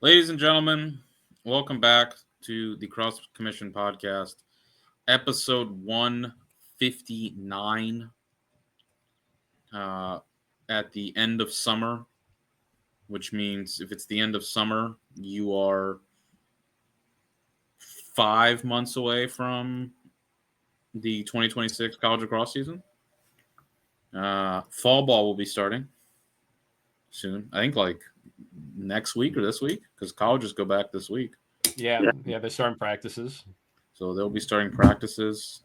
Ladies and gentlemen, welcome back to the Cross Commission podcast, episode 159. At the end of summer, which means if it's the end of summer, you are 5 months away from the 2026 college lacrosse season. Fall ball will be starting soon. I think like next week or this week, because colleges go back this week. Yeah, they're starting practices. So they'll be starting practices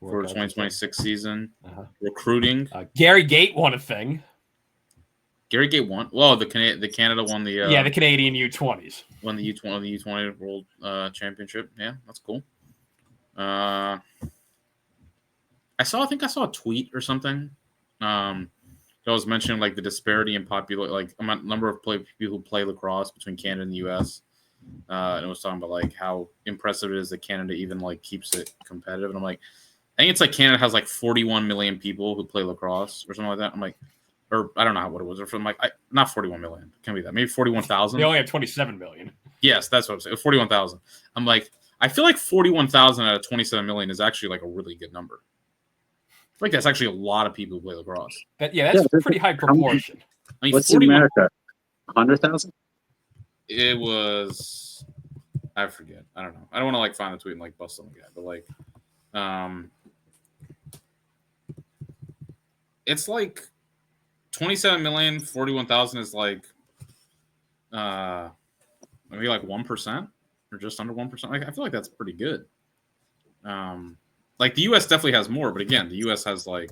for the Workouts 2026 season. Uh-huh. Recruiting. Gary Gate won a thing. Gary Gate won. Well, the Canada won the the Canadian U20s won the U20 World Championship. Yeah, that's cool. I think I saw a tweet or something. I was mentioning like the disparity in number of people who play lacrosse between Canada and the U.S. And it was talking about like how impressive it is that Canada even like keeps it competitive. And I'm like, I think it's like Canada has like 41 million people who play lacrosse or something like that. I'm like, or I don't know what it was. Or from like, not 41 million. It can't be that. Maybe 41,000. They only have 27 million. Yes, that's what I'm saying. 41,000. I'm like, I feel like 41,000 out of 27 million is actually like a really good number. I feel like that's actually a lot of people who play lacrosse. That's a pretty high proportion. I mean, what's in America? 100,000? It was, I forget. I don't know. I don't want to like find the tweet and like bust some guy, but like, it's like 27 million, 41,000 is like, maybe like 1% or just under 1%. Like, I feel like that's pretty good. Like the U.S. definitely has more, but again, the U.S. has like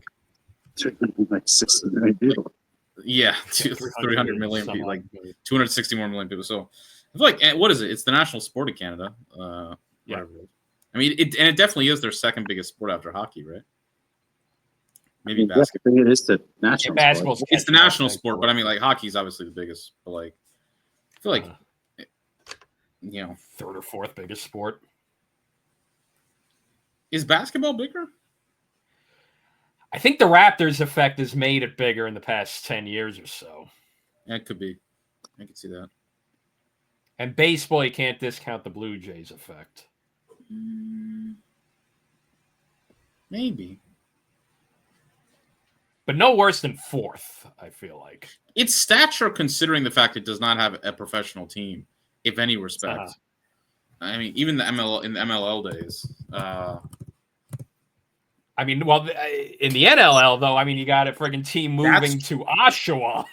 60 million people. Yeah, 300 million people, like 260 more million people. So I feel like, what is it? It's the national sport of Canada. Whatever it is. I mean, it definitely is their second biggest sport after hockey, right? Maybe basketball. It is the national sport. It's the national sport, but I mean, like hockey is obviously the biggest. But like, I feel like, third or fourth biggest sport. Is basketball bigger? I think the Raptors effect has made it bigger in the past 10 years or so. Yeah, it could be. I can see that. And baseball, you can't discount the Blue Jays effect. Maybe. But no worse than fourth, I feel like. Its stature, considering the fact it does not have a professional team, if any respect. I mean, even in the MLL days. I mean, well, in the NLL, though, I mean, you got a friggin' team moving to Oshawa.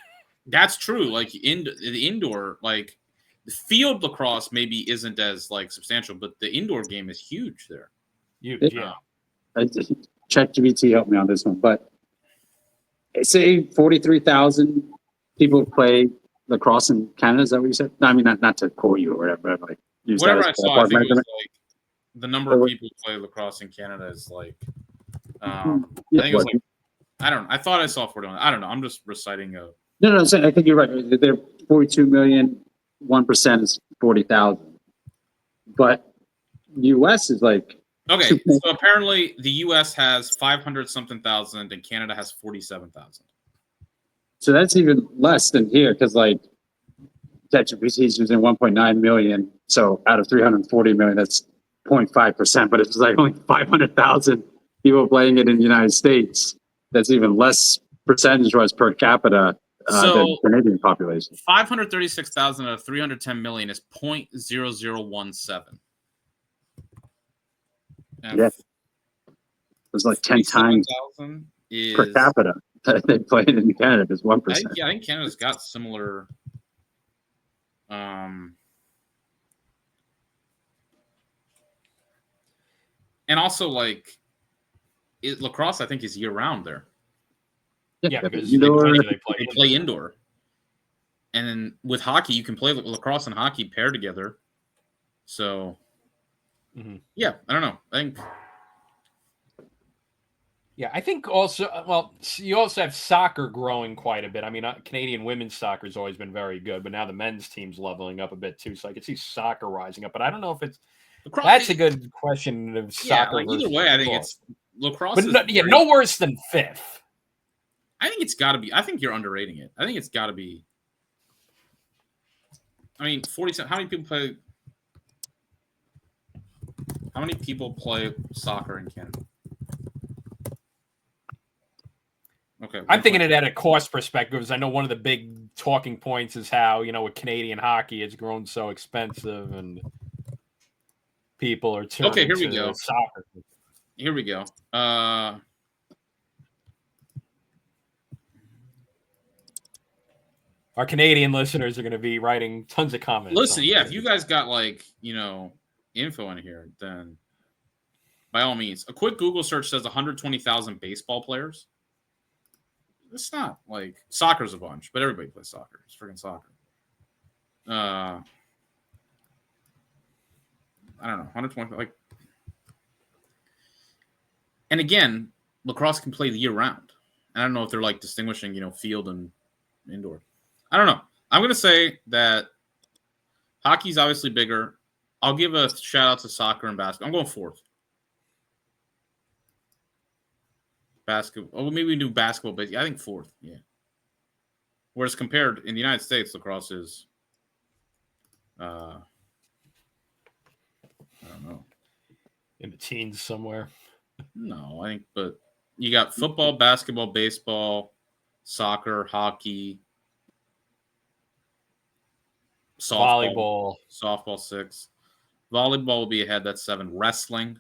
That's true. Like, the indoor, like, the field lacrosse maybe isn't as, like, substantial, but the indoor game is huge there. Huge, yeah. ChatGPT helped me on this one, but say 43,000 people play lacrosse in Canada. Is that what you said? No, I mean, not to quote you or whatever, but like, whatever I saw, I think it was like the number of people who play lacrosse in Canada is like, I think it was like, I don't know. I thought I saw 41. I don't know. I'm just reciting a. No, I think you're right. They're 42 million. 1% is 40,000. But U.S. is like. Okay, so apparently the U.S. has 500-something thousand and Canada has 47,000. So that's even less than here because like ChatGPT is using 1.9 million. So out of 340 million, that's 0.5%. But it's like only 500,000 people playing it in the United States. That's even less percentage-wise per capita than the Canadian population. 536,000 out of 310 million is 0.0017. Yeah. It's like 10 times per capita. They play it in Canada is 1%. I think Canada's got similar. And also, like, lacrosse, I think, is year round there. Yeah, because they play indoor. And then with hockey, you can play lacrosse and hockey pair together. So, yeah, I don't know. I think also, well, you also have soccer growing quite a bit. I mean, Canadian women's soccer has always been very good, but now the men's team's leveling up a bit too. So I could see soccer rising up, but I don't know if it's that's a good question of soccer. Yeah, like either way, I think it's lacrosse. But no worse than fifth. I think it's got to be. I think you're underrating it. I think it's got to be. I mean, 47. How many people play? How many people play soccer in Canada? Okay, I'm thinking it at a cost perspective, because I know one of the big talking points is how, with Canadian hockey, it's grown so expensive and people are turning Okay, here we to go. soccer. Here we go. Our Canadian listeners are going to be writing tons of comments. Listen, yeah, if you guys got info in here, then by all means. A quick Google search says 120,000 baseball players. It's not like soccer's a bunch, but everybody plays soccer. It's freaking soccer. I don't know, 120 . And again, lacrosse can play year round. I don't know if they're distinguishing, field and indoor. I don't know. I'm going to say that hockey's obviously bigger. I'll give a shout out to soccer and basketball. I'm going fourth. Basketball. Oh, maybe we do basketball, but I think fourth. Yeah. Whereas compared in the United States, lacrosse is, I don't know, in the teens somewhere. No, I think, but you got football, basketball, baseball, soccer, hockey, volleyball. Softball 6. Volleyball will be ahead. That's 7. Wrestling.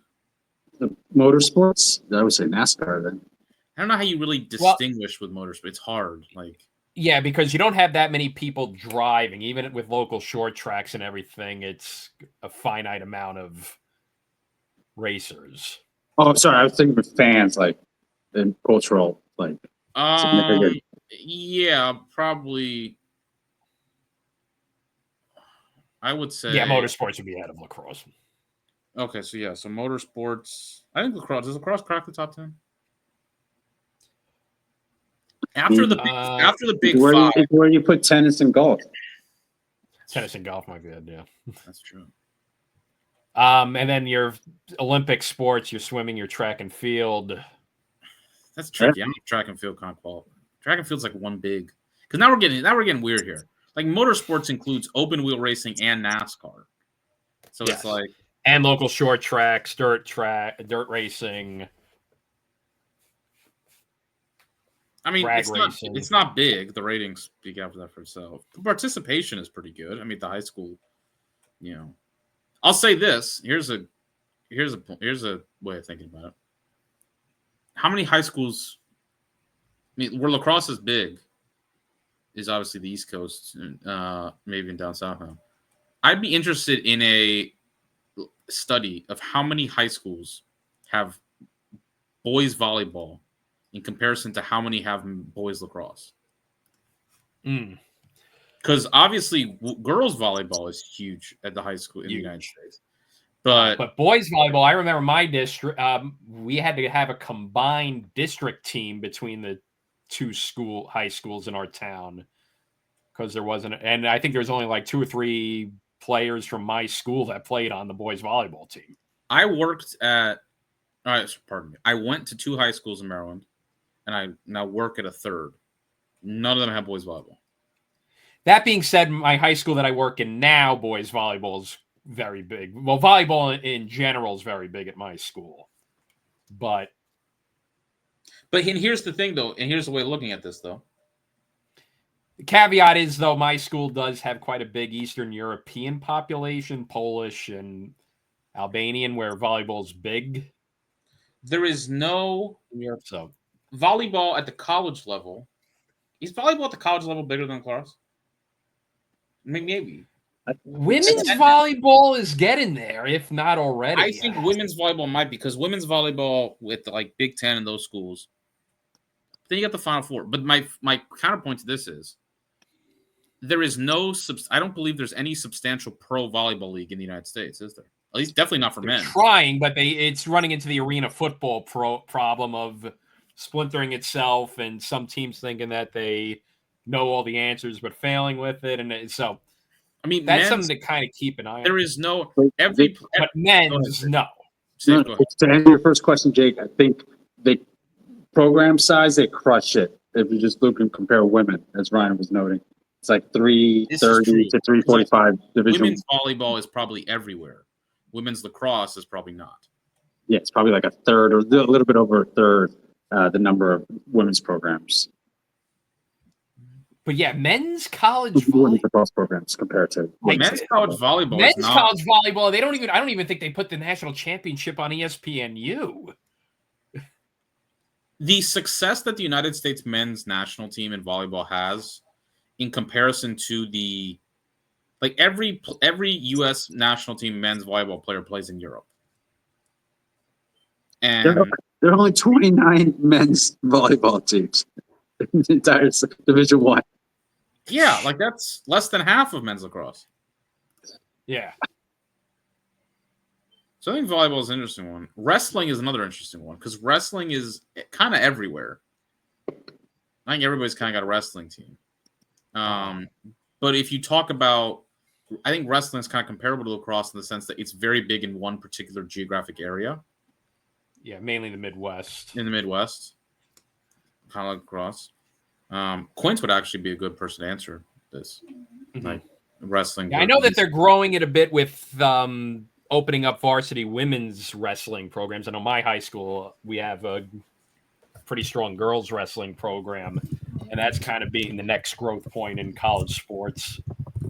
The motorsports? I would say NASCAR then. I don't know how you really distinguish with motorsports. It's hard. Yeah, because you don't have that many people driving. Even with local short tracks and everything, it's a finite amount of racers. Oh, sorry. I was thinking of fans, in cultural, significant. Yeah, probably. I would say. Yeah, motorsports would be ahead of lacrosse. Okay, so motorsports. I think lacrosse. Does lacrosse crack the top 10? After the big five. Where you put tennis and golf. Tennis and golf might be good, yeah. That's true. And then your Olympic sports, your swimming, your track and field. That's tricky. I'm track and field can't qualify. Track and field's one big. Because now we're getting weird here. Motorsports includes open wheel racing and NASCAR. So yes. It's and local short tracks, dirt racing. I mean, it's not big. The ratings speak after that for itself. The participation is pretty good. I mean, the high school, I'll say this. Here's a way of thinking about it. How many high schools? I mean, where lacrosse is big is obviously the East Coast, maybe in down south now. I'd be interested in a study of how many high schools have boys volleyball in comparison to how many have boys lacrosse. Because obviously girls volleyball is huge at the high school in the United States. But boys volleyball, I remember my district, we had to have a combined district team between the two high schools in our town because there wasn't, and I think there was only 2 or 3 players from my school that played on the boys volleyball team. I went to 2 high schools in Maryland, and I now work at a third. None of them have boys volleyball. That being said, my high school that I work in now, boys volleyball is very big. Well, volleyball in general is very big at my school. But here's the thing, though, and here's the way of looking at this, though. The caveat is, though, my school does have quite a big Eastern European population, Polish and Albanian, where volleyball is big. There is no Europe, so volleyball at the college level. Is volleyball at the college level bigger than lacrosse? Maybe. Women's volleyball is getting there, if not already. I think women's volleyball might be, because women's volleyball with Big Ten and those schools. Then you got the Final Four. But my counterpoint to this is there is I don't believe there's any substantial pro volleyball league in the United States, is there? At least definitely not for men. Trying, but it's running into the arena football problem of splintering itself, and some teams thinking that they know all the answers but failing with it, and so I mean that's something to kind of keep an eye on. There is no but men's no. To answer your first question, Jake, I think the program size they crush it if you just look and compare women, as Ryan was noting. It's like This is 330 true. to 345 division. Women's volleyball is probably everywhere. Women's lacrosse is probably not. Yeah, it's probably like a third or a little bit over a third the number of women's programs. But yeah, men's college Women's volleyball. lacrosse programs compared to Men's college volleyball Men's is not. college volleyball. They don't even. I don't even think they put the national championship on ESPNU. The success that the United States men's national team in volleyball has in comparison to the like every U.S. national team men's volleyball player plays in Europe. And there are only 29 men's volleyball teams in the entire Division One. Yeah, like that's less than half of men's lacrosse. Yeah. So I think volleyball is an interesting one. Wrestling is another interesting one because wrestling is kind of everywhere. I think everybody's kind of got a wrestling team. But if you talk about, I think wrestling is kind of comparable to lacrosse in the sense that it's very big in one particular geographic area. Yeah, mainly the Midwest. In the Midwest, kind of like lacrosse. Quince would actually be a good person to answer this, like wrestling. Yeah, I know that they're growing it a bit with opening up varsity women's wrestling programs. I know my high school, we have a pretty strong girls wrestling program, and that's kind of being the next growth point in college sports.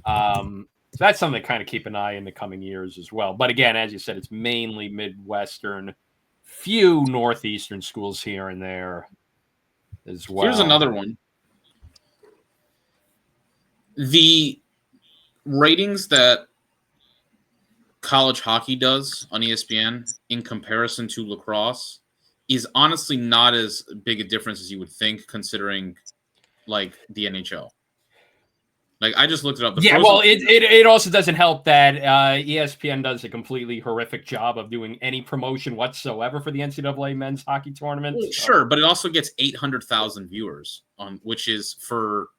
So that's something to kind of keep an eye in the coming years as well. But again, as you said, it's mainly Midwestern, few Northeastern schools here and there as well. Here's another one. The ratings that college hockey does on ESPN in comparison to lacrosse is honestly not as big a difference as you would think, considering like the NHL. Like I just looked it up. It also doesn't help that ESPN does a completely horrific job of doing any promotion whatsoever for the NCAA men's hockey tournament. Well, sure, but it also gets 800,000 viewers on, which is for.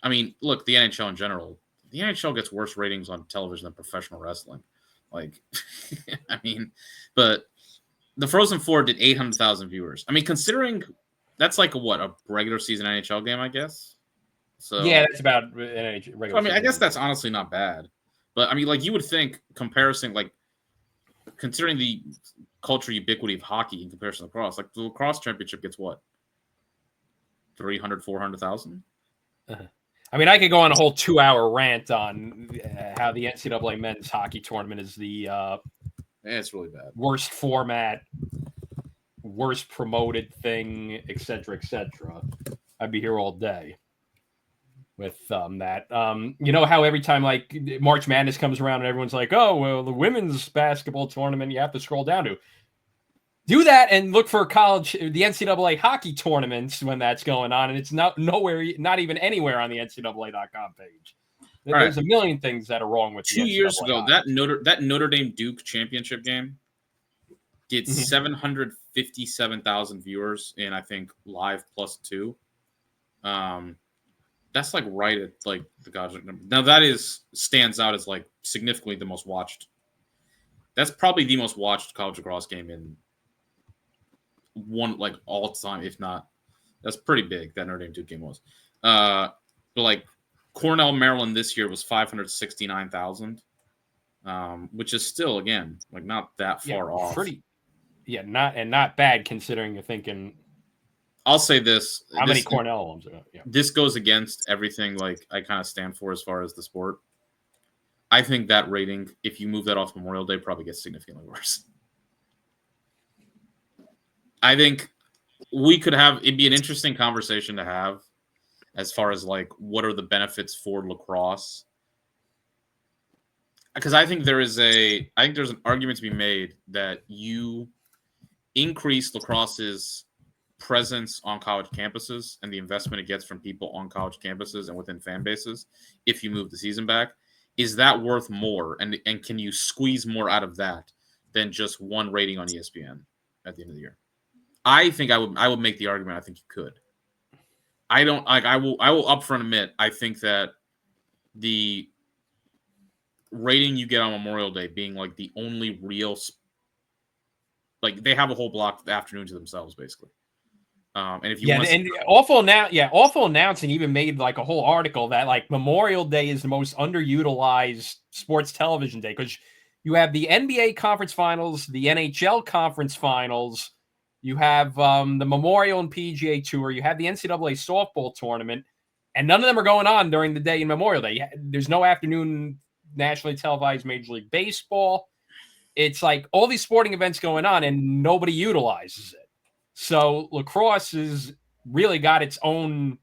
I mean, look, the NHL in general. The NHL gets worse ratings on television than professional wrestling. Like, I mean, but the Frozen Four did 800,000 viewers. I mean, considering that's like a regular season NHL game, I guess. So yeah, that's about regular. I mean, I guess that's honestly not bad. But I mean, like you would think, comparison, like considering the culture ubiquity of hockey in comparison to lacrosse, like the lacrosse championship gets what? 300, 400,000? I mean, I could go on a whole 2-hour rant on how the NCAA men's hockey tournament is the it's really bad. Worst format, worst promoted thing, etc., etc. I'd be here all day with that. You know how every time like March Madness comes around and everyone's like, oh, well, the women's basketball tournament, you have to scroll down to. Do that and look for the NCAA hockey tournaments when that's going on, and it's nowhere, not even anywhere on the NCAA.com page. There's a million things that are wrong with 2 years ago. That Notre Dame Duke championship game did 757,000 viewers in I think live +2. That's like right at like the college number. Now that stands out as like significantly the most watched. That's probably the most watched college lacrosse game in one like all time, if not. That's pretty big. That Notre Dame Duke game was. But like Cornell, Maryland this year was 569,000, which is still again like not that far off. Not bad considering you're thinking. I'll say this: how many Cornell alums are? Yeah. This goes against everything like I kind of stand for as far as the sport. I think that rating, if you move that off Memorial Day, probably gets significantly worse. I think it'd be an interesting conversation to have as far as like what are the benefits for lacrosse. Because I think there's an argument to be made that you increase lacrosse's presence on college campuses and the investment it gets from people on college campuses and within fan bases if you move the season back. Is that worth more? And can you squeeze more out of that than just one rating on ESPN at the end of the year? I think I would make the argument. I think you could. I don't like. I will upfront admit. I think that the rating you get on Memorial Day being like the only real, like they have a whole block of the afternoon to themselves, basically. And if you Yeah, want and awful announcing even made like a whole article that like Memorial Day is the most underutilized sports television day because you have the NBA conference finals, the NHL conference finals, you have the Memorial and PGA Tour, you have the NCAA softball tournament, and none of them are going on during the day in Memorial Day. There's no afternoon nationally televised Major League Baseball. It's like all these sporting events going on and nobody utilizes it. So lacrosse has really got its own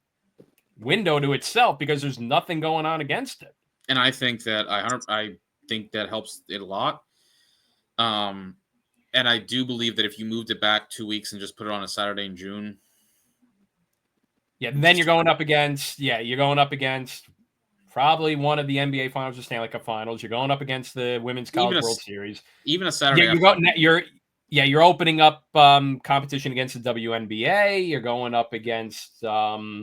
window to itself because there's nothing going on against it. and I think that I think that helps it a lot. And I do believe that if you moved it back 2 weeks and just put it on a Saturday in June, Yeah, and then you're going up against probably one of the NBA Finals or Stanley Cup Finals. You're going up against the Women's College World Series. Even a Saturday. You're opening up competition against the WNBA. You're going up against probably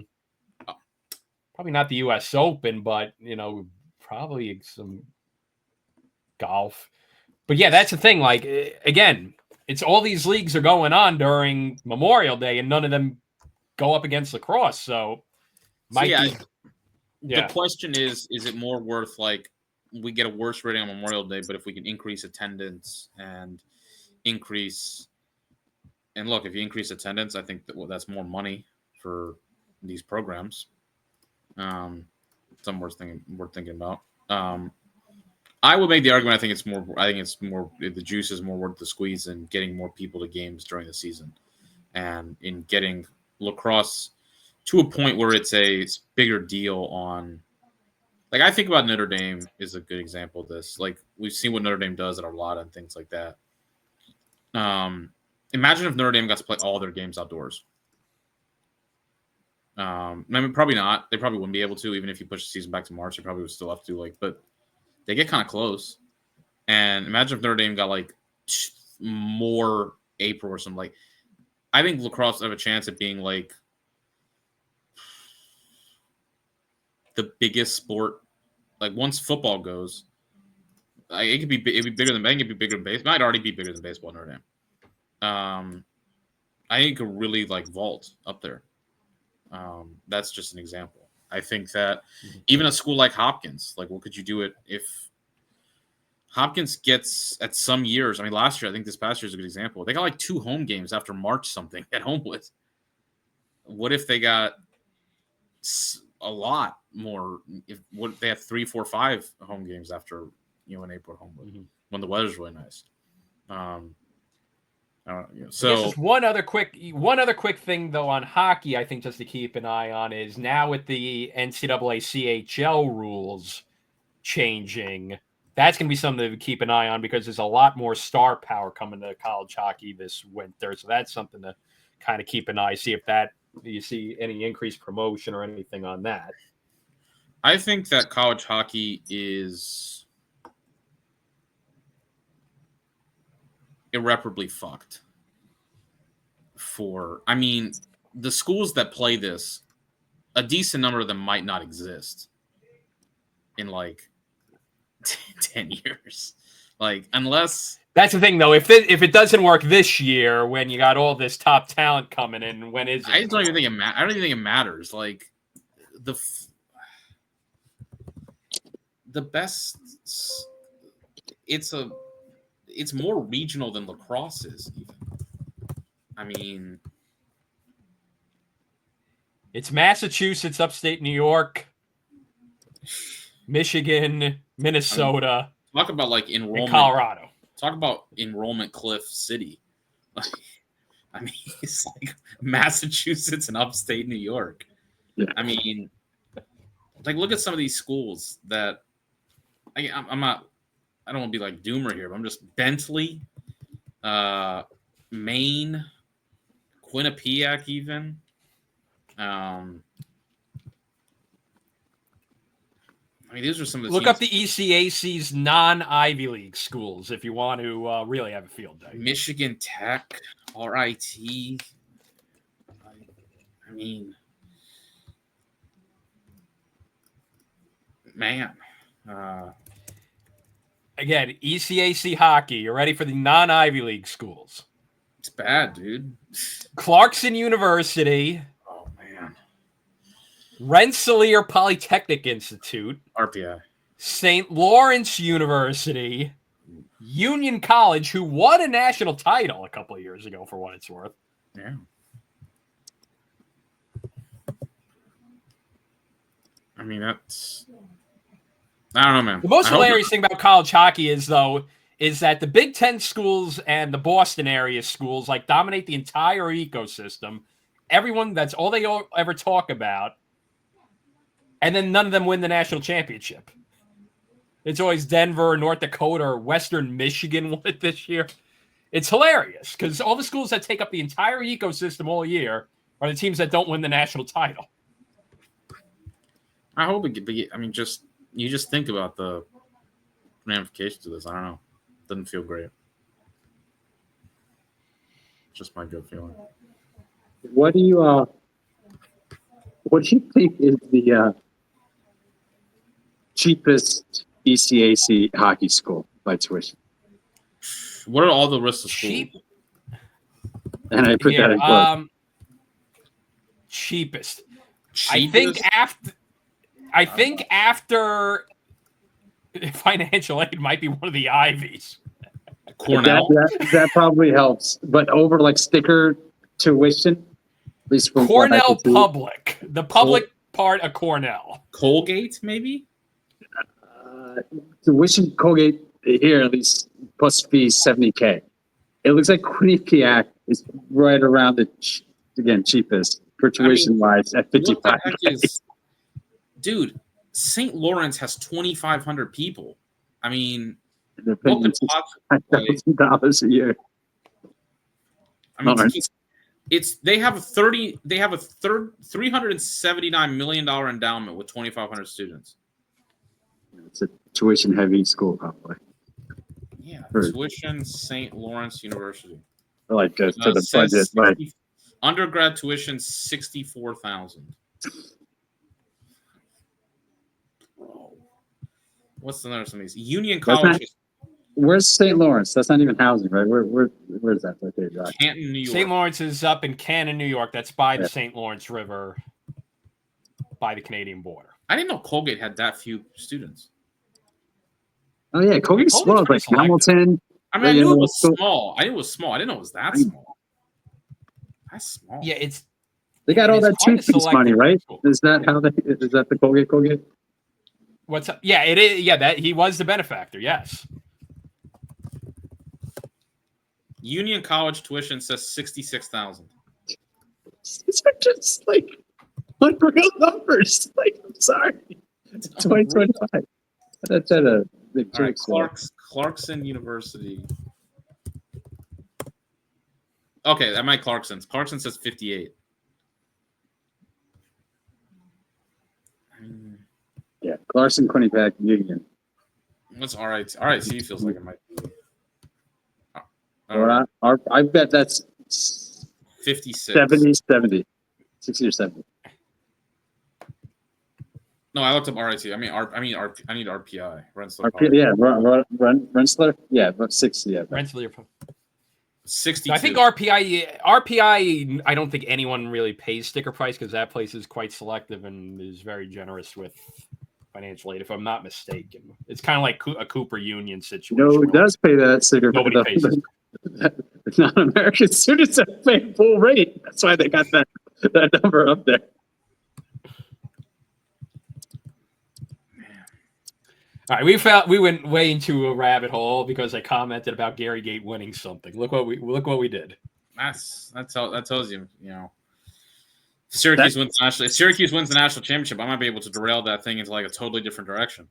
not the U.S. Open, but probably some golf. But yeah, that's the thing. Like again, it's all these leagues are going on during Memorial Day, and none of them go up against lacrosse. So the question is it more worth like we get a worse rating on Memorial Day, but if we can increase attendance and increase, and look, if you increase attendance, I think that's more money for these programs. Something worth thinking about. I would make the argument. I think it's more. The juice is more worth the squeeze in getting more people to games during the season, and in getting lacrosse to a point where it's a bigger deal on. Like I think about Notre Dame is a good example of this. Like we've seen what Notre Dame does at Arlada and things like that. Imagine if Notre Dame got to play all their games outdoors. I mean, probably not. They probably wouldn't be able to, even if you push the season back to March. They probably would still have to but they get kind of close. And imagine if Notre Dame got like more April or something. Like, I think lacrosse have a chance at being like the biggest sport. Like once football goes, it'd be bigger than baseball. It might already be bigger than baseball in Notre Dame. I think it could really like vault up there. That's just an example. I think that even a school like Hopkins, like what could you do it if Hopkins gets at some years? I mean, last year, I think this past year is a good example. They got like 2 home games after March something at Homewood. What if they got a lot more? What they have 3, 4, 5 home games after in April at Homewood when the weather's really nice. So just one other quick thing though on hockey, I think just to keep an eye on is now with the NCAA CHL rules changing, that's going to be something to keep an eye on because there's a lot more star power coming to college hockey this winter. So that's something to kind of keep an eye, see if you see any increased promotion or anything on that. I think that college hockey is irreparably fucked I mean, the schools that play this, a decent number of them might not exist in like 10 years. Like, unless that's the thing though, if it doesn't work this year when you got all this top talent coming in, when is it? I don't even think it matters. Like the best, it's more regional than lacrosse is even. I mean, it's Massachusetts, upstate New York, Michigan, Minnesota. Talk about like enrollment. Colorado. Talk about enrollment cliff city. I mean, it's like Massachusetts and upstate New York. Yeah. I mean, like look at some of these schools that I'm not. I don't want to be like doomer here, but I'm just Bentley, Maine, Quinnipiac, even. I mean, these are some of the look up the ECAC's non-Ivy League schools if you want to really have a field day. Michigan Tech, RIT. I mean, man. Again, ECAC hockey. You're ready for the non-Ivy League schools. It's bad, dude. Clarkson University, Oh man. Rensselaer Polytechnic Institute, RPI. St. Lawrence University, Union College, who won a national title a couple of years ago, for what it's worth. Yeah. I mean, that's. I don't know, man. The most hilarious thing about college hockey is that the Big Ten schools and the Boston area schools like dominate the entire ecosystem. Everyone, that's all they ever talk about. And then none of them win the national championship. It's always Denver, North Dakota, or Western Michigan won it this year. It's hilarious because all the schools that take up the entire ecosystem all year are the teams that don't win the national title. I hope it could be. I mean, you just think about the ramifications of this. I don't know. Doesn't feel great. Just my good feeling. What do you think is the cheapest ECAC hockey school by tuition? What are all the risks of school? Cheap. And I put that in quotes. Cheapest. Cheapest? I think after financial aid might be one of the Ivies. Cornell. That probably helps. But over like sticker tuition, at least from Cornell Public. The public part of Cornell. Colgate, maybe? Tuition Colgate here at least plus fees $70K. It looks like Quinnipiac is right around the cheapest for tuition wise at $55K. Dude, St. Lawrence has 2,500 people. I mean, They're paying $5,000 a year. I mean, they have a $379 million endowment with 2,500 students. It's a tuition heavy school, probably. Yeah, tuition St. Lawrence University. Like to the budget, but undergrad tuition $64,000. What's the other some of these? Union College. Where's St. Lawrence? That's not even housing, right? Where is that located? Canton, New York. St. Lawrence is up in Canton, New York. That's by the St. Lawrence River, by the Canadian border. I didn't know Colgate had that few students. Oh yeah, Colgate's small, like Hamilton. I mean, I knew it was small. I didn't know it was that small. That's small. Yeah, they got all that toothpaste money, right? Is that the Colgate? What's up? Yeah, it is. Yeah, that he was the benefactor. Yes. Union College tuition says $66,000. These are just like unreal numbers. Like, I'm sorry, 2025. That's at a big right, Clarkson University. Okay, that might Clarkson's. Clarkson says 58. Yeah, Clarkson, Quinnipiac, Union. What's RIT? RIT feels like it might be. I bet that's 56. 70. 60 or 70. No, I looked up RIT. I need RPI. Rensselaer. Rensselaer. Yeah, about 60. Yeah, Rensselaer. 62. So I think RPI. I don't think anyone really pays sticker price because that place is quite selective and is very generous with financial aid, if I'm not mistaken. It's kind of like a Cooper Union situation. No, it does pay that sticker. Nobody pays it. It's not American students that pay full rate. That's why they got that number up there. All right, we went way into a rabbit hole because I commented about Gary Gate winning something. Look what we did. That tells you, If Syracuse wins the national championship, I might be able to derail that thing into like a totally different direction.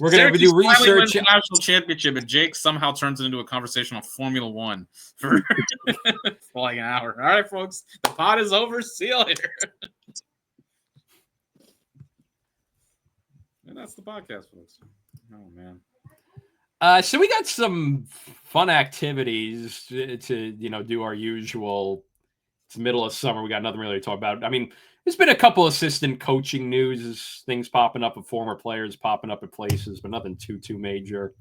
We're going to do research. Wins the national championship, and Jake somehow turns it into a conversation on Formula One for like an hour. All right, folks, the pod is over. See you later. And that's the podcast, folks. Oh man. So we got some fun activities to do our usual. It's the middle of summer. We got nothing really to talk about. I mean, there's been a couple assistant coaching news, things popping up of former players popping up at places, but nothing too major.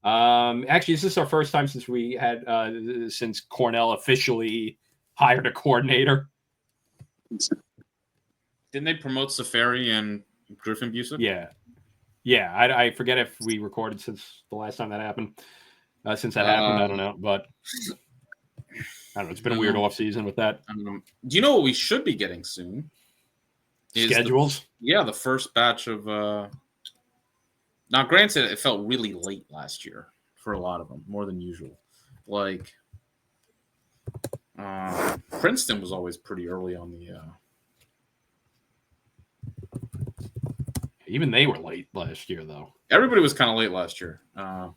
Actually, this is our first time since we had since Cornell officially hired a coordinator. Didn't they promote Safari and Griffin Busick? Yeah. I forget if we recorded since the last time that happened. Since that happened, I don't know, but I don't know. It's been a weird off season with that. Do you know what we should be getting soon? Schedules. The first batch of. Now, granted, it felt really late last year for a lot of them, more than usual. Like Princeton was always pretty early on the. Even they were late last year, though. Everybody was kind of late last year. I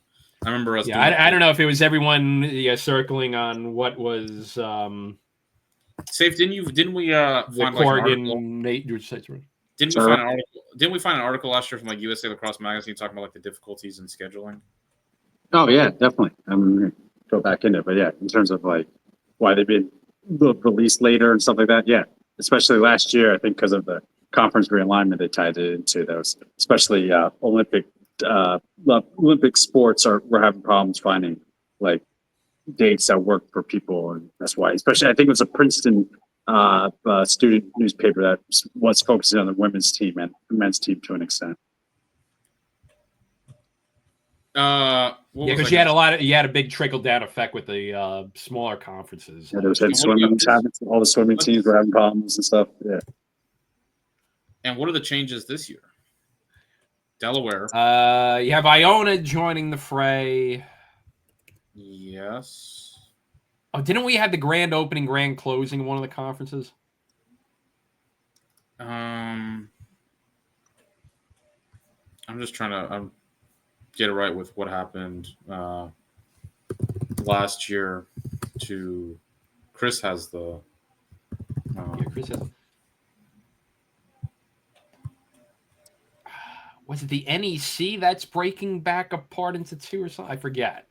remember us. Yeah, I don't know if it was everyone circling on what was safe. Didn't we find Corrigan Nate? Didn't we find an article? Didn't we find an article last year from like USA Lacrosse magazine talking about like the difficulties in scheduling? Oh yeah, definitely. I'm gonna go back in it, but yeah, in terms of like why they've been released later and stuff like that. Yeah, especially last year, I think because of the conference realignment they tied it into those, especially Olympic sports we're having problems finding like dates that work for people, and that's why. Especially, I think it was a Princeton student newspaper that was focusing on the women's team and the men's team to an extent. Because you had a big trickle down effect with the smaller conferences. Yeah, there was all the swimming teams were having problems and stuff. Yeah. And what are the changes this year? Delaware. You have Iona joining the fray. Yes. Oh, didn't we have the grand opening, grand closing in one of the conferences? I'm just trying to get it right with what happened last year. To Chris has the. Chris has. Was it the NEC that's breaking back apart into two or something? I forget.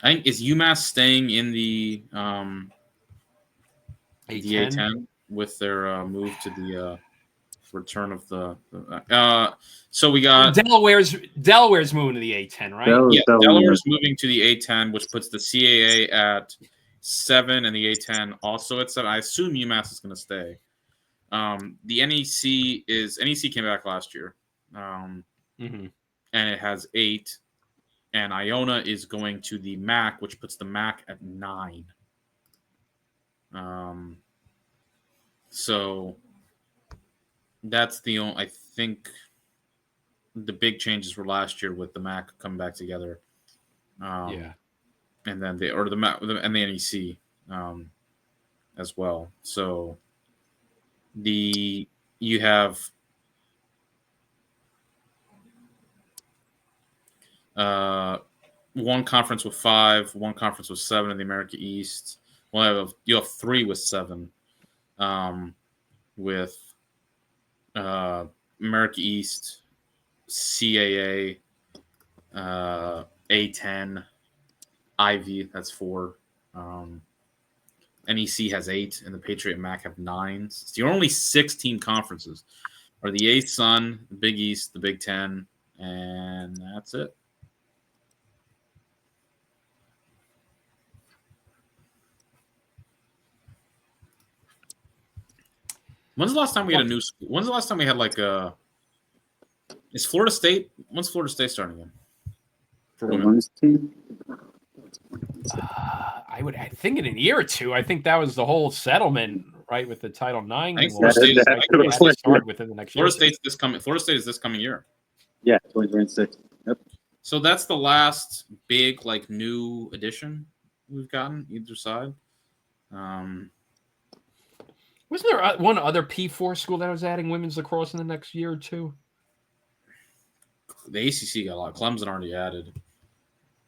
I think is UMass staying in the A10 with their move to the return of the. So we got Delaware's moving to the A10, right? Delaware's moving to the A10, which puts the CAA at 7 and the A10 also at 7. I assume UMass is going to stay. The NEC came back last year, and it has 8, and Iona is going to the MAC, which puts the MAC at 9. So that's the only. I think the big changes were last year with the MAC coming back together. And then the MAC and the NEC as well. So you have one conference with 5, one conference with 7 in the America East. Well, you have 3 with 7, with America East, CAA, A10, Ivy. That's 4. NEC has 8, and the Patriot MAC have 9. So your only 6-team conferences are the A-Sun, the Big East, the Big Ten, and that's it. When's the last time we had a new school? When's the last time we had like a? Is Florida State? When's Florida State starting again? For women's team. I think in a year or two. I think that was the whole settlement, right, with the Title IX. I think Florida State start within the next Florida State's this coming. Florida State is this coming year. Yeah, 2026. Yep. So that's the last big like new addition we've gotten either side. Wasn't there one other P4 school that was adding women's lacrosse in the next year or two? The ACC got a lot. Clemson already added.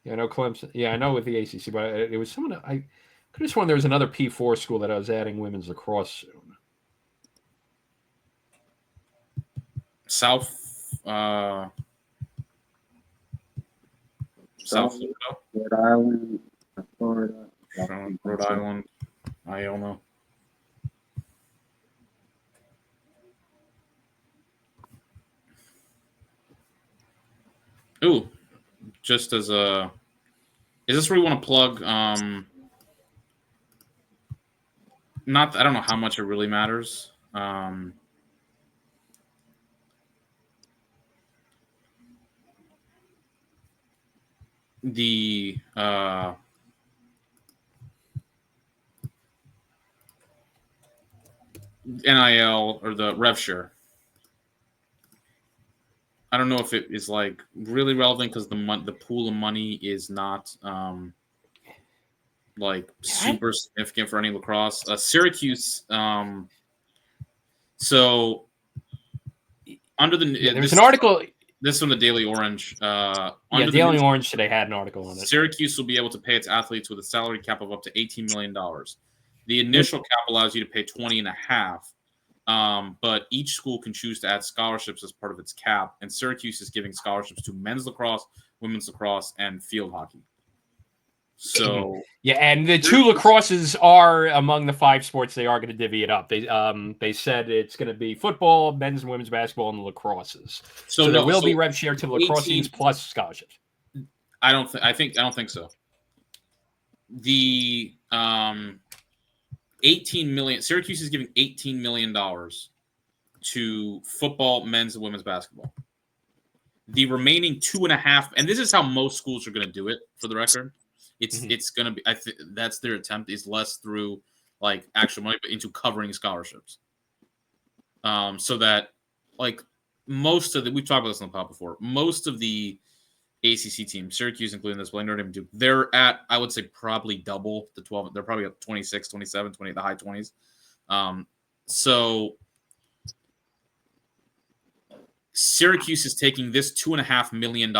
Yeah, I know Clemson. Yeah, I know with the ACC, but it was someone I could have sworn there was another P4 school that I was adding women's lacrosse soon. South Florida, Rhode Island, Florida, Rhode Island, Iona. Ooh, just as a, is this where you want to plug? Not, I don't know how much it really matters. The NIL or the rev share. I don't know if it is like really relevant because the pool of money is not like super significant for any lacrosse. Syracuse. So under the there's an article. This from the Daily Orange. Daily Orange today had an article on it. Syracuse will be able to pay its athletes with a salary cap of up to $18 million. The initial cap allows you to pay 20.5, but each school can choose to add scholarships as part of its cap. And Syracuse is giving scholarships to men's lacrosse, women's lacrosse, and field hockey. So and the two lacrosses are among the 5 sports they are going to divvy it up. They said it's going to be football, men's and women's basketball, and the lacrosses. So there will be rev share to the lacrosse teams plus scholarships. I don't think so. The 18 million. Syracuse is giving $18 million to football, men's and women's basketball. The remaining 2.5, and this is how most schools are going to do it. For the record. It's going to be, that's their attempt, is less through like actual money, but into covering scholarships. So that like most of we've talked about this on the pod before, most of the ACC teams, Syracuse including this, but Notre Dame, they're at, I would say probably double the 12. They're probably at 26, 27, 28, the high 20s. So Syracuse is taking this $2.5 million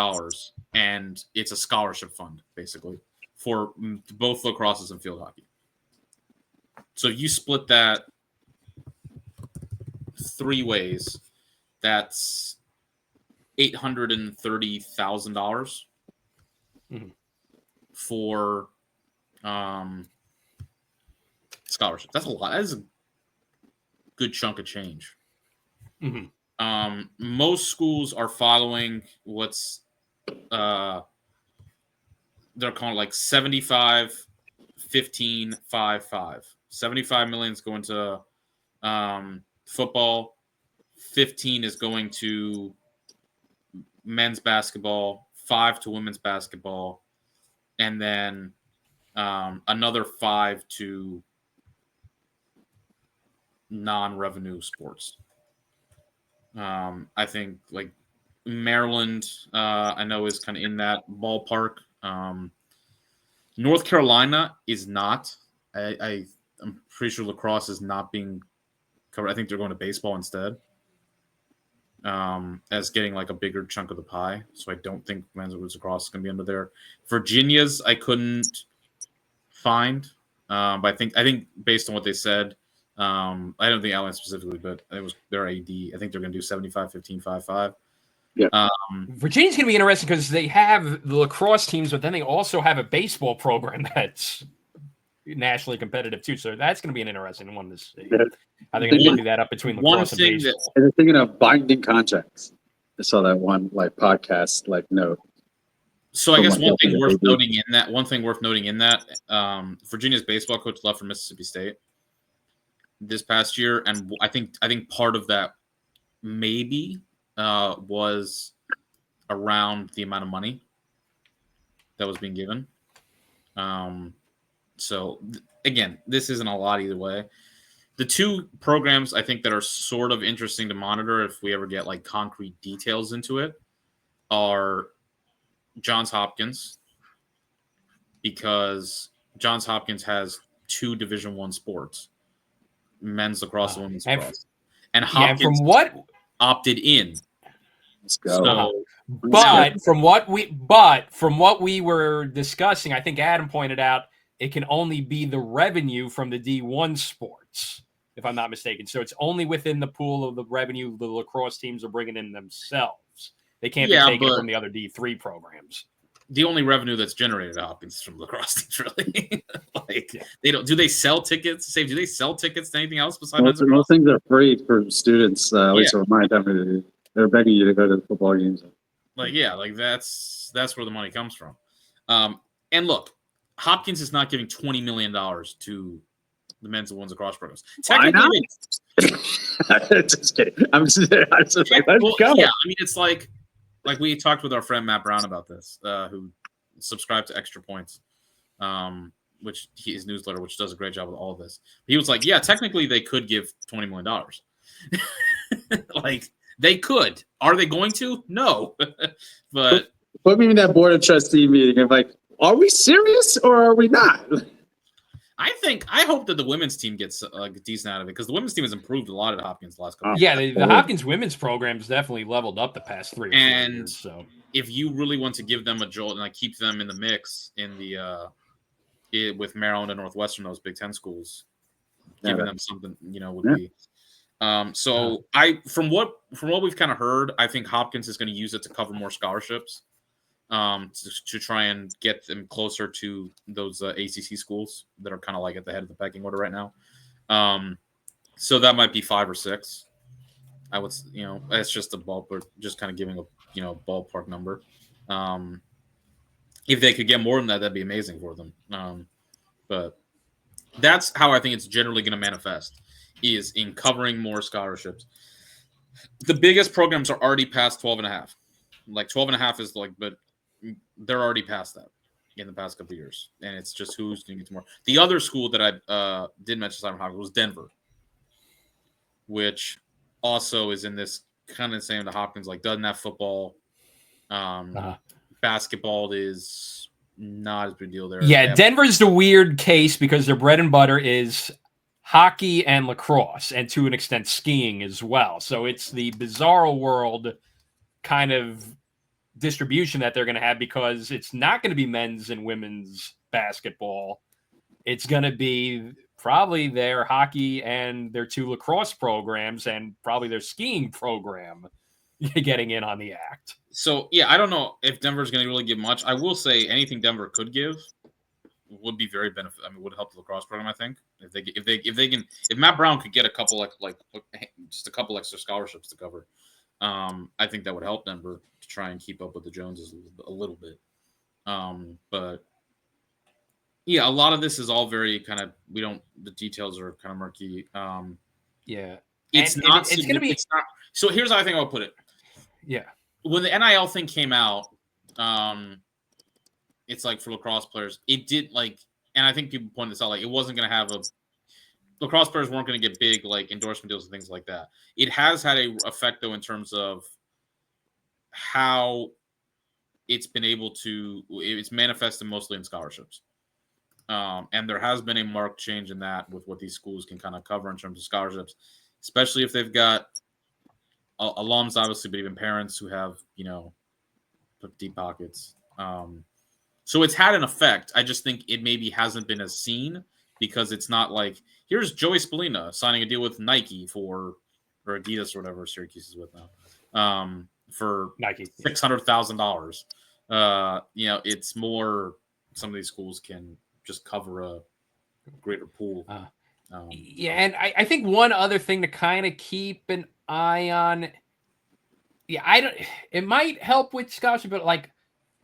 and it's a scholarship fund basically for both lacrosses and field hockey. So if you split that 3 ways, that's $830,000 for scholarships. That's a lot. That is a good chunk of change. Most schools are following what's they're calling like 75, 15, 5, 5. 75 million is going to football. 15 is going to men's basketball. 5 to women's basketball, and then another 5 to non-revenue sports. I think like Maryland, I know is kind of in that ballpark. North Carolina is not. I'm pretty sure lacrosse is not being covered. I think they're going to baseball instead, as getting like a bigger chunk of the pie. So I don't think men's lacrosse is going to be under there. Virginia's I couldn't find, but I think based on what they said, I don't think Allen specifically, but it was their AD. I think they're going to do 75, 15, 5, 5. Yeah. Virginia's going to be interesting because they have the lacrosse teams, but then they also have a baseball program that's nationally competitive too. So that's going to be an interesting one to see. Yeah. How they're going to divvy that up between lacrosse and baseball. And they're thinking of binding contracts. I saw that one like podcast like note. So I guess one thing worth noting in that, Virginia's baseball coach left for Mississippi State this past year, and I think part of that maybe was around the amount of money that was being given. So again, this isn't a lot either way. The 2 programs I think that are sort of interesting to monitor if we ever get like concrete details into it are Johns Hopkins, because Johns Hopkins has 2 Division I sports, men's lacrosse and women's lacrosse. And Hopkins opted in. Let's go. But from what we were discussing, I think Adam pointed out it can only be the revenue from the D1 sports, if I'm not mistaken. So it's only within the pool of the revenue the lacrosse teams are bringing in themselves. They can't be taking it from the other D3 programs. The only revenue that's generated at Hopkins is from lacrosse teams, really. They don't. Do they sell tickets? Do they sell tickets to anything else besides? Most things are free for students. At least for my time, they're begging you to go to the football games. Like, yeah, like that's where the money comes from. And look, Hopkins is not giving $20 million to the men's and women's lacrosse programs. Why not? Technically, Just kidding. I'm just like, let's well, go. yeah, I mean, it's like we talked with our friend Matt Brown about this, who subscribed to Extra Points, which his newsletter, which does a great job with all of this. He was like, yeah, technically they could give $20 million. Like, they could. Are they going to? No. But put me in that board of trustee meeting of like, are we serious or are we not? I hope that the women's team gets decent out of it, because the women's team has improved a lot at Hopkins the last couple of Yeah, years. the Hopkins women's program's definitely leveled up the past 3 or 4 years. So if you really want to give them a jolt and like keep them in the mix in the with Maryland and Northwestern, those Big Ten schools, giving them something, would be. So from what we've kind of heard, I think Hopkins is going to use it to cover more scholarships, to try and get them closer to those ACC schools that are kind of like at the head of the pecking order right now. So that might be 5 or 6. I would, that's just a ballpark, just kind of giving a ballpark number. If they could get more than that, that'd be amazing for them. But that's how I think it's generally going to manifest, is in covering more scholarships. The biggest programs are already past 12.5. Like 12.5 is like, but they're already past that in the past couple of years. And it's just who's going to get more. The other school that I did mention Simon Hopkins was Denver, which also is in this kind of same to Hopkins, like doesn't have football. Basketball is not as big a deal there. Yeah, Denver's the weird case because their bread and butter is hockey and lacrosse, and to an extent skiing as well. So it's the bizarro world kind of distribution that they're going to have, because it's not going to be men's and women's basketball. It's going to be probably their hockey and their 2 lacrosse programs, and probably their skiing program getting in on the act. So, yeah, I don't know if Denver's going to really give much. I will say anything Denver could give would be very beneficial. I mean, would help the lacrosse program, I think. If Matt Brown could get a couple just a couple extra scholarships to cover, I think that would help Denver to try and keep up with the Joneses a little bit. But yeah, a lot of this is all very kind of, the details are kind of murky. Yeah. It's not going to be. So here's how I think I'll put it. Yeah. When the NIL thing came out, it's like for lacrosse players, it did and I think people pointed this out, it wasn't going to have lacrosse players weren't going to get big endorsement deals and things like that. It has had a effect though in terms of how it's been it's manifested mostly in scholarships. And there has been a marked change in that with what these schools can kind of cover in terms of scholarships, especially if they've got alums, obviously, but even parents who have, deep pockets. So it's had an effect. I just think it maybe hasn't been as seen because it's not like, here's Joey Spallina signing a deal with Nike or Adidas or whatever Syracuse is with now, for Nike $600,000. It's more some of these schools can just cover a greater pool. Yeah, and I think one other thing to kind of keep an eye on. Yeah, it might help with scholarship, but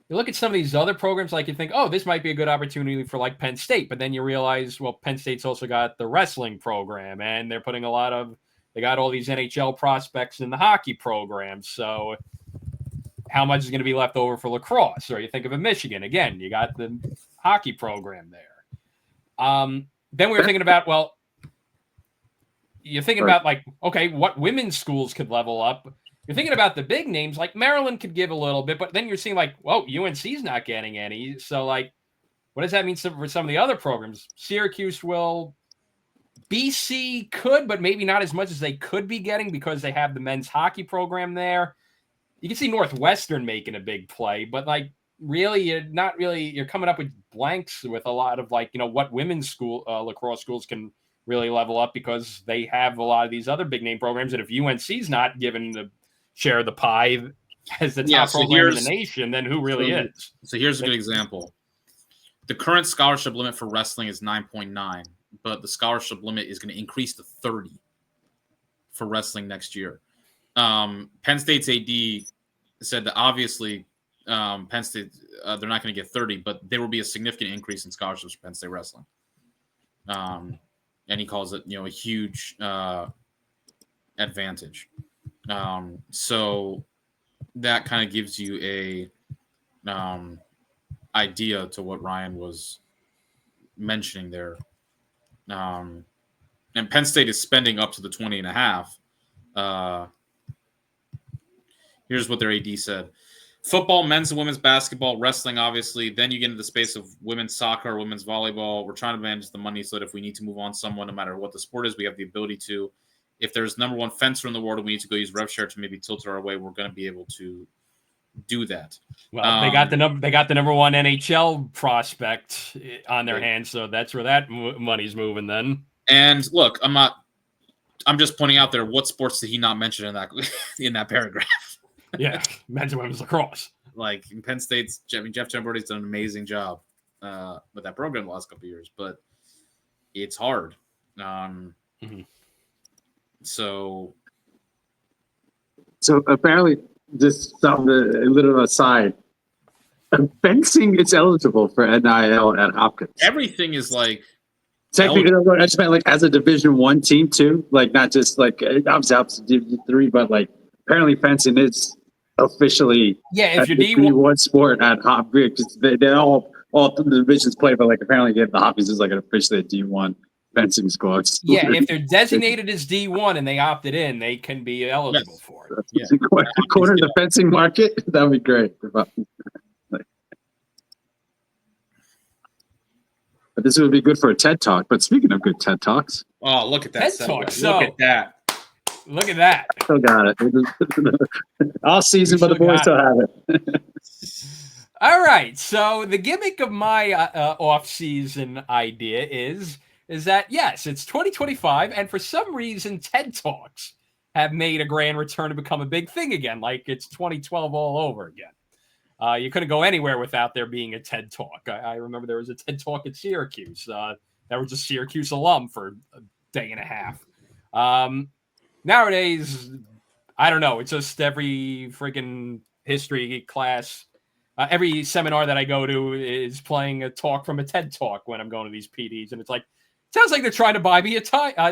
you look at some of these other programs, you think, oh, this might be a good opportunity for Penn State, but then you realize, well, Penn State's also got the wrestling program, and they're putting they got all these NHL prospects in the hockey program. So how much is going to be left over for lacrosse? Or you think of a Michigan, again, you got the hockey program there. Then we were thinking about, well, you're thinking about okay, what women's schools could level up? You're thinking about the big names, Maryland could give a little bit, but then you're seeing whoa, UNC's not getting any. So what does that mean for some of the other programs? Syracuse will, BC could, but maybe not as much as they could be getting because they have the men's hockey program there. You can see Northwestern making a big play, but really, you're coming up with blanks with a lot of what women's school lacrosse schools can really level up, because they have a lot of these other big name programs. And if UNC's not given the share of the pie as the top program in the nation, then who really is? So here's a good example. The current scholarship limit for wrestling is 9.9, but the scholarship limit is going to increase to 30 for wrestling next year. Penn State's AD said that obviously Penn State, they're not going to get 30, but there will be a significant increase in scholarships for Penn State wrestling. And he calls it, a huge advantage. So that kind of gives you a idea to what Ryan was mentioning there. And Penn State is spending up to the 20.5. Here's what their AD said. Football, men's and women's basketball, wrestling, obviously. Then you get into the space of women's soccer, women's volleyball. We're trying to manage the money so that if we need to move on someone, no matter what the sport is, we have the ability to. If there's number one fencer in the world and we need to go use rev share to maybe tilt it our way, we're going to be able to do that. Well, they got the number one NHL prospect on their hands, so that's where that money's moving then. And look, I'm just pointing out there, what sports did he not mention in that paragraph? Yeah, men's and women's lacrosse. Like in Penn State's, Jeff Giambrotti's done an amazing job with that program the last couple of years, but it's hard. So apparently, just a little aside, fencing is eligible for NIL at Hopkins. Everything is like technically. I just meant like as a Division I team too, like not just like obviously Division III, but like apparently fencing is officially if you're D1 sport at Hopkins. They all the divisions play, but like apparently the Hopkins is like officially a D1 fencing squad. Yeah, if they're designated as D1 and they opted in, they can be eligible for it. Yeah. Corner the fencing market, that would be great. But this would be good for a TED Talk. But speaking of good TED Talks. Oh, look at that. TED Talks. Look at that. Look at that. Still got it. All season, but the boys still have it. All right. So the gimmick of my off-season idea is that, yes, it's 2025, and for some reason, TED Talks have made a grand return to become a big thing again, like it's 2012 all over again. You couldn't go anywhere without there being a TED Talk. I remember there was a TED Talk at Syracuse. That was a Syracuse alum for a day and a half. Nowadays, I don't know. It's just every freaking history class, every seminar that I go to is playing a talk from a TED Talk when I'm going to these PDs, and it's like, sounds like they're trying to buy me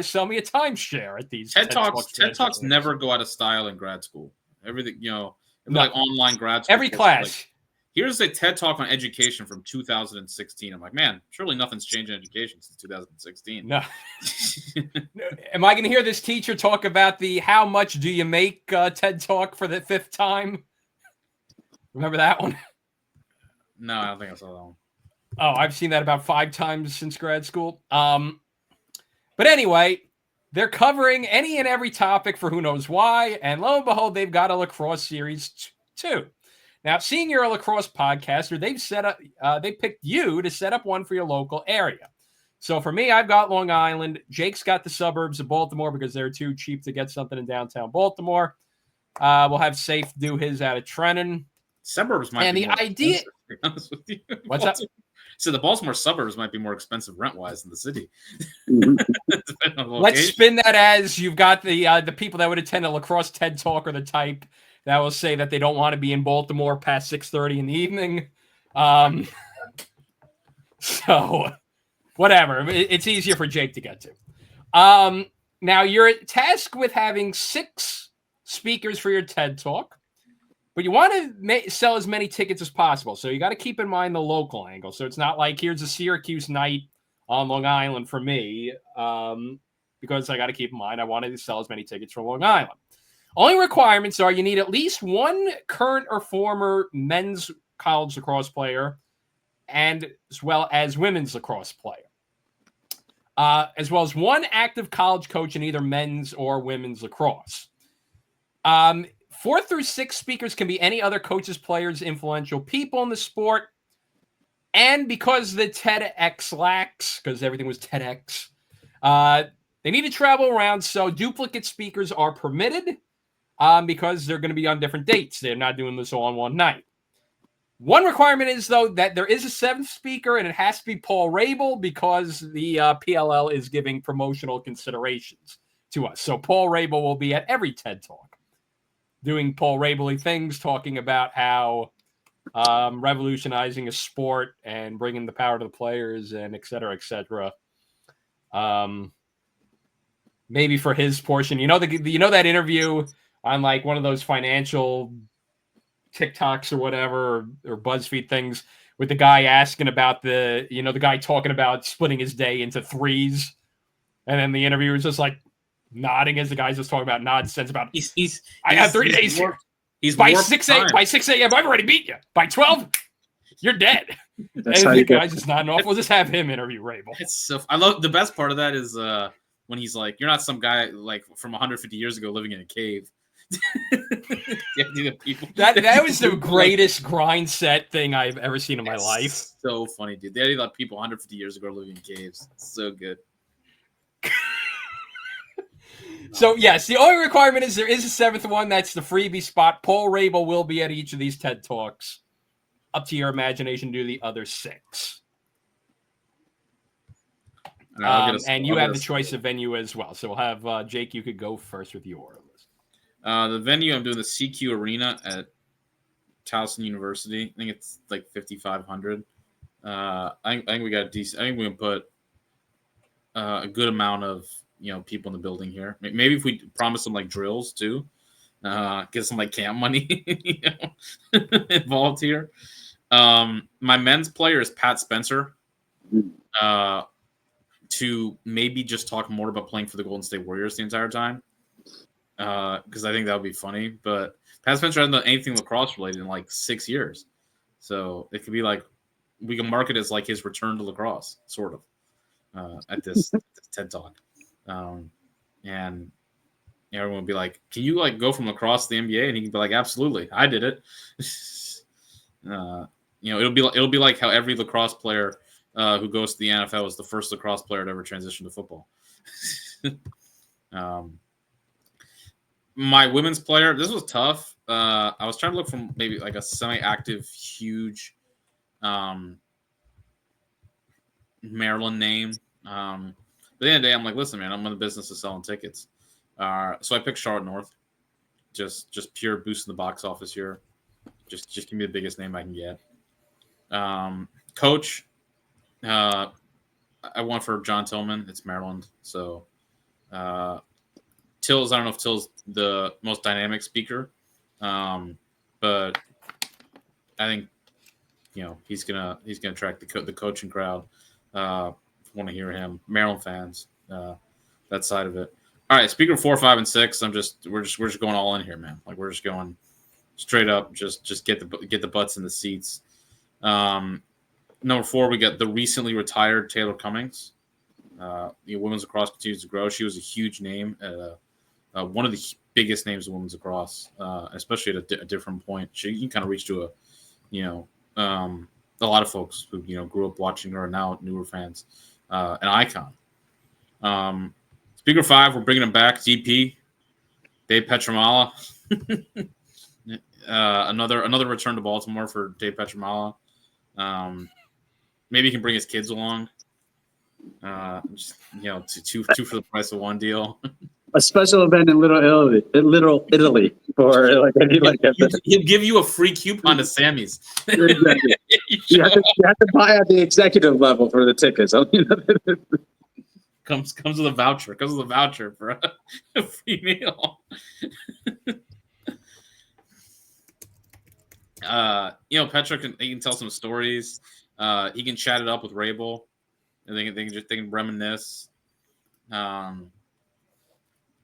sell me a timeshare at these TED Talks. TED Talks never go out of style in grad school. Everything, like online grad school. Every class. Like, here's a TED Talk on education from 2016. I'm like, man, surely nothing's changed in education since 2016. No. Am I going to hear this teacher talk about the how much do you make TED Talk for the 5th time? Remember that one? No, I don't think I saw that one. Oh, I've seen that about 5 times since grad school. But anyway, they're covering any and every topic for who knows why. And lo and behold, they've got a lacrosse series too. Now, seeing you're a lacrosse podcaster, they picked you to set up one for your local area. So for me, I've got Long Island. Jake's got the suburbs of Baltimore because they're too cheap to get something in downtown Baltimore. We'll have Safe do his out of Trenton. Suburbs might be more idea. To be honest with you. What's that? So the Baltimore suburbs might be more expensive rent-wise than the city. Let's spin that as you've got the people that would attend a lacrosse TED Talk are the type that will say that they don't want to be in Baltimore past 6:30 in the evening. So whatever. It's easier for Jake to get to. Now you're tasked with having 6 speakers for your TED Talk, but you want to sell as many tickets as possible. So you got to keep in mind the local angle. So it's not like here's a Syracuse night on Long Island for me, because I got to keep in mind I wanted to sell as many tickets for Long Island. Only requirements are you need at least 1 current or former men's college lacrosse player, and as well as women's lacrosse player, as well as 1 active college coach in either men's or women's lacrosse. 4 through 6 speakers can be any other coaches, players, influential people in the sport. And because the TEDx lacks, because everything was TEDx, they need to travel around. So duplicate speakers are permitted because they're going to be on different dates. They're not doing this all in one night. One requirement is, though, that there is a 7th speaker, and it has to be Paul Rabel because the PLL is giving promotional considerations to us. So Paul Rabel will be at every TED Talk. doing Paul Rabel-y things, talking about how revolutionizing a sport and bringing the power to the players and et cetera, et cetera. Maybe for his portion, that interview on like one of those financial TikToks or whatever, or BuzzFeed things with the guy asking about the guy talking about splitting his day into threes. And then the interviewer's just like nodding as the guy's just talking about nonsense about I have 3 days here. He's by 6 a.m. I've already beat you. By 12, you're dead. That's and how the you get. guy's just nodding off. We'll just have him interview Rabel. It's so. I love the best part of that is when he's like, "You're not some guy like from 150 years ago living in a cave." That was the greatest grind set thing I've ever seen in my life. So funny, dude. They had people 150 years ago living in caves. So good. So yes, the only requirement is there is a 7th one. That's the freebie spot. Paul Rabel will be at each of these TED Talks. Up to your imagination to do the other 6. And you have the choice of venue as well. So we'll have Jake. You could go first with your list. The venue, I'm doing the CQ Arena at Towson University. I think it's like 5,500. I think we got decent. I think we can put a good amount of people in the building here. Maybe if we promise them like drills too, get some like camp money involved here. My men's player is Pat Spencer. To maybe just talk more about playing for the Golden State Warriors the entire time. Because I think that would be funny. But Pat Spencer hasn't done anything lacrosse related in like 6 years. So it could be like, we can market it as like his return to lacrosse, sort of, at this TED Talk. And everyone would be like, can you like go from lacrosse to the NBA? And he can be like, absolutely, I did it. It'll be like how every lacrosse player who goes to the NFL is the first lacrosse player to ever transition to football. My women's player, this was tough. I was trying to look for maybe like a semi-active, huge Maryland name. But at the end of the day, I'm like, listen, man, I'm in the business of selling tickets. So I picked Charlotte North. Just pure boost in the box office here. Just give me the biggest name I can get. Coach, I went for John Tillman. It's Maryland. So Tills, I don't know if Tills the most dynamic speaker, but I think he's gonna attract the coaching crowd. Want to hear him. Maryland fans, that side of it. All right, speaker 4, 5, and 6. We're just going all in here, man. Like we're just going straight up. Just get the butts in the seats. Number 4, we got the recently retired Taylor Cummings. Women's lacrosse continues to grow. She was a huge name, one of the biggest names in women's lacrosse, especially at a different point. She can kind of reach to a lot of folks who grew up watching her and now newer fans. An icon. Speaker 5, we're bringing him back. DP, Dave Petramala. Another return to Baltimore for Dave Petramala. Maybe he can bring his kids along. Two for the price of one deal. A special event in Little Italy for like any like. He'll give you a free coupon to Sammy's. Exactly. you have to buy at the executive level for the tickets. Comes with a voucher. Comes with a voucher for a free meal. Petra can tell some stories. He can chat it up with Rabel, and they can reminisce.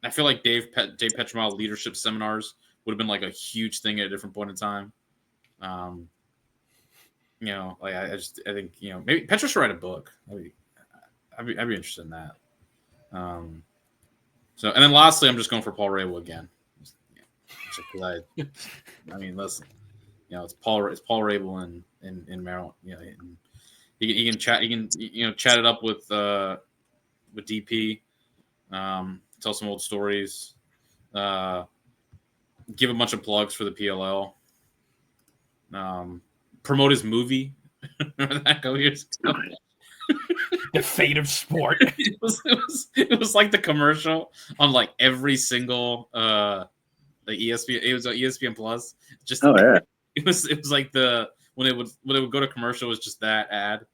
I feel like Dave Petramala leadership seminars would have been like a huge thing at a different point in time. I think maybe Petra should write a book. I'd be interested in that. And then lastly, I'm just going for Paul Rabel again. Listen, it's Paul Rabel in Maryland. He can chat. He can chat it up with DP. Tell some old stories. Give a bunch of plugs for the PLL. Promote his movie. Remember that a couple years ago? The Fate of Sport. It was like the commercial on like every single the ESPN. It was ESPN Plus. Just Oh yeah. It was like when it would go to commercial, it was just that ad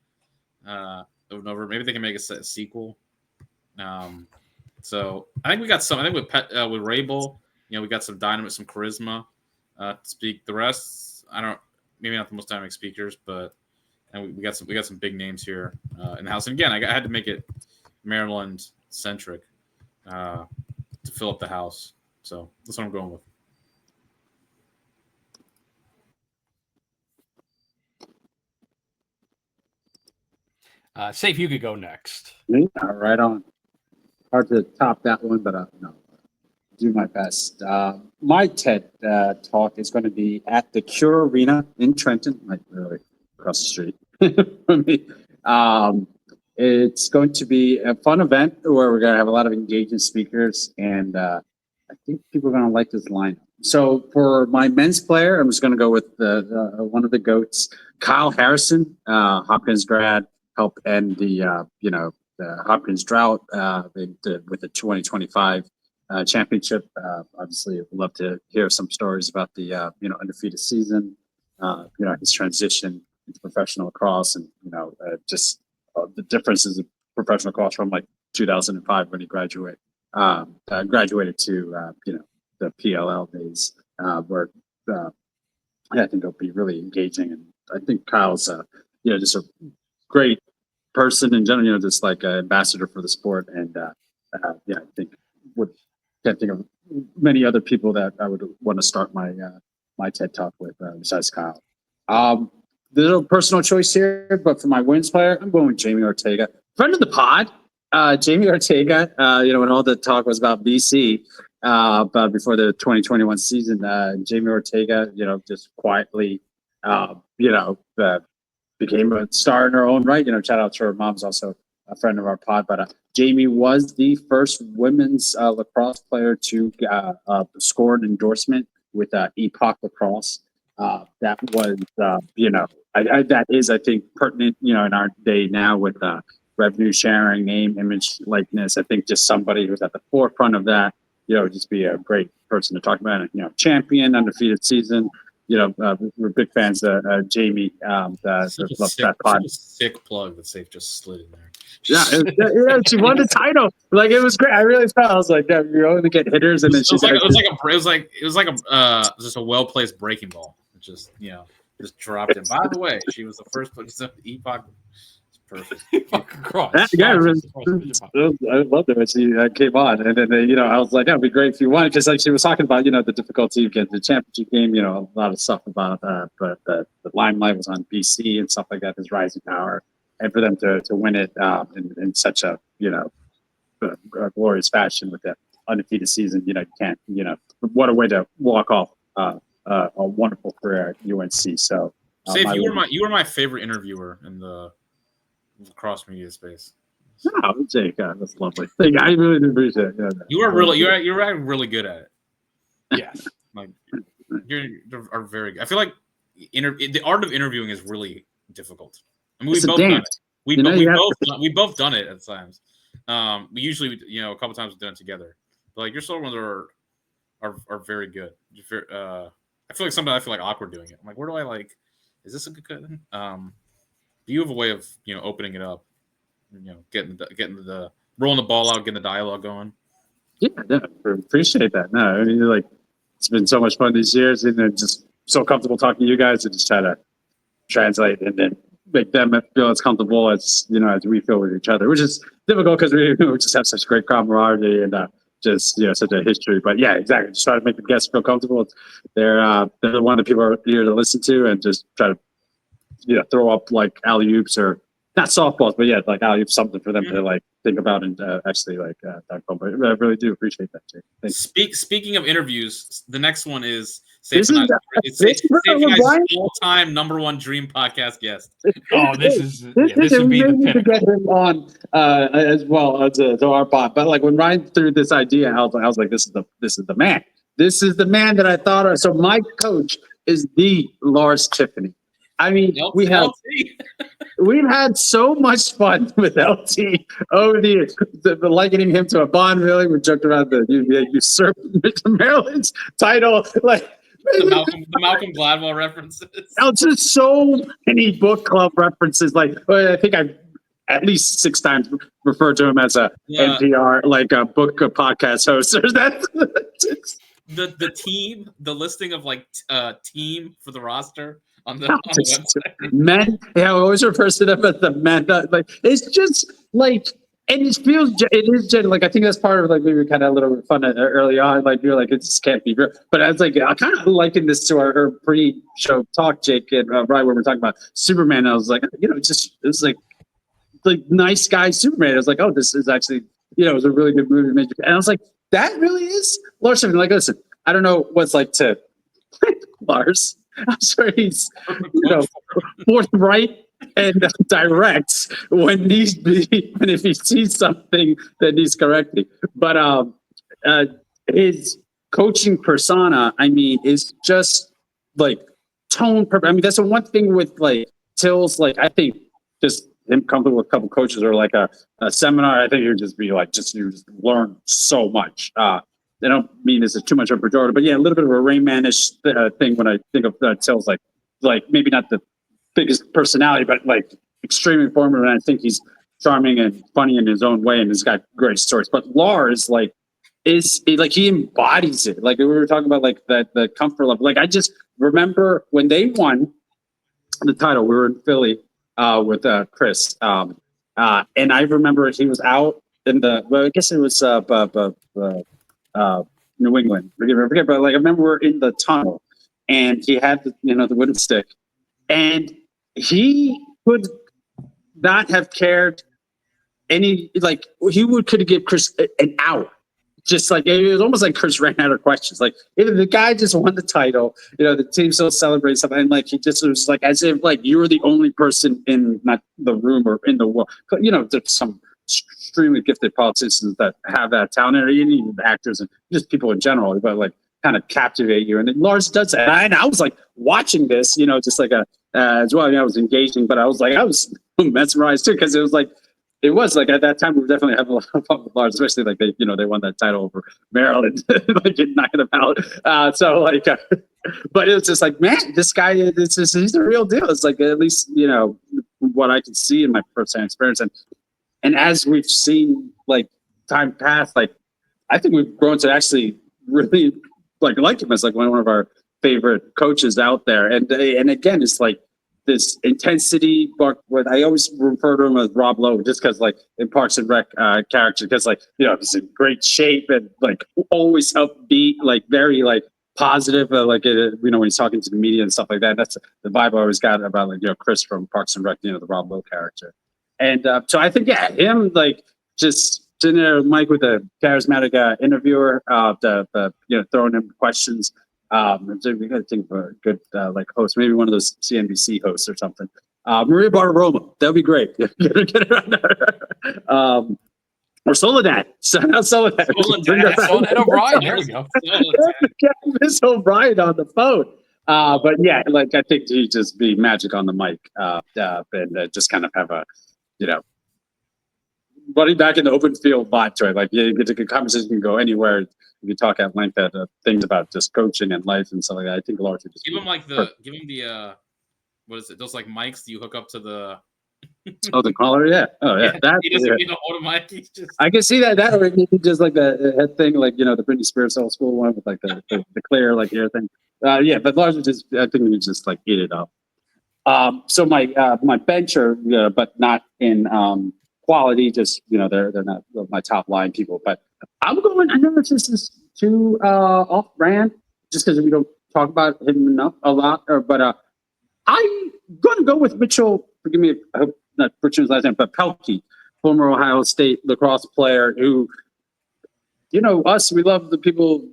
over and over. Maybe they can make a sequel. So I think we got some. I think with Rabel, we got some dynamite, some charisma to speak. The rest, I don't. Maybe not the most dynamic speakers, but we got some big names here in the house. And again, I had to make it Maryland centric to fill up the house. So that's what I'm going with. Safe, you could go next. Yeah, right on. Hard to top that one, but no, do my best. My TED talk is going to be at the Cure Arena in Trenton, like literally across the street from me. It's going to be a fun event where we're going to have a lot of engaging speakers, and I think people are going to like this lineup. So for my men's player, I'm just going to go with one of the GOATs, Kyle Harrison, Hopkins grad, helped end the Hopkins drought with the 2025 championship. Obviously, I'd love to hear some stories about the undefeated season, his transition into professional lacrosse, and just the differences of professional lacrosse from like 2005 when he graduated to the PLL days, where I think it'll be really engaging, and I think Kyle's just a great person in general, just like an ambassador for the sport, and I think can't think of many other people that I would want to start my TED talk with besides Kyle. The little personal choice here, but for my women's player, I'm going with Jamie Ortega, friend of the pod. Jamie Ortega, when all the talk was about BC, but before the 2021 season, Jamie Ortega, just quietly, became a star in her own right. Shout out to her mom's also a friend of our pod. But Jamie was the first women's lacrosse player to score an endorsement with Epoch Lacrosse. That was, that is, I think, pertinent, in our day now with revenue sharing, name, image, likeness. I think just somebody who's at the forefront of that, just be a great person to talk about. Champion, undefeated season. We're big fans of Jamie. Love that pod. Such a sick plug that Safe just slid in there. Yeah, she won the title. Like, it was great. I really felt. I was like, yeah, you're only get hitters, and then she's it was like just a well placed breaking ball. It just dropped in. By the way, she was the first place of Epoch. It's perfect. Yeah, I loved it when she came on, and then I was like, that'd be great if you won, because like she was talking about the difficulty of getting the championship game, a lot of stuff about but the limelight was on BC and stuff like that, his rising power, and for them to win it in such a a glorious fashion with the undefeated season, you can't what a way to walk off a wonderful career at UNC. So, Safe, you were my favorite interviewer in the cross media space. Oh, Jake, that's lovely. I really do appreciate it. Yeah, you're really good at it. Yeah, like you are very good. I feel like the art of interviewing is really difficult. I mean, we've both done it. We've both done it at times. We usually, a couple times we've done it together. But like your solo ones are very good. I feel like sometimes I feel like awkward doing it. I'm like, where do I is this a good cut? Do you have a way of opening it up, getting the rolling the ball out, getting the dialogue going? Yeah, appreciate that. No, I mean, it's been so much fun these years, and then just so comfortable talking to you guys, and just try to translate and then make them feel as comfortable as as we feel with each other, which is difficult because we just have such great camaraderie and just such a history. But yeah, exactly. Just try to make the guests feel comfortable. They're one of the people are here to listen to, and just try to throw up alley oops, or not softballs, but like alley oops, something for them to think about and actually talk about. But I really do appreciate that, Jake. Thanks. Speaking of interviews, the next one is Safe and I's all-time #1 dream podcast guest. Oh, this would be the pinnacle. To get him on as well to our pod. But when Ryan threw this idea, I was like, this is the man. This is the man that I thought of. So my coach is the Lars Tiffany. I mean, we've had so much fun with LT over the years. The likening him to a Bond villain. We joked around the usurped Maryland's title. Like the Malcolm Gladwell references. Just so many book club references. Like I think I've at least 6 times referred to him as a NPR, like a book podcast host. That's the team, the listing of like team for the roster on the website. Men, I always refer to them as the men. Like it's just like, and it is like I think that's part of like maybe kind of a little bit fun early on. Like you're like it just can't be real. But I was like I kind of liken this to our pre-show talk, Jake, and right when we're talking about Superman. I was like, it's like nice guy Superman. I was like, oh, this is actually it was a really good movie. And I was like, that really is Lars. Like, listen, I don't know what's like to Lars. I'm sure he's forthright and direct when if he sees something that needs correcting. But his coaching persona, I mean, is just like tone perfect. I mean, that's the one thing with like Till's. Like, I think just him coming with a couple coaches or like a seminar, I think you'd just be like, you just learn so much. I don't mean this is too much of a pejorative, but yeah, a little bit of a Rain Man-ish thing when I think of Till's, like maybe not the biggest personality, but like extremely informative. And I think he's charming and funny in his own way, and he's got great stories. But Lars, like, he embodies it. Like we were talking about, like the comfort level. Like I just remember when they won the title, we were in Philly with Chris, and I remember he was out in I guess it was New England. I forget, but like I remember we're in the tunnel, and he had the wooden stick, and he would not have cared any. Like could have given Chris an hour. Just like it was almost like Chris ran out of questions. Like if the guy just won the title, the team still celebrates something, and like he just was like as if like you were the only person in not the room or in the world. There's some extremely gifted politicians that have that talent, or even actors and just people in general, but like kind of captivate you. And then Lars does that. And I was like watching this, just like as well. I was engaging, but I was mesmerized too, because it was like at that time we were definitely having a lot of fun with Lars, especially like they won that title over Maryland, like knocking them out. So like, but it was just like, man, this guy, he's the real deal. It's like at least what I can see in my firsthand experience. And as we've seen, like time pass, like I think we've grown to actually really like him as like one of our favorite coaches out there. And again, it's like this intensity. But I always refer to him as Rob Lowe, just because like in Parks and Rec character, because like he's in great shape and like always upbeat, like very like positive. Like when he's talking to the media and stuff like that. That's the vibe I always got about like Chris from Parks and Rec, the Rob Lowe character. And so I think, him like just sitting there with Mike with a charismatic interviewer, throwing him questions. So we got to think of a good like host, maybe one of those CNBC hosts or something. Maria Bartiromo, that'd be great. Get her on there. Or Soledad. Soledad O'Brien. There we go. Get Miss O'Brien on the phone. But yeah, like I think he'd just be magic on the mic, and just kind of have a running back in the open field vibe to it. Like the conversation can go anywhere. You can talk at length at things about just coaching and life and stuff like that. I think largely just give him the what is it? Those like mics that you hook up to the the caller, yeah. Oh yeah. That he doesn't need an auto mic. He's just I can see that or maybe just like the head thing, like the Britney Spears old school one with like the clear like ear thing. Yeah, but largely just I think we just like eat it up. So my bencher, but not in quality. Just they're not my top line people. But I'm going. I know this is too off brand, just because we don't talk about him a lot. But I'm going to go with Mitchell. Forgive me, I hope not butchering his last name, but Pelkey, former Ohio State lacrosse player who, us, we love the people,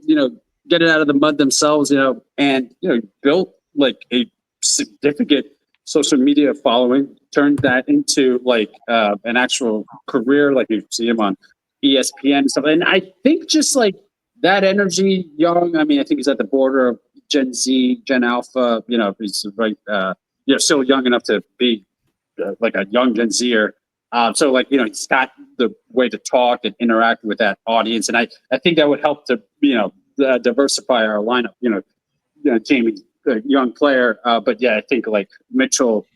get it out of the mud themselves, and built like a significant social media following, turned that into like an actual career, like you see him on ESPN and stuff. And I think just like that energy, young, I mean, I think he's at the border of Gen Z, Gen Alpha, he's right still young enough to be like a young Gen Zer. So like, he's got the way to talk and interact with that audience. And I think that would help to, diversify our lineup. Jamie's a young player, but yeah, I think like Mitchell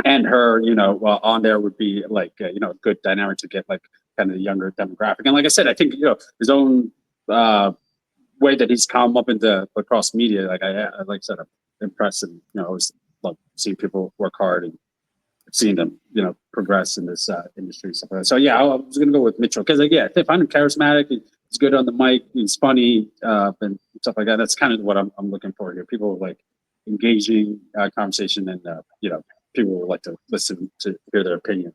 and her, on there would be like, a good dynamic to get like kind of the younger demographic. And like I said, I think, his own way that he's come up into lacrosse media, like like I said, I'm impressed and, always love seeing people work hard and seeing them, progress in this industry. Stuff like that. So yeah, I was going to go with Mitchell because I find him charismatic. He's good on the mic. He's funny and stuff like that. That's kind of what I'm looking for here. People like engaging conversation and people would like to listen to hear their opinion.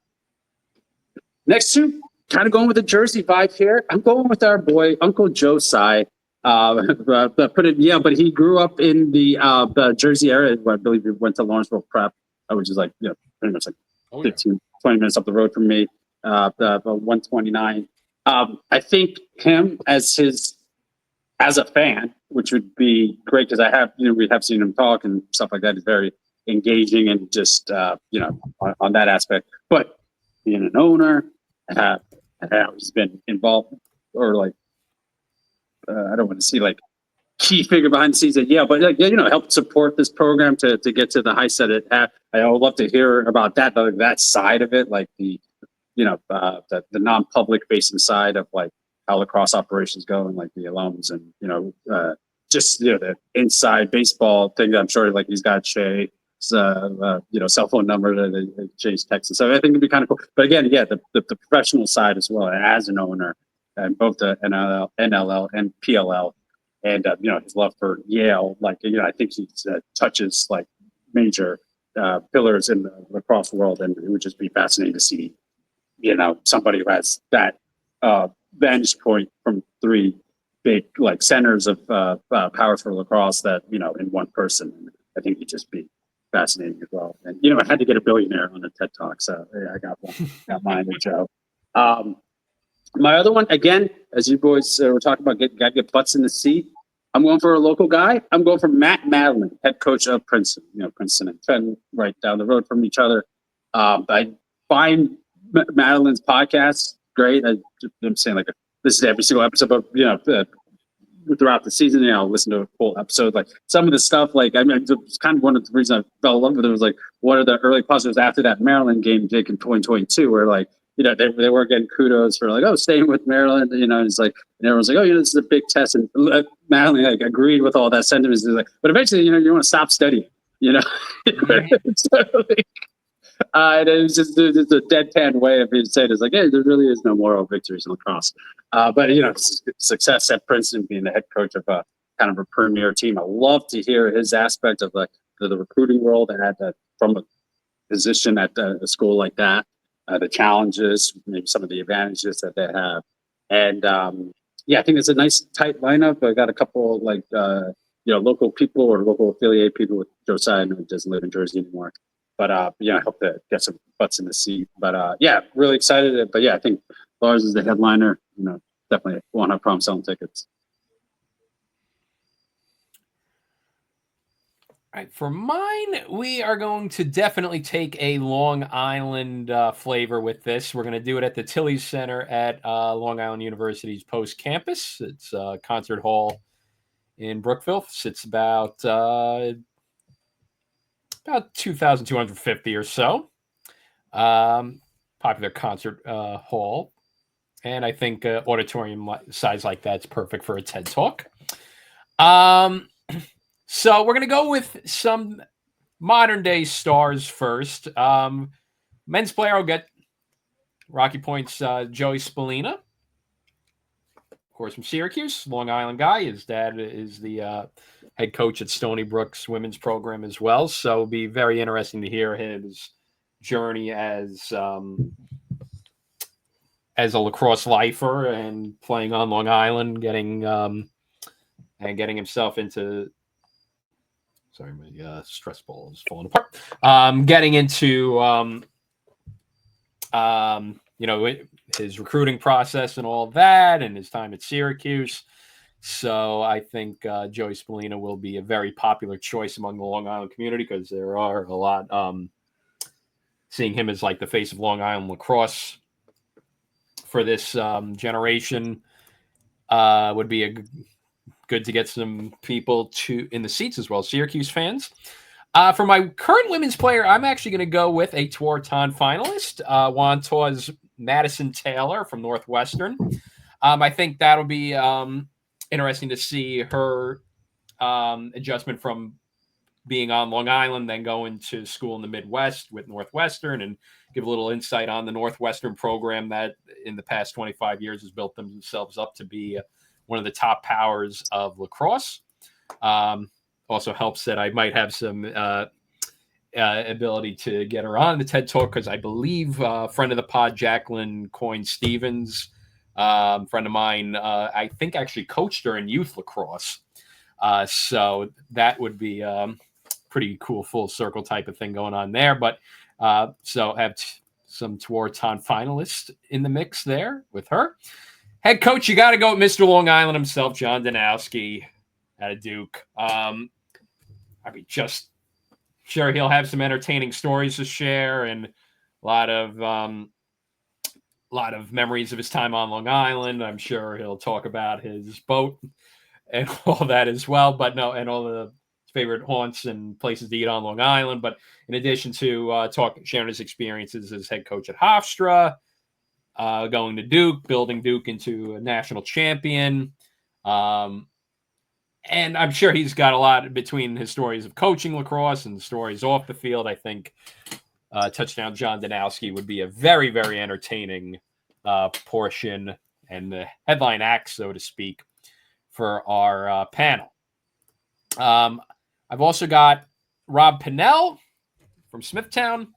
Next two, kind of going with the Jersey vibe here. I'm going with our boy Uncle Joe Tsai. But he grew up in the Jersey area. I believe he went to Lawrenceville Prep, which is like pretty much like 15, 20 minutes up the road from me. 129. I think him as a fan, which would be great because we have seen him talk and stuff like that. He's very engaging and just on that aspect. But being an owner, he's been involved or like I don't want to see like key figure behind the scenes. But like help support this program to get to the heights that it had. I would love to hear about that side of it, like the the non-public facing side of like how lacrosse operations go and like the alums and just the inside baseball thing that I'm sure like he's got Shay's cell phone number that Shay's texted. So I think it'd be kind of cool. But again, the professional side as well as an owner and both the NLL and PLL and his love for Yale. Like I think he touches like major pillars in the lacrosse world, and it would just be fascinating to see somebody who has that vantage point from three big like centers of power for lacrosse that in one person. I think he'd just be fascinating as well. And I had to get a billionaire on the TED Talk, so I got one. Got mine with Joe. My other one, again, as you boys were talking about, get butts in the seat. I'm going for a local guy. I'm going for Matt Madeline, head coach of Princeton. Princeton and Penn right down the road from each other. I find Madeline's podcast great. I'm saying like this is every single episode, but throughout the season, I'll listen to a full episode. Like some of the stuff, like it's kind of one of the reasons I fell in love with it was like what are the early positives after that Maryland game, Jake, in 2022, where like they were getting kudos for like staying with Maryland, and it's like and everyone's like this is a big test, and Madeline like agreed with all that sentiment. Like, but eventually you want to stop studying, so, like, and it was just it's a deadpan way of being said. It's like, hey, there really is no moral victories in lacrosse. But success at Princeton, being the head coach of a kind of a premier team. I love to hear his aspect of like the recruiting world and from a position at a school like that, the challenges, maybe some of the advantages that they have, and I think it's a nice tight lineup. I got a couple like local people or local affiliate people with Josiah, who doesn't live in Jersey anymore. But I hope to get some butts in the seat. But really excited. But I think Lars is the headliner. Definitely won't have problem selling tickets. All right, for mine, we are going to definitely take a Long Island flavor with this. We're going to do it at the Tilly Center at Long Island University's Post Campus. It's a concert hall in Brookville. It's about 2,250 or so. Popular concert hall. And I think auditorium size like that's perfect for a TED Talk. So we're going to go with some modern day stars first. Men's player will get Rocky Point's Joey Spallina. Of course, from Syracuse, Long Island guy. His dad is the head coach at Stony Brook's women's program as well. So it'll be very interesting to hear his journey as a lacrosse lifer and playing on Long Island, getting himself into. Sorry, my stress ball is falling apart. Getting into his recruiting process and all that, and his time at Syracuse. So I think Joey Spallina will be a very popular choice among the Long Island community because there are a lot seeing him as like the face of Long Island lacrosse for this generation would be good to get some people in the seats as well, Syracuse fans. For my current women's player, I'm actually going to go with a Tewaaraton finalist, Wanta's Madison Taylor from Northwestern. I think that'll be interesting to see her adjustment from being on Long Island, then going to school in the Midwest with Northwestern, and give a little insight on the Northwestern program that in the past 25 years has built themselves up to be one of the top powers of lacrosse. Also helps that I might have some ability to get her on the TED Talk because I believe friend of the pod, Jacqueline Coyne-Stevens, friend of mine, I think actually coached her in youth lacrosse. So that would be pretty cool full circle type of thing going on there. But so have some Tewaaraton finalists in the mix there with her. Head coach, you got to go with Mr. Long Island himself, John Danowski out of Duke. I mean, just sure he'll have some entertaining stories to share and a lot of memories of his time on Long Island. I'm sure he'll talk about his boat and all that as well. But no, and all the favorite haunts and places to eat on Long Island. But in addition to sharing his experiences as head coach at Hofstra, going to Duke, building Duke into a national champion. And I'm sure he's got a lot between his stories of coaching lacrosse and stories off the field. I think Touchdown John Danowski would be a very, very entertaining portion and the headline act, so to speak, for our panel. I've also got Rob Pinnell from Smithtown.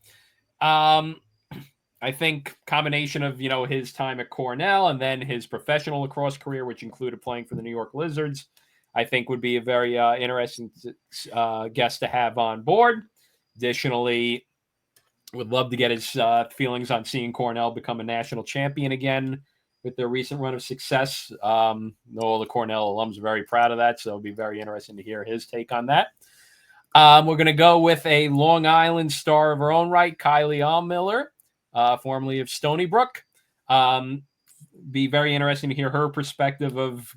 I think combination of, his time at Cornell and then his professional lacrosse career, which included playing for the New York Lizards, I think would be a very interesting guest to have on board. Additionally, would love to get his feelings on seeing Cornell become a national champion again with their recent run of success. All the Cornell alums are very proud of that, so it'll be very interesting to hear his take on that. We're going to go with a Long Island star of her own right, Kylie Allmiller, formerly of Stony Brook. Be very interesting to hear her perspective of,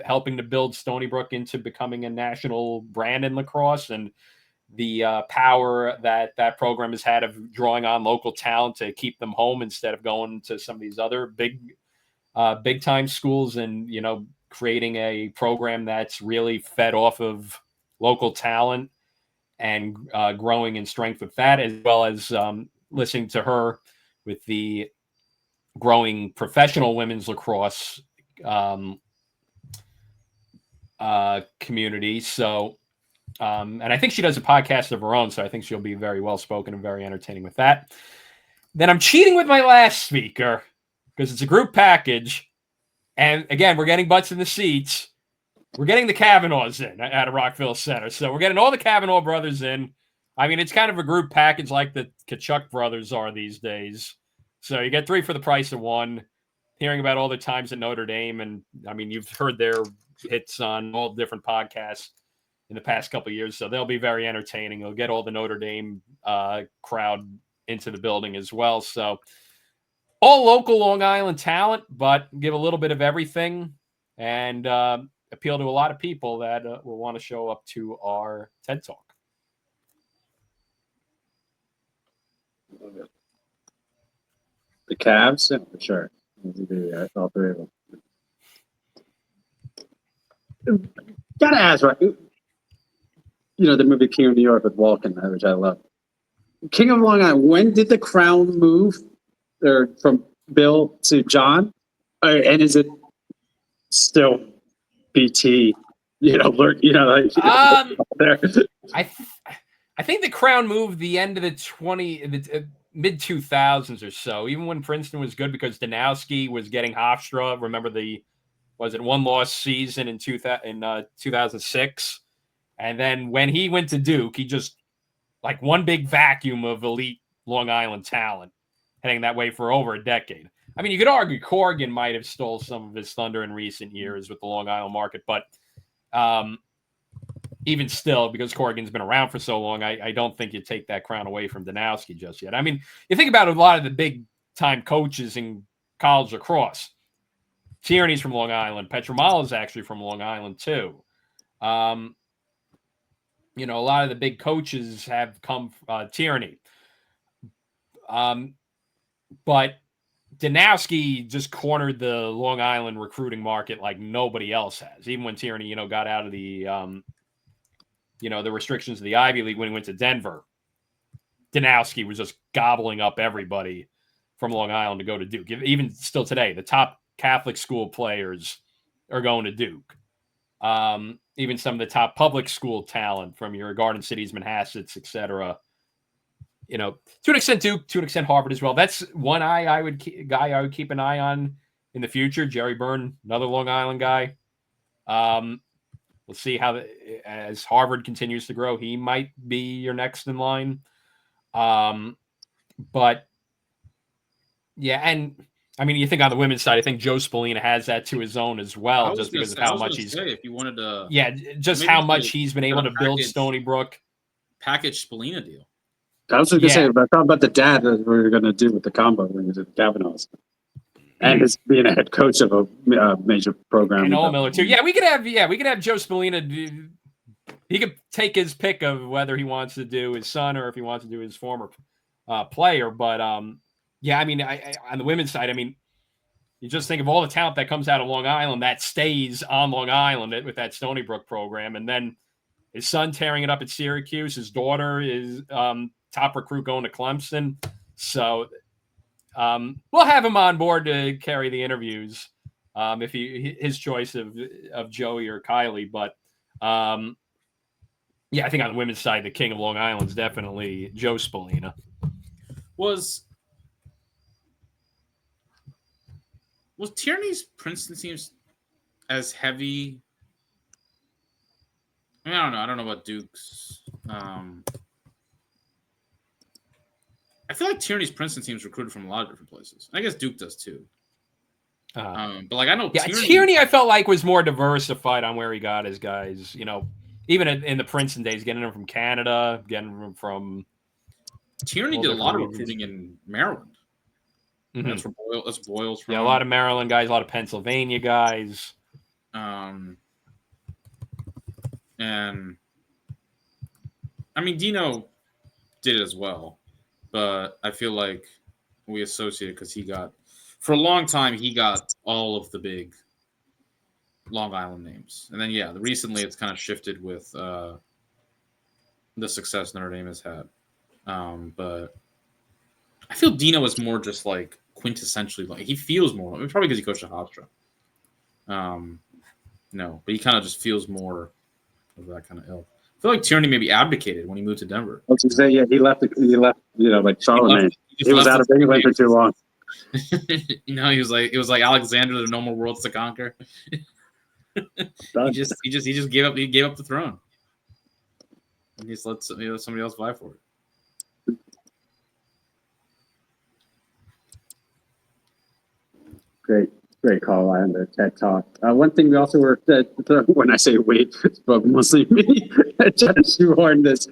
helping to build Stony Brook into becoming a national brand in lacrosse and the power that program has had of drawing on local talent to keep them home instead of going to some of these other big time schools and, creating a program that's really fed off of local talent and growing in strength with that, as well as listening to her with the growing professional women's lacrosse community. So, and I think she does a podcast of her own, so I think she'll be very well spoken and very entertaining with that. Then I'm cheating with my last speaker because it's a group package. And again, we're getting butts in the seats. We're getting the Kavanaughs in at Rockville Center. So we're getting all the Kavanaugh brothers in. I mean, it's kind of a group package like the Kachuk brothers are these days. So you get 3 for the price of 1. Hearing about all the times at Notre Dame. And I mean, you've heard their hits on all different podcasts in the past couple of years. So they'll be very entertaining. They'll get all the Notre Dame crowd into the building as well. So all local Long Island talent, but give a little bit of everything and appeal to a lot of people that will want to show up to our TED Talk. The Cavs, yeah, for sure. All 3 of them. Gotta ask, right? The movie King of New York with Walken, which I love. King of Long Island, when did the crown move from Bill to John? And is it still BT? There. I think the crown moved the end of the mid 2000s or so. Even when Princeton was good, because Danowski was getting Hofstra. Remember one loss season in 2006, and then when he went to Duke, he just one big vacuum of elite Long Island talent, heading that way for over a decade. I mean, you could argue Corrigan might have stole some of his thunder in recent years with the Long Island market, but even still, because Corrigan's been around for so long, I don't think you take that crown away from Danowski just yet. I mean, you think about a lot of the big-time coaches in college lacrosse. Tierney's from Long Island. Petromala's actually from Long Island, too. A lot of the big coaches have come Tierney. But Danowski just cornered the Long Island recruiting market like nobody else has. Even when Tierney, got out of the, the restrictions of the Ivy League when he went to Denver, Danowski was just gobbling up everybody from Long Island to go to Duke. Even still today, the top Catholic school players are going to Duke. Even some of the top public school talent from your Garden Cities, Manhassets, etc. To an extent Duke, to an extent Harvard as well. That's one guy I would keep an eye on in the future. Jerry Byrne, another Long Island guy. We'll see how as Harvard continues to grow, he might be your next in line. But yeah, and I mean, you think on the women's side, I think Joe Spallina has that to his own as well, just because of how much he's. If you wanted to, just how much he's been able to build Stony Brook. Package Spallina deal. I was going to say, but I thought about the dad that we were going to do with the combo when he was at Kavanaugh's. And his being a head coach of a major program. And Old Miller, too. Yeah, we could have Joe Spallina. He could take his pick of whether he wants to do his son or if he wants to do his former player. But, on the women's side, I mean, you just think of all the talent that comes out of Long Island that stays on Long Island with that Stony Brook program. And then his son tearing it up at Syracuse. His daughter is top recruit going to Clemson. So we'll have him on board to carry the interviews if his choice of Joey or Kylie. But I think on the women's side, the king of Long Island is definitely Joe Spallina. Was Tierney's Princeton teams as heavy? I mean, I don't know. I don't know about Duke's. I feel like Tierney's Princeton team's recruited from a lot of different places. I guess Duke does too. But I know Tierney I felt like was more diversified on where he got his guys. Even in the Princeton days, getting them from Canada, getting them from. Tierney did a lot of recruiting in Maryland. Mm-hmm. That's Boyle's from. Yeah, a lot of Maryland guys, a lot of Pennsylvania guys. And I mean, Dino did it as well, but I feel like we associate it because for a long time, he got all of the big Long Island names. And then, recently it's kind of shifted with the success Notre Dame has had. But I feel Dino is more just like quintessentially, like he feels more, probably because he coached at Hofstra. No, but he kind of just feels more of that kind of ilk. I feel like Tierney maybe abdicated when he moved to Denver. I was going to say, he left, like Charlemagne. He was out of England for too long. He was like, it was like Alexander, there are no more worlds to conquer. he just gave up the throne. And he just let somebody else vie for it. Great call on the TED Talk. One thing we also were, when I say wait, but mostly me, trying to shoehorn this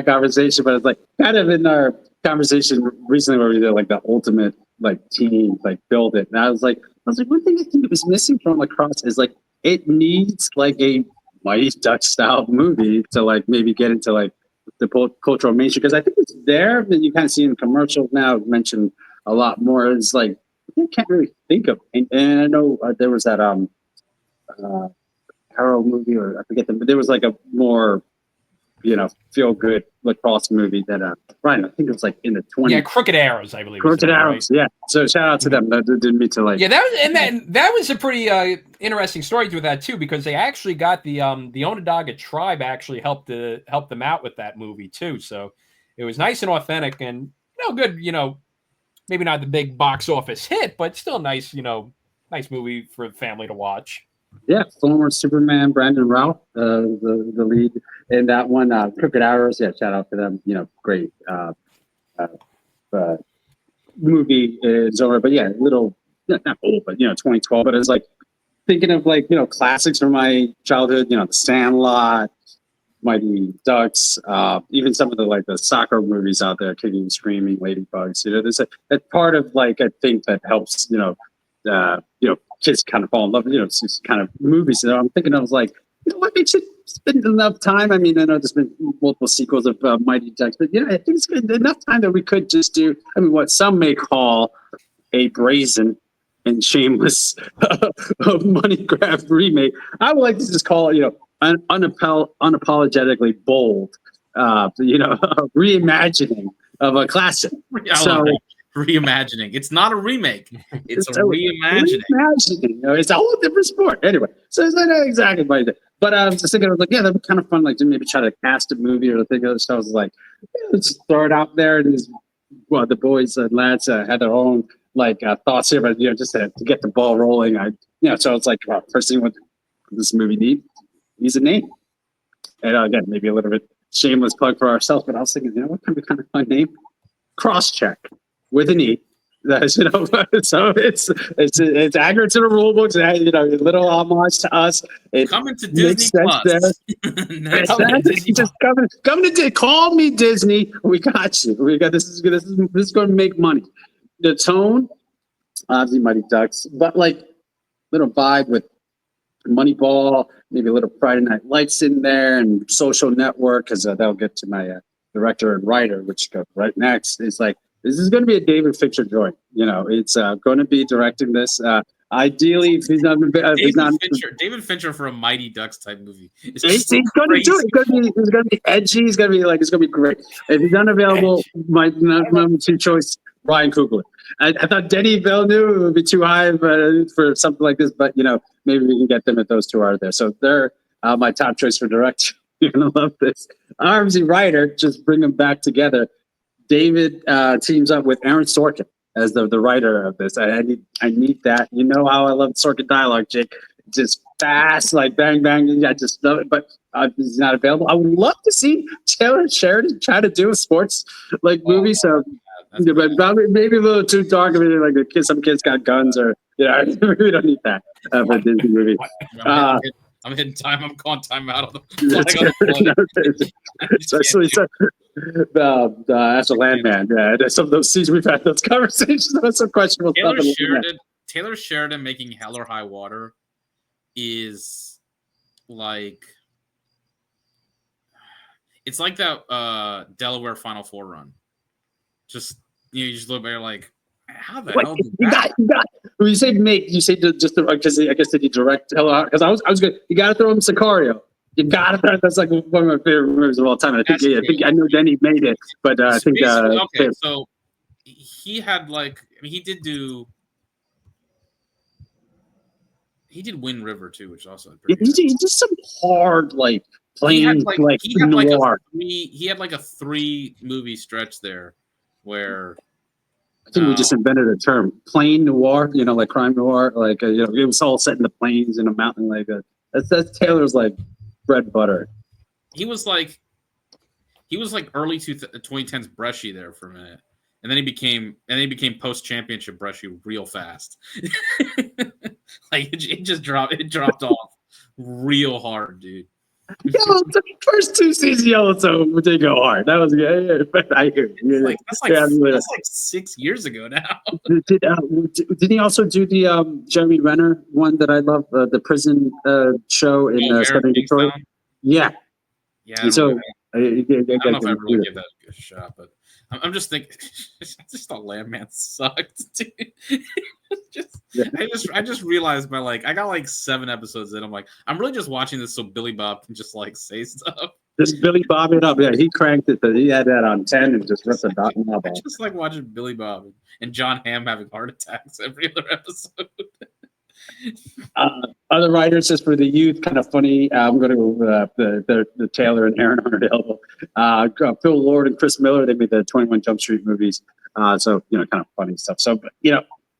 conversation, but it's like kind of in our conversation recently where we did like the ultimate like team, like build it. And I was like, one thing I think it was missing from Lacrosse is like it needs like a Mighty Ducks style movie to like maybe get into like the cultural mainstream, because I think it's there, but you kind of see in commercials now mentioned a lot more. It's like I can't really think of, and I know there was that Harold movie, or I forget but there was like a more feel good lacrosse movie that Ryan, I think it was like in the 20s. Yeah, Crooked Arrows, I believe. Crooked Arrows, right? Yeah. So shout out to them. That didn't mean to like. Yeah, that was a pretty interesting story with that too, because they actually got the Onondaga tribe actually helped them out with that movie too. So it was nice and authentic and good. Maybe not the big box office hit, but still nice. Nice movie for the family to watch. Yeah, former Superman Brandon Routh, the lead in that one. Crooked Arrows, yeah, shout out to them. Great movie is over, but yeah, little not old, but 2012. But it's like thinking of like classics from my childhood. The Sandlot, Mighty Ducks, even some of the soccer movies out there, Kicking and Screaming, Ladybugs. There's a part of like I think that helps kids kind of fall in love with these kind of movies. So I'm thinking I was like, what makes it spend enough time? I mean, I know there's been multiple sequels of Mighty Ducks, but I think it's good enough time that we could just do. I mean, what some may call a brazen and shameless money grab remake. I would like to just call it, unapologetically bold, reimagining of a classic. So reimagining. It's not a remake. It's a reimagining. It's a whole different sport. Anyway, so it's not exactly like that. But I was just thinking, I was like, that'd be kind of fun, like to maybe try to cast a movie or think of stuff. I was like, let's throw it out there. And the boys and lads had their own thoughts here, but just to get the ball rolling. So it's like, first thing what this movie needs a name. And again, maybe a little bit shameless plug for ourselves, but I was thinking, what kind of fun name? Cross-check with an E. That's, so it's accurate to the rule books. A little homage to us. It coming to Disney Plus. Just coming to call me Disney. We got you. We got this is going to make money. The tone, obviously Mighty Ducks, but little vibe with Moneyball, maybe a little Friday Night Lights in there, and Social Network, because that'll get to my director and writer, which goes right next. It's like, this is going to be a David Fincher joint. It's going to be directing this. Ideally, if he's not, David Fincher for a Mighty Ducks type movie. He's going to do it. He's going to be edgy. It's going to be great. If he's unavailable, my number two choice, Ryan Coogler. I thought Denny Villeneuve would be too high for something like this, but maybe we can get them if those two are there. So they're my top choice for director. You're gonna love this. Armsy writer, just bring them back together. David teams up with Aaron Sorkin as the writer of this. I need that. You know how I love Sorkin dialogue, Jake. Just fast, like bang bang. I just love it, but he's not available. I would love to see Taylor Sheridan try to do a sports movie. So. But probably maybe a little too dark. I mean, some kids got guns, or we don't need that for a Disney movie. I'm hitting time. I'm calling time out of Especially as a landman. Yeah, some of those scenes we've had those conversations. That's some questionable stuff. Taylor Sheridan making Hell or High Water is it's like that Delaware Final Four run. Just you just look there how the hell did that? When you say make, you say just because I guess did he direct? Because I was good. You got to throw him Sicario. You got to. That's one of my favorite movies of all time. And I think I know Denny made it, but I think okay. So he had he did Wind River too, which is also he did some hard plain noir. He had a 3 movie stretch there. Where I think we just invented a term, plain noir. Like crime noir. It was all set in the plains in a mountain like that. That's Taylor's bread butter. He was early 2010s Bresci there for a minute, and then he became post championship Bresci real fast. It dropped off real hard, dude. The first 2 seasons Yellowstone did go hard. That was good. I hear you. That's 6 years ago now. Did he also do the Jeremy Renner one that I love, the prison show in Southern Detroit? Yeah. Yeah. So I don't know if I really give that a shot, but I'm just thinking. I just thought Landman sucked, dude. I just realized I got 7 episodes in. I'm really just watching this so Billy Bob can just say stuff. Just Billy Bob it up. Yeah, he cranked it. He had that on 10 and just ripped the dot in the ball. I just watching Billy Bob and John Hamm having heart attacks every other episode. Other writers, just for the youth, kind of funny. I'm going to go the Taylor and Aaron aren't available. Phil Lord and Chris Miller, they made the 21 Jump Street movies. So kind of funny stuff. So,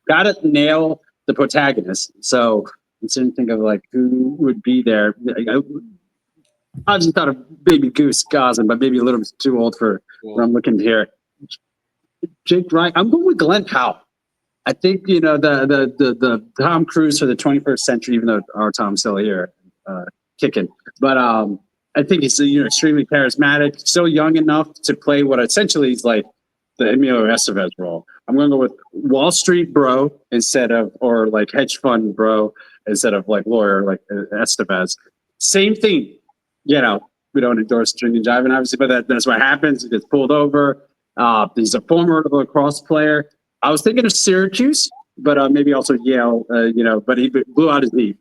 got to nail the protagonist. So I'm trying to think of who would be there. I just thought of Baby Goose Gosling, but maybe a little bit too old for what I'm looking here. Jake Ryan. I'm going with Glenn Powell. I think the Tom Cruise for the 21st century, even though our Tom's still here, kicking. But I think he's extremely charismatic, still young enough to play what essentially is like the Emilio Estevez role. I'm going to go with Wall Street bro or like hedge fund bro instead of like lawyer like Estevez. Same thing, we don't endorse drinking and driving, obviously, but that's what happens. He gets pulled over. He's a former lacrosse player. I was thinking of Syracuse, but maybe also Yale. But he blew out his knee,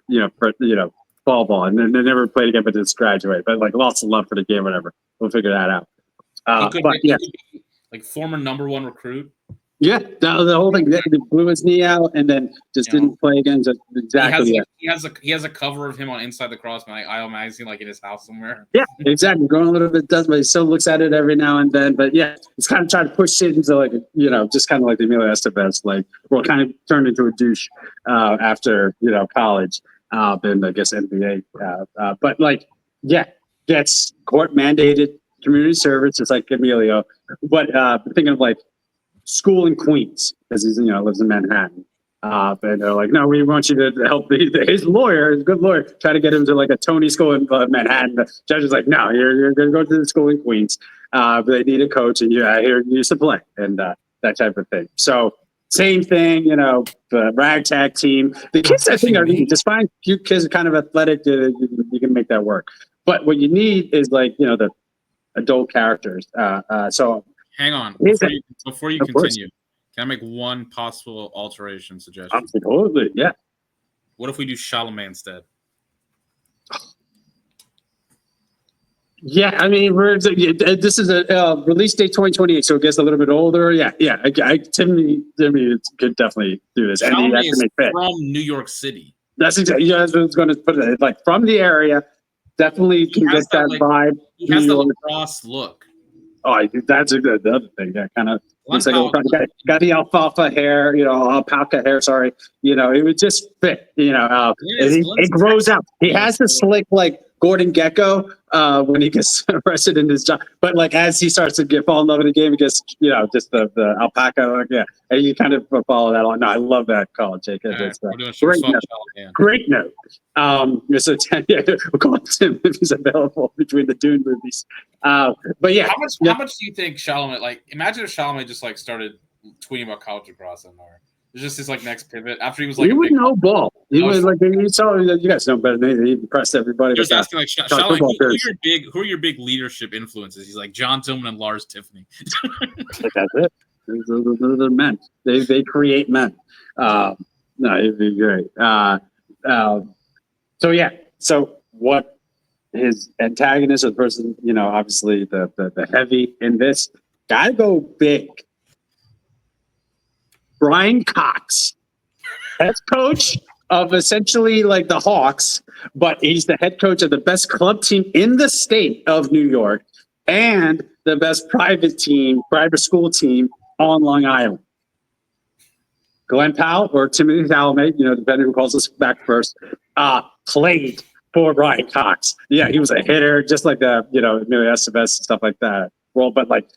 for ball, and then they never played again, but just graduate. But like lots of love for the game, whatever. We'll figure that out. He could be, like former #1 recruit. Yeah, the whole thing. They blew his knee out and then just didn't play again. Just exactly. He has a cover of him on Inside Lacrosse magazine, like in his house somewhere. Yeah, exactly. Growing a little bit does, but he still looks at it every now and then. But yeah, it's kind of trying to push it into like just kind of like the Emilio Estevez, like kind of turned into a douche after college, and I guess NBA. But like gets court mandated community service, just like Emilio. But thinking of like school in Queens because he's lives in Manhattan. And they're like, no, we want you to help his lawyer, his good lawyer, try to get him to like a Tony school in Manhattan. The judge is like, no, you're going to go to the school in Queens. But they need a coach, and here you used to play, and that type of thing. So same thing, the ragtag team. The kids, I think, are just fine. Cute kids are kind of athletic. You can make that work. But what you need is like the adult characters. So hang on before you continue. Can I make one possible alteration suggestion? Absolutely, yeah. What if we do Chalamet instead? Yeah, I mean, this is a release date 2028, so it gets a little bit older. Yeah. Timmy could definitely do this. Chalamet is from New York City. That's exactly. I was going to put it like from the area. Definitely can get that vibe. He has the lacrosse look. Oh, that's the other thing. Yeah, kind of looks like got the alfalfa hair, alpaca hair. Sorry, it would just fit. It grows out. He has the slick like Gordon Gekko when he gets arrested in his job. But like as he starts to fall in love with the game, he gets just the alpaca look. Yeah, and you kind of follow that on. No, I love that call, Jacob. Right, It's great note. Great note. So we'll call Tim if he's available between the Dune movies. But yeah, how much do you think Chalamet? Like, imagine if Chalamet just like started tweeting about college lacrosse somewhere. It's just his like next pivot after he was like. He would know ball. He was like you saw. You guys know better than me. He impressed everybody. Just asking like Chalamet, who are your big leadership influences? He's like John Tillman and Lars Tiffany. That's it. Those are men. They create men. No, it'd be great. So what his antagonist or the person, obviously the heavy in this, gotta go big. Brian Cox, head coach of essentially like the Hawks, but he's the head coach of the best club team in the state of New York and the best private school team on Long Island. Glenn Powell or Timothy Chalamet, depending who calls us back first, played for Brian Cox. Yeah, he was a hitter, just like the, Emilio Estevez and stuff like that. Well, but like,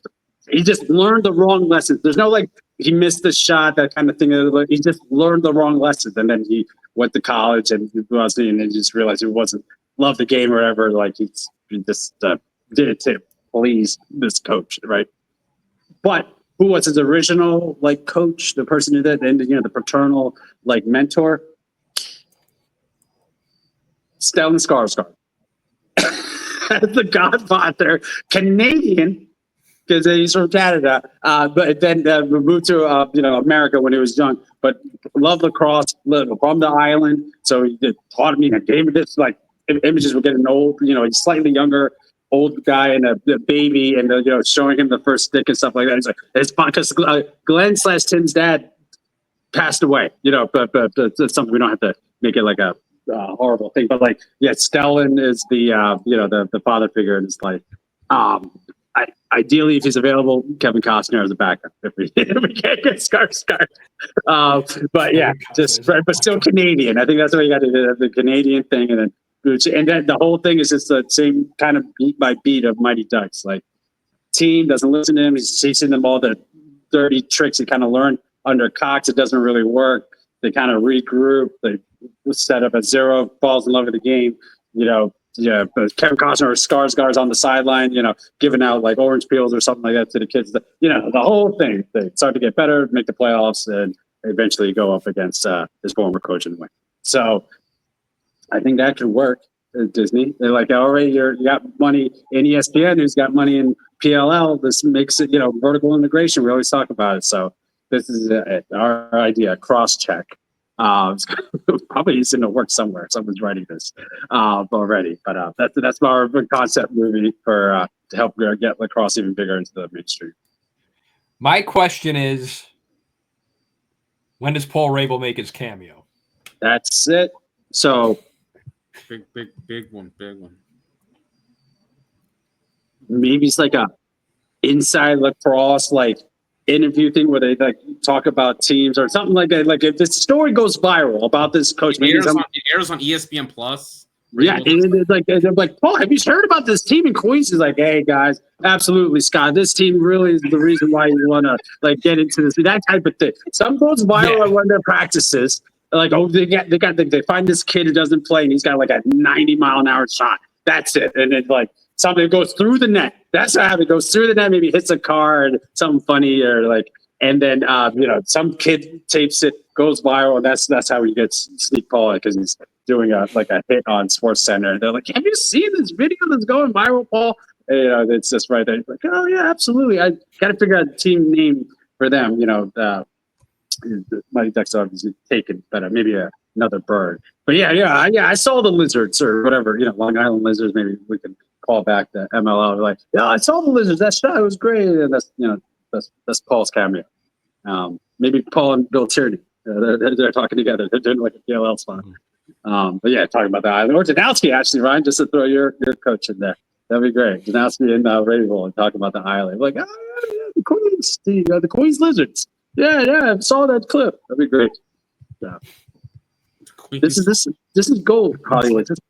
he just learned the wrong lessons. There's no like, he missed the shot, that kind of thing. He just learned the wrong lessons. And then he went to college and he just realized he wasn't love the game or whatever. Like he just did it to please this coach, right? But who was his original like coach, the person who did, and the paternal like mentor? Stellan Skarsgård. The Godfather, Canadian, because he's from Canada, but then moved to America when he was young. But loved lacrosse, from the island, so he taught me. And gave me this like images were getting old. He's slightly younger, old guy and a baby, and showing him the first stick and stuff like that. He's like, it's fun because Glenn/Tim's dad passed away. But it's something we don't have to make it like a horrible thing. But like, yeah, Stellan is the father figure in his life. Ideally, if he's available, Kevin Costner as a backup. If we can't get Skarsgård. But yeah, but still Canadian. I think that's what you got to do, the Canadian thing, and then the whole thing is just the same kind of beat by beat of Mighty Ducks. Like, team doesn't listen to him. He's chasing them all the dirty tricks he kind of learned under Cox, it doesn't really work. They kind of regroup. They set up at 0, falls in love with the game. But Kevin Costner or Skarsgård's on the sideline, giving out like orange peels or something like that to the kids. The whole thing. They start to get better, make the playoffs, and eventually go up against his former coach and win. So I think that could work at Disney. They're like, already you got money in ESPN, who's got money in PLL. This makes it, vertical integration. We always talk about it. So this is our idea, cross-check. It's probably needs to work somewhere. Someone's writing this already, but that's our concept movie for to help get lacrosse even bigger into the mainstream. My question is, when does Paul Rabel make his cameo? That's it. So big one. Maybe it's like a inside lacrosse interview thing where they talk about teams or something like that. Like if the story goes viral about this coach, maybe it airs on ESPN Plus. Yeah, and they're like, Paul, have you heard about this team in Queens? He's like, hey guys, absolutely, Scott. This team really is the reason why you want to get into this, that type of thing. Some goes viral when their practices. Like, they find this kid who doesn't play and he's got like a 90-mile-an-hour shot. That's it, and then something goes through the net. That's what happens. It goes through the net, maybe hits a car and something funny and then some kid tapes it, goes viral, and that's how he gets Sneak Paul because he's doing a hit on Sports Center. And they're like, have you seen this video that's going viral, Paul? And, it's just right there. He's like, oh yeah, absolutely. I got to figure out a team name for them. Mighty Ducks obviously taken, but maybe another bird. But yeah, I saw the lizards or whatever. Long Island lizards. Maybe we can call back the MLL. Like, yeah, I saw the lizards. That shot was great. And that's Paul's cameo. Maybe Paul and Bill Tierney. They're talking together. They're doing like a PLL spot. But yeah, talking about the Island. Or Janowski, actually, Ryan, just to throw your coach in there. That'd be great. Janowski and Rabel and talking about the Island. Like, yeah, the Queens, the Queens Lizards. Yeah, I saw that clip. That'd be great. Yeah. This is gold, Hollywood. Just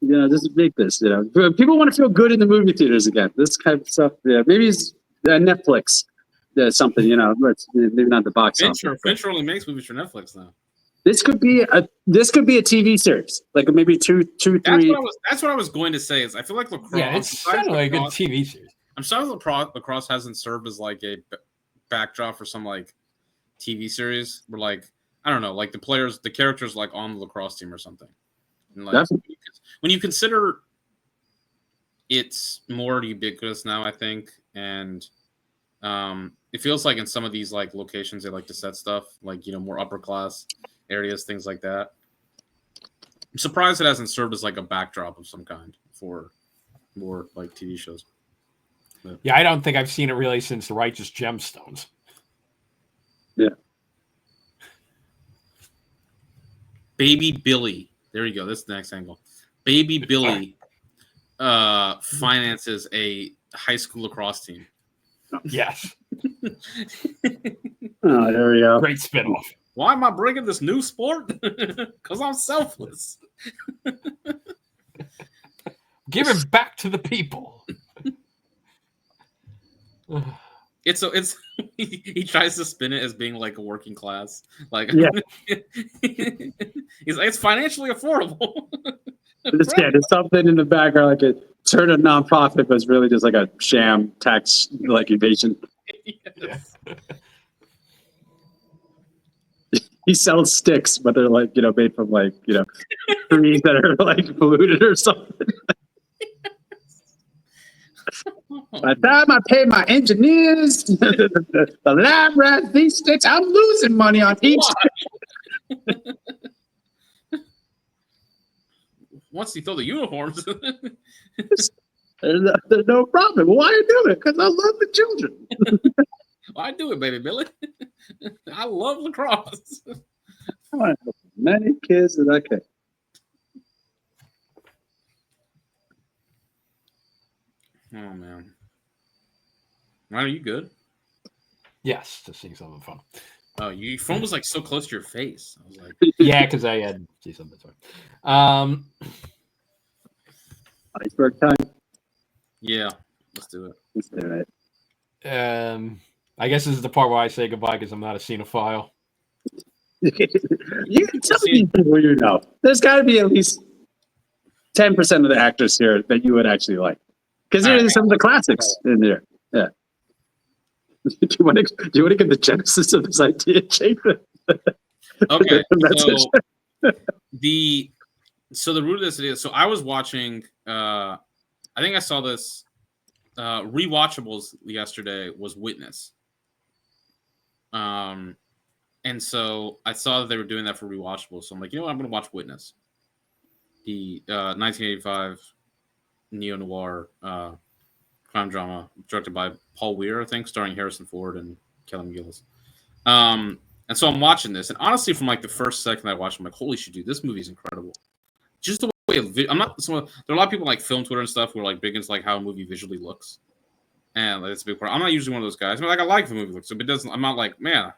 make this. People want to feel good in the movie theaters again. This kind of stuff. Yeah, maybe it's Netflix. Something. Maybe not the box office. Fincher only makes movies for Netflix now. This could be a TV series, like maybe two, three. That's what I was going to say. Is I feel like lacrosse. Yeah, it's kind of like a good TV series. I'm sorry, lacrosse hasn't served as like a backdrop for some TV series where I don't know, the characters on the lacrosse team or something. And when you consider it's more ubiquitous now, I think, and it feels like in some of these locations they like to set stuff more upper class areas, things like that. I'm surprised it hasn't served as a backdrop of some kind for more TV shows. Yeah, I don't think I've seen it really since The Righteous Gemstones. Yeah. Baby Billy. There you go. This is the next angle. Baby Billy finances a high school lacrosse team. Yes. Oh, there we go. Great spinoff. Why am I bringing this new sport? Because I'm selfless. Give it back to the people. It's he tries to spin it as being a working class. Yeah. He's like, it's financially affordable. There's something in the background a turn a nonprofit, but it's really just a sham tax evasion. Yes. He sells sticks, but they're made from trees that are polluted or something. By the time I pay my engineers, the lab rats, these sticks, I'm losing money on each. Once you throw the uniforms, there's no problem. Why do you do it? Because I love the children. I do it, baby Billy. I love lacrosse. I want to help as many kids as I can. Oh man, Ryan, are you good? Yes, just seeing something fun. Oh, your phone was so close to your face. I was like, yeah, because I had see something. Iceberg time. Yeah, let's do it. Let's do it. I guess this is the part where I say goodbye because I'm not a cinephile. You can tell me people you know. There's got to be at least 10% of the actors here that you would actually like, because there's some of the classics in there. Yeah. Do you want to get the genesis of this idea, Jake? Okay, so the root of this idea. So I was watching. I think I saw this. Rewatchables yesterday was Witness. And so I saw that they were doing that for rewatchables. So I'm like, you know what? I'm going to watch Witness, the 1985 neo noir crime drama directed by Paul Weir, I think, starring Harrison Ford and Kelly McGillis. And so I'm watching this, and honestly, from like the first second I watched, I'm like, holy shit, dude, this movie is incredible. Just the way I'm not. There are a lot of people like film Twitter and stuff who are like big into like how a movie visually looks, and like, it's a big part. I'm not usually one of those guys. I mean, like I like the movie looks, but it doesn't. I'm not like, man,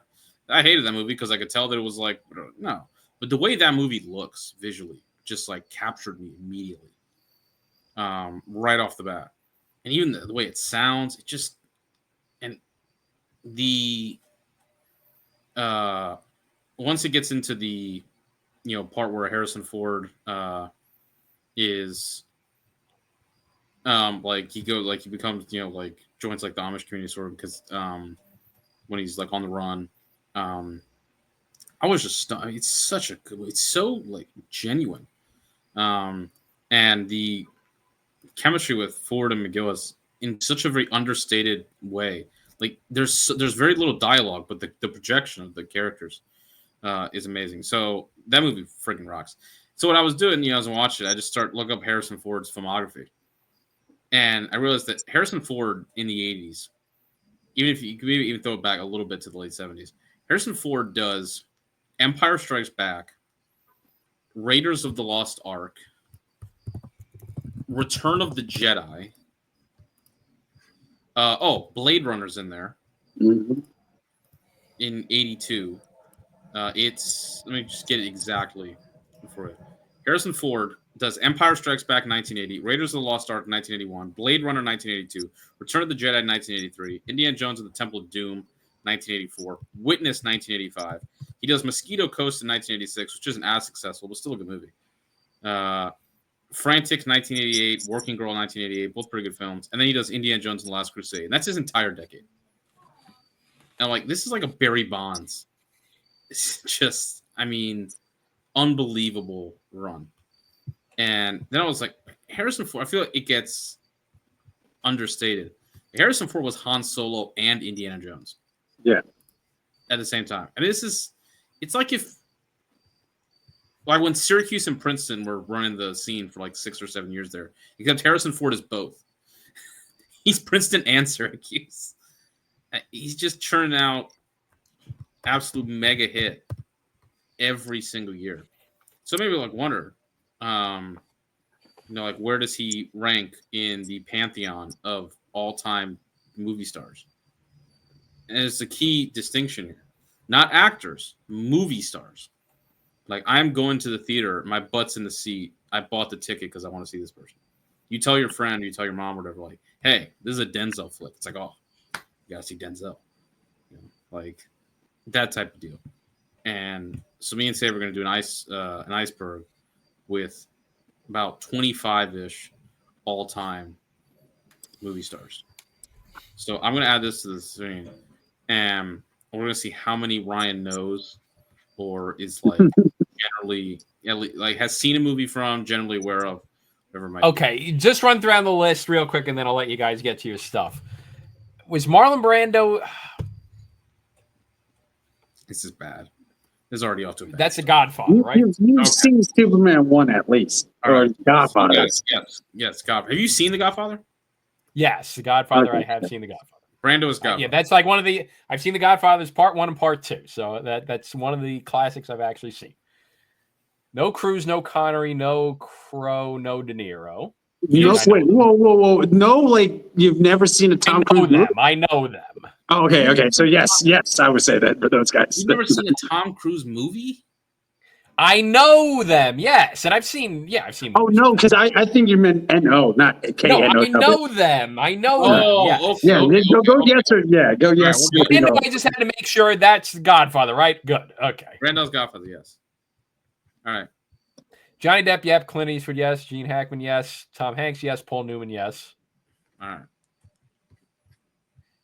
I hated that movie because I could tell that it was like no. But the way that movie looks visually just like captured me immediately, right off the bat, and even the way it sounds, it just and the once it gets into the part where Harrison Ford is like he becomes like joins like the Amish community sort of because when he's like on the run, I was just stunned. It's such a good. It's so like genuine, and the chemistry with Ford and McGillis in such a very understated way. Like there's very little dialogue, but the projection of the characters is amazing. So that movie freaking rocks. So what I was doing, as I watched it, I just start look up Harrison Ford's filmography, and I realized that Harrison Ford in the '80s, even if you could maybe even throw it back a little bit to the late '70s, Harrison Ford does Empire Strikes Back, Raiders of the Lost Ark, Return of the Jedi. Blade Runner's in there. Mm-hmm. In '82. Let me just get it exactly for it. Harrison Ford does Empire Strikes Back 1980, Raiders of the Lost Ark 1981, Blade Runner 1982, Return of the Jedi 1983, Indiana Jones and the Temple of Doom 1984, Witness 1985. He does Mosquito Coast in 1986, which isn't as successful, but still a good movie. Frantic 1988, Working Girl 1988, both pretty good films. And then he does Indiana Jones and the Last Crusade. And that's his entire decade. And like this is like a Barry Bonds. It's just, unbelievable run. And then I was like, Harrison Ford, I feel like it gets understated. Harrison Ford was Han Solo and Indiana Jones. Yeah. At the same time. I mean, it's like when Syracuse and Princeton were running the scene for like 6 or 7 years there, except Harrison Ford is both. He's Princeton and Syracuse. He's just churning out absolute mega hit every single year. So maybe like wonder, like where does he rank in the pantheon of all-time movie stars? And it's a key distinction here. Not actors, movie stars. Like, I'm going to the theater, my butt's in the seat. I bought the ticket because I want to see this person. You tell your friend, you tell your mom, or whatever, like, hey, this is a Denzel flick. It's like, oh, you got to see Denzel. Like, that type of deal. And so me and Sabre are going to do an iceberg with about 25-ish all-time movie stars. So I'm going to add this to the screen, and we're going to see how many Ryan knows or is like generally like has seen a movie from, generally aware of, whatever it might be. Okay, just run through the list real quick, and then I'll let you guys get to your stuff. Was Marlon Brando? This is bad. This is already off to a bad. That's a Godfather, right? You've seen Superman 1 at least, or Godfather. Yes, Godfather. Have you seen The Godfather? Yes, The Godfather. Okay. I have seen The Godfather. Brando is Godfather. Yeah, that's like one of the. I've seen The Godfather's Part 1 and Part 2, so that's one of the classics I've actually seen. No Cruise, no Connery, no Crowe, no De Niro. Whoa! No, like you've never seen a Tom Cruise movie? I know them. Oh, okay. So yes, I would say that for those guys. You've never seen a Tom Cruise movie? I know them, yes, and I've seen. Oh no, because I think you meant N-O, not No, K-N-O. I know them. I know them. Yes. okay. Yeah, Okay, go okay. yes or go right, yes. we're good. I just had to make sure that's Godfather, right? Good. Okay. Randall's Godfather, yes. All right. Johnny Depp, yep. Clint Eastwood, yes. Gene Hackman, yes. Tom Hanks, yes. Paul Newman, yes. All right.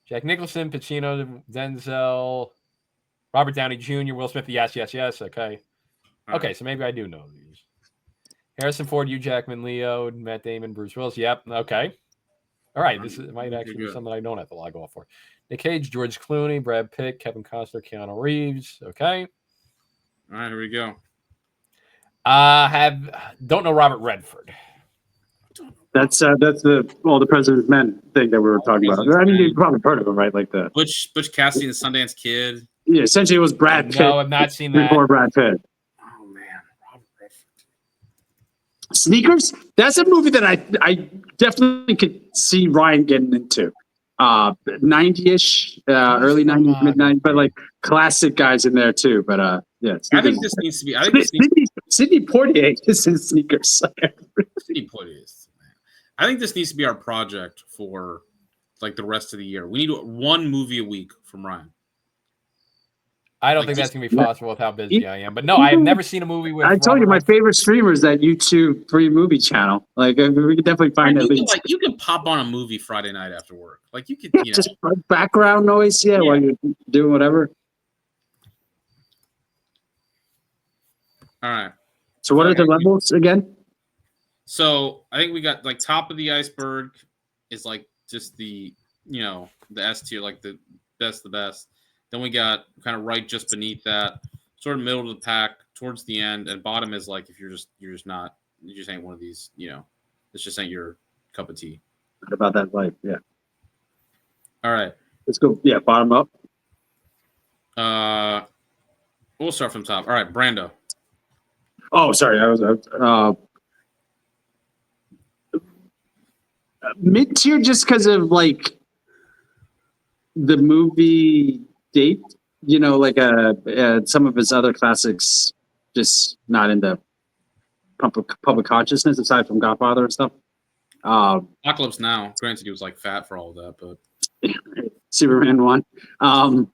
Jack Nicholson, Pacino, Denzel, Robert Downey Jr., Will Smith, yes. Okay. All Okay, right. so maybe I do know these. Harrison Ford, Hugh Jackman, Leo, Matt Damon, Bruce Willis. Yep. Okay. All right. This might actually be something I don't have to log off for. Nick Cage, George Clooney, Brad Pitt, Kevin Costner, Keanu Reeves. Okay. All right, here we go. Don't know Robert Redford. That's the President's Men thing that we were talking about. I mean, you've probably heard of him, right? Like the Butch Cassidy and the Sundance Kid. yeah, essentially it was Brad Pitt. No, I've not seen that. Before Brad Pitt. Oh man, Robert Redford. Sneakers. That's a movie that I definitely could see Ryan getting into. 90-ish, early 90s, mid 90s, but like classic guys in there too. But yeah, I think this needs to be. Sidney Poitier is in Sneakers. Sidney Poitier is. I think this needs to be our project for like the rest of the year. We need one movie a week from Ryan. I don't think that's gonna be possible with how busy I am. But no, I have never seen a movie with. I told you my favorite streamer is that YouTube free movie channel. Like we could definitely find at least. You can pop on a movie Friday night after work. Like you could, just background noise, while you're doing whatever. All right. So what are the levels again? So I think we got like top of the iceberg is like just the the S tier, like the best. Then we got kind of right just beneath that, sort of middle of the pack towards the end, and bottom is like if you just ain't one of these, this just ain't your cup of tea. What about that life? Yeah. All right. Let's go. Yeah, bottom up. We'll start from top. All right, Brando. Oh, sorry. I was mid tier just because of like the movie date. Like some of his other classics, just not in the public consciousness aside from Godfather and stuff. Apocalypse Now. Granted, he was like fat for all of that, but Superman 1. Yeah,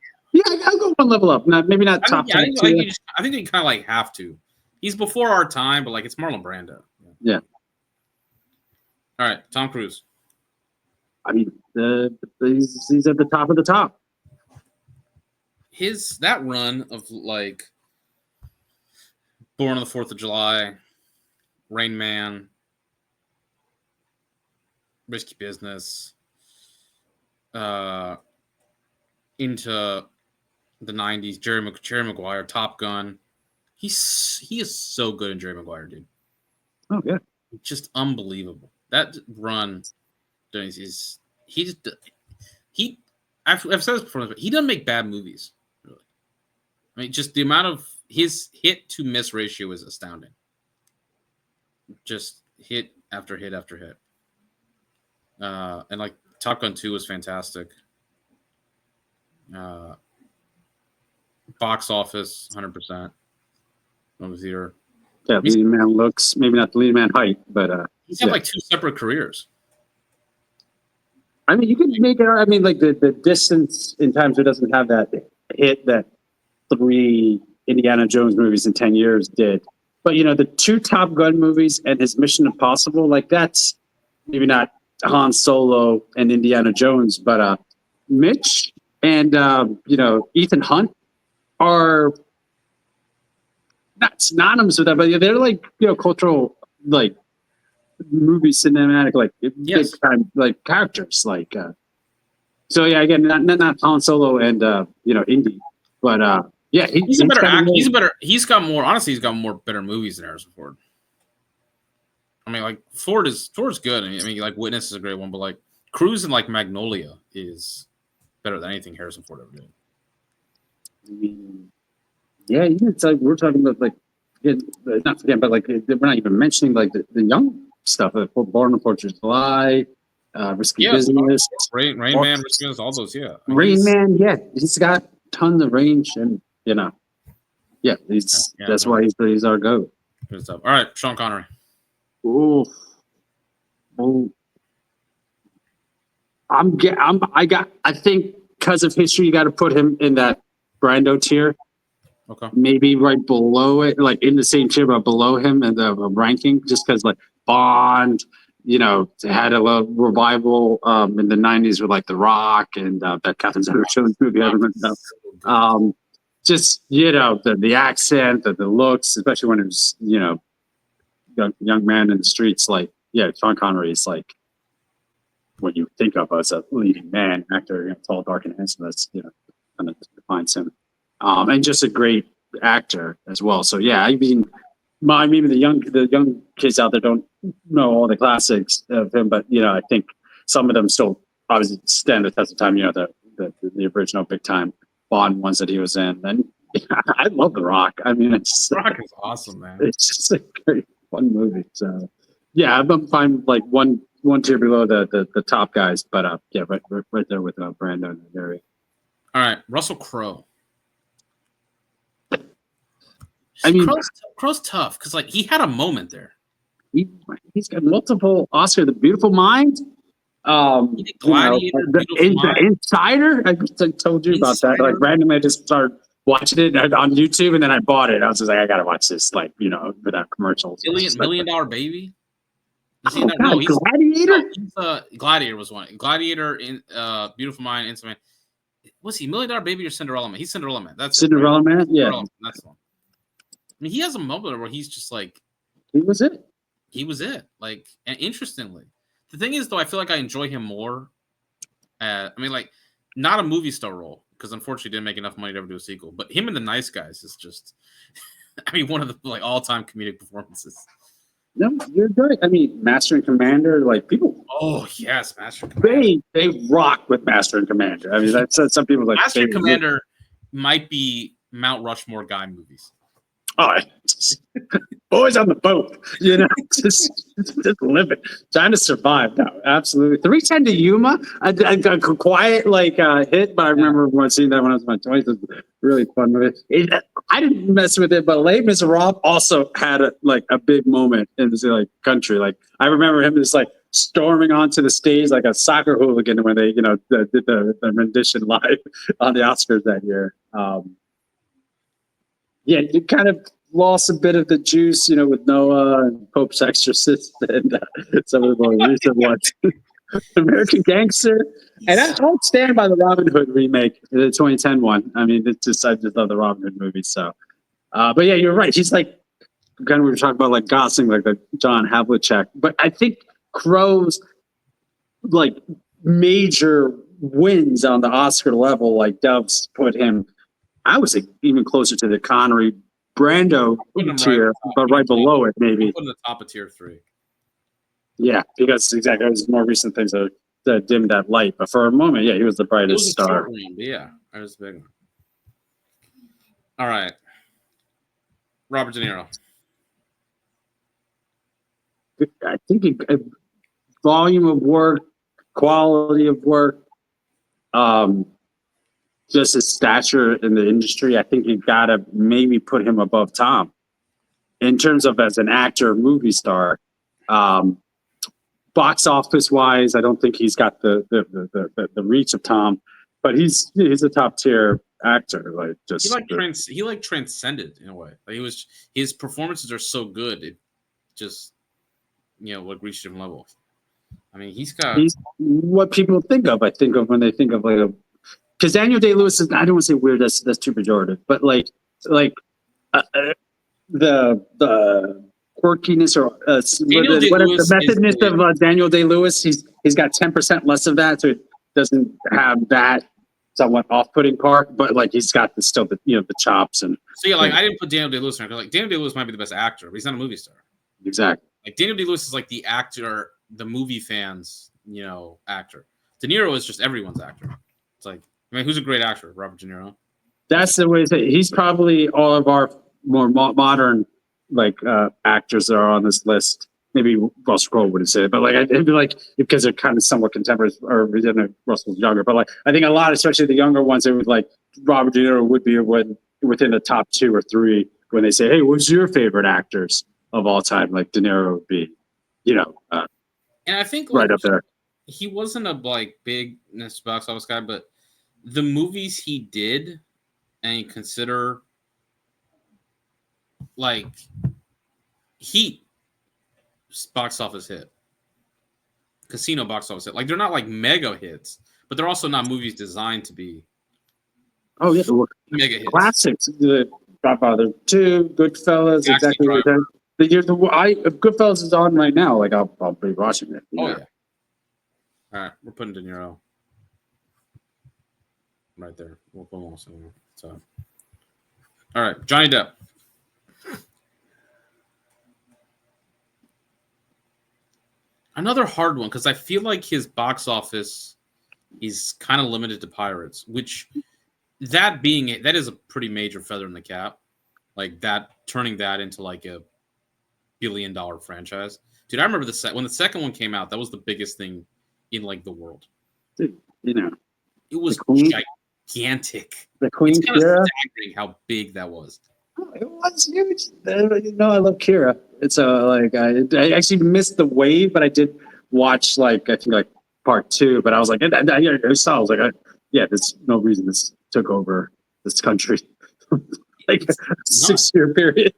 I'll go one level up. Maybe not top. I think they kind of like have to. He's before our time, but like it's Marlon Brando. Yeah. All right, Tom Cruise. I mean, he's at the top of the top. That run of like Born on the 4th of July, Rain Man, Risky Business, into the 90s, Jerry Maguire, Top Gun. He is so good in Jerry Maguire, dude. Oh yeah, just unbelievable. That run, I've said this before, but he doesn't make bad movies. Really, I mean, just the amount of his hit to miss ratio is astounding. Just hit after hit after hit, and like Top Gun 2 was fantastic. Box office, 100%. Movie theater. Yeah, leading man looks, maybe not the leading man height, but he's had like 2 separate careers. I mean, you can make it. I mean, like the distance in times it doesn't have that hit that 3 Indiana Jones movies in 10 years did. But the 2 Top Gun movies and his Mission Impossible, like that's maybe not Han Solo and Indiana Jones, but Mitch and Ethan Hunt are not synonymous with that, but they're like cultural like movie cinematic like big time like characters like so yeah, again not Han Solo and Indy, but yeah, he's a better actor. He's got more better movies than Harrison Ford. I mean, like Ford's good. I mean, like Witness is a great one, but like Cruise and like Magnolia is better than anything Harrison Ford ever did. I mean, yeah, it's like we're talking about like not forgetting, but like we're not even mentioning like the young stuff. Like Born on the 4th of July, Risky Business, Rain Man, Risky Business, all those. Yeah, Rain Man. Yeah, he's got tons of range, and yeah, Yeah, that's why he's our GOAT. Good stuff. All right, Sean Connery. Ooh. I think because of history, you got to put him in that Brando tier. Okay. Maybe right below it, like in the same tier, but below him in the ranking, just because like Bond, had a little revival in the '90s with like The Rock and that Catherine Zeta-Jones movie. I remember that. Just the accent, the looks, especially when it was young man in the streets. Like Sean Connery is like what you think of as a leading man actor, tall, dark, and handsome. That's kind of defines him, and just a great actor as well. So yeah, I mean, maybe the young kids out there don't know all the classics of him, but I think some of them still obviously stand the test of time. The original big time Bond ones that he was in, and I love The Rock. I mean, The Rock is awesome, man. It's just a great fun movie. So yeah, I'm fine like one tier below the top guys, but right there with Brando in the area. All right, Russell Crowe. I mean, Crowe's tough because like he had a moment there. He's got multiple Oscar. The Beautiful Mind. Gladiator, the Insider. I told you about that. Like randomly, I just started watching it on YouTube, and then I bought it. I was just like, I gotta watch this. Like without commercials. Million Dollar Baby. Gladiator. Gladiator was one. Gladiator in Beautiful Mind. Instant Man. Was he $1 Million Baby or Cinderella Man? He's Cinderella Man. That's Cinderella Man. Yeah, Cinderella Man. That's the one. I mean, he has a moment where he's just like, he was it. He was it. Like, and interestingly, the thing is, though, I feel like I enjoy him more. I mean, like, not a movie star role because unfortunately, he didn't make enough money to ever do a sequel. But him and The Nice Guys is just, I mean, one of the like all-time comedic performances. No, you're right. I mean, Master and Commander, like people. Oh yes, Master and Commander. They rock with Master and Commander. I mean, that's some people like. Master and Commander might be Mount Rushmore guy movies. Oh, always on the boat, just living, trying to survive. No, absolutely. 310 to Yuma, a quiet hit, but I remember seeing that when I was in my 20s. It was a really fun movie. I didn't mess with it, but Les Miserables also had a big moment in the country. Like I remember him just storming onto the stage like a soccer hooligan when they did the rendition live on the Oscars that year. Yeah, you kind of lost a bit of the juice, with Noah and Pope's Exorcist and some of the more recent ones. American Gangster. And I don't stand by the Robin Hood remake, the 2010 one. I mean, I just love the Robin Hood movie. So, but yeah, you're right. He's kind of, we were talking about Gosling, the John Havlicek. But I think Crowe's major wins on the Oscar level, Doves put him, I would say, even closer to the Connery Brando tier, but right below it, maybe. Put in the top of tier 3. Yeah, because exactly, it was more recent things that dimmed that light. But for a moment, yeah, he was the brightest star. Yeah, that was a big one. All right, Robert De Niro. I think volume of work, quality of work, just his stature in the industry, I think you gotta maybe put him above Tom in terms of as an actor, movie star. Box office wise, I don't think he's got the reach of Tom, but he's a top tier actor. He transcended in a way. His performances are so good, it just reached different levels. I mean, he's what people think of. I think of when they think of because Daniel Day-Lewis is, I don't want to say weird, that's too pejorative, but the quirkiness or the methodness of Daniel Day-Lewis, he's got 10% less of that, so it doesn't have that somewhat off-putting part, but he's got the chops and. So yeah, I didn't put Daniel Day-Lewis in there because Daniel Day-Lewis might be the best actor, but he's not a movie star. Exactly. Daniel Day-Lewis is the actor, the movie fans, actor. De Niro is just everyone's actor. It's who's a great actor? Robert De Niro. That's the way he's probably all of our more modern actors that are on this list. Maybe Russell Crowe wouldn't say it, but it'd be because they're kind of somewhat contemporary, or Russell's younger. But I think a lot, especially the younger ones, it would Robert De Niro would be when within the top 2 or 3 when they say, "Hey, what's your favorite actors of all time?" Like De Niro would be, And I think right up there. he wasn't a like big box office guy, but the movies he did, and you consider like Heat box office hit, Casino box office hit. Like they're not like mega hits, but they're also not movies designed to be. Oh yeah, mega hits. Classics. The Godfather 2, Goodfellas, Taxi exactly what Driver. if Goodfellas is on right now, like I'll be watching it. Oh yeah. All right, we're putting De Niro right there. We'll put him also. So, all right, Johnny Depp. Another hard one because I feel like his box office is kind of limited to Pirates, which that being it, that is a pretty major feather in the cap. Like that, turning that into like a $1 billion franchise. Dude, I remember when the second one came out, that was the biggest thing in like the world. Dude, it was gigantic. The Queen it's kind Kira. of staggering how big that was. Oh, it was huge. I love Kira. It's I actually missed the wave, but I did watch I think part 2. But I was like, I was like, there's no reason this took over this country. Like a 6-year period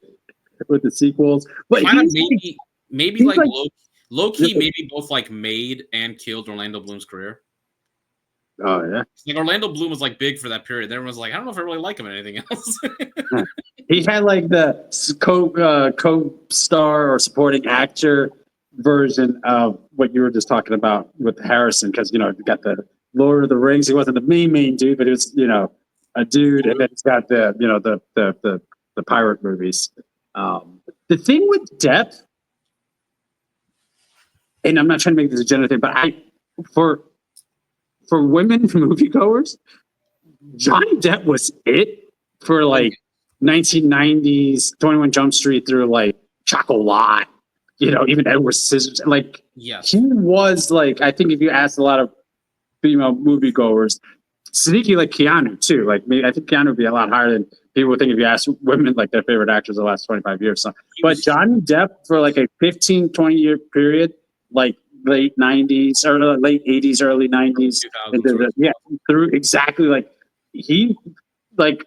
with the sequels. But kind of maybe like low key, maybe both like made and killed Orlando Bloom's career. Oh yeah, like Orlando Bloom was like big for that period. Everyone was like, I don't know if I really like him in anything else. He had like the co-star or supporting actor version of what you were just talking about with Harrison, because you got the Lord of the Rings. He wasn't the main dude, but he was a dude, and then he's got the the pirate movies. The thing with Depp, and I'm not trying to make this a gender thing, but for women moviegoers, Johnny Depp was it for like 1990s 21 Jump Street through like Chocolat, even Edward Scissorhands. Like, yes, he was like, I think if you asked a lot of female moviegoers, sneaky like Keanu too. Like, maybe I think Keanu would be a lot higher than people would think if you ask women like their favorite actors of the last 25 years. So, but Johnny Depp for like a 15-20 year period, like late 90s or late 80s, early 90s, through exactly like he like.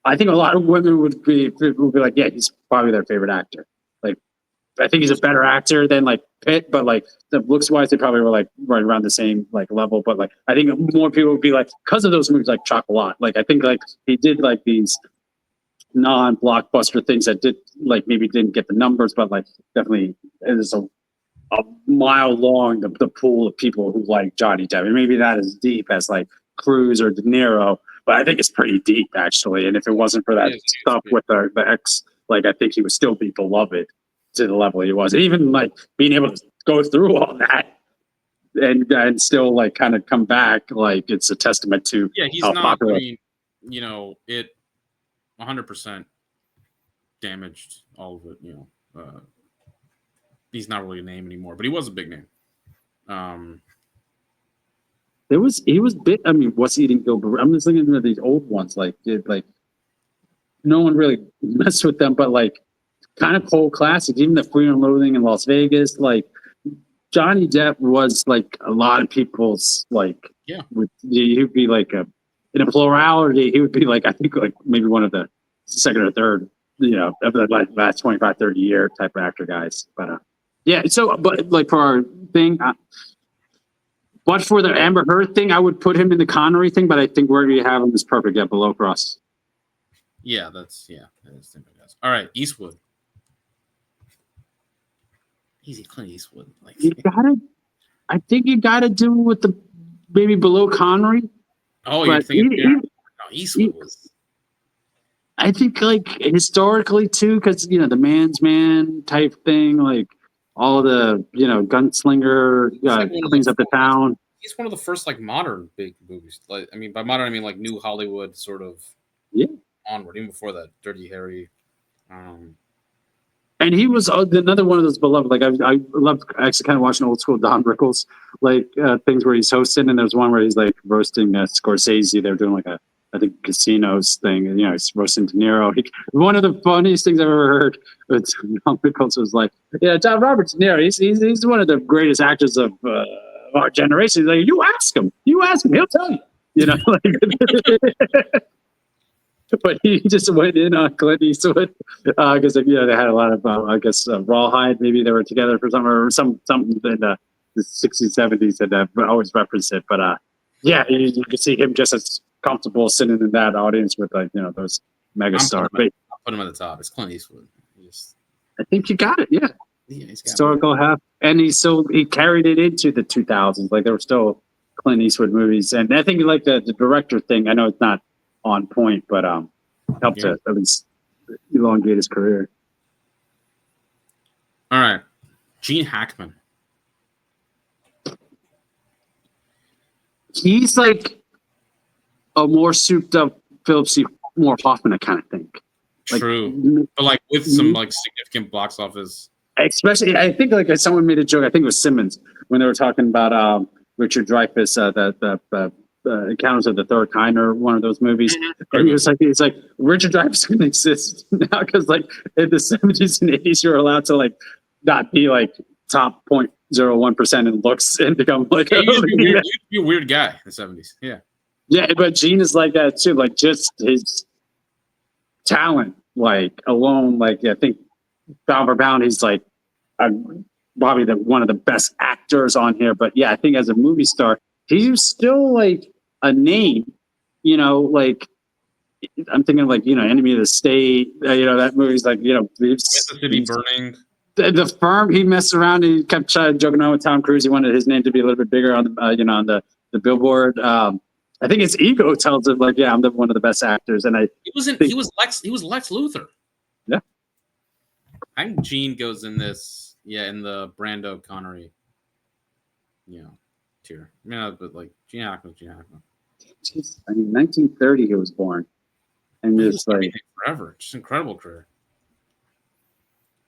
I think a lot of women would be like, yeah, he's probably their favorite actor. Like, I think he's a better actor than like Pitt, but like the looks wise, they probably were like right around the same like level. But like, I think more people would be like, because of those movies like Chocolat. Like, I think like he did like these non-blockbuster things that did like maybe didn't get the numbers, but like definitely it is a mile long the pool of people who like Johnny Depp. And maybe not as deep as like Cruise or De Niro, but I think it's pretty deep actually. And if it wasn't for that stuff with the ex, like I think he would still be beloved to the level he was. And even like being able to go through all that and still like kind of come back, like it's a testament to he's how not popular. I mean, it 100% damaged all of it. He's not really a name anymore, but he was a big name. He was big. I mean, What's Eating Gilbert? I'm just thinking of these old ones, like no one really messed with them, but like kind of cold classics, even the Fear and Loathing in Las Vegas. Like Johnny Depp was like a lot of people's like, he'd be like in a plurality. He would be like, I think like maybe one of the second or third, of the like last 25, 30 year type of actor guys. But so but like for our thing. But for the Amber Heard thing, I would put him in the Connery thing, but I think wherever you have him is perfect. Yeah, below Crosse. Yeah, that is all right. Eastwood. Easy, Clint Eastwood. Like I think you gotta do with the maybe below Connery. Oh, you're thinking Eastwood was. I think like historically too, because the man's man type thing, like. All the gunslinger cleans up the town. He's one of the first like modern big movies. Like I mean, by modern I mean like new Hollywood sort of onward. Even before that, Dirty Harry. And he was another one of those beloved. Like I loved actually kind of watching old school Don Rickles like things where he's hosting, and there's one where he's like roasting Scorsese. They're doing like a I think Casinos thing. And, he's roasting De Niro. One of the funniest things I've ever heard with Tom Nichols was like, yeah, John Robert De Niro. He's one of the greatest actors of our generation. He's like, you ask him, he'll tell you. But he just went in on Clint Eastwood because they had a lot of I guess Rawhide. Maybe they were together for something in the 60s, 70s, and always reference it. But yeah, you can see him just as comfortable sitting in that audience with those megastars. I'll put him at the top. It's Clint Eastwood. I think you got it. Yeah, he's got historical half, and he carried it into the 2000s. Like there were still Clint Eastwood movies, and I think the director thing. I know it's not on point, but helped to at least elongate his career. All right, Gene Hackman. He's like a more souped up Philip Seymour Hoffman, I kind of think. True, but with some significant box office. Especially, I think someone made a joke. I think it was Simmons when they were talking about Richard Dreyfuss, the Encounters of the Third Kind, or one of those movies. And he was like, Richard Dreyfuss couldn't exist now because in the 70s and 80s, you're allowed to not be top 0.01% in looks and become you'd be a weird guy in the 70s. Yeah. Yeah, but Gene is like that too. Just his talent, alone. I think pound for pound, he's probably one of the best actors on here. But yeah, I think as a movie star, he's still a name. I'm thinking Enemy of the State. That movie's the City Burning. The Firm. He messed around. He kept joking around with Tom Cruise. He wanted his name to be a little bit bigger on the on the billboard. I think his ego tells him I'm one of the best actors. And he was Lex Luthor. Yeah. I think Gene goes in this in the Brando Connery tier. Yeah, but Gene Hackman. Jeez, 1930 he was born, and just forever, just incredible career.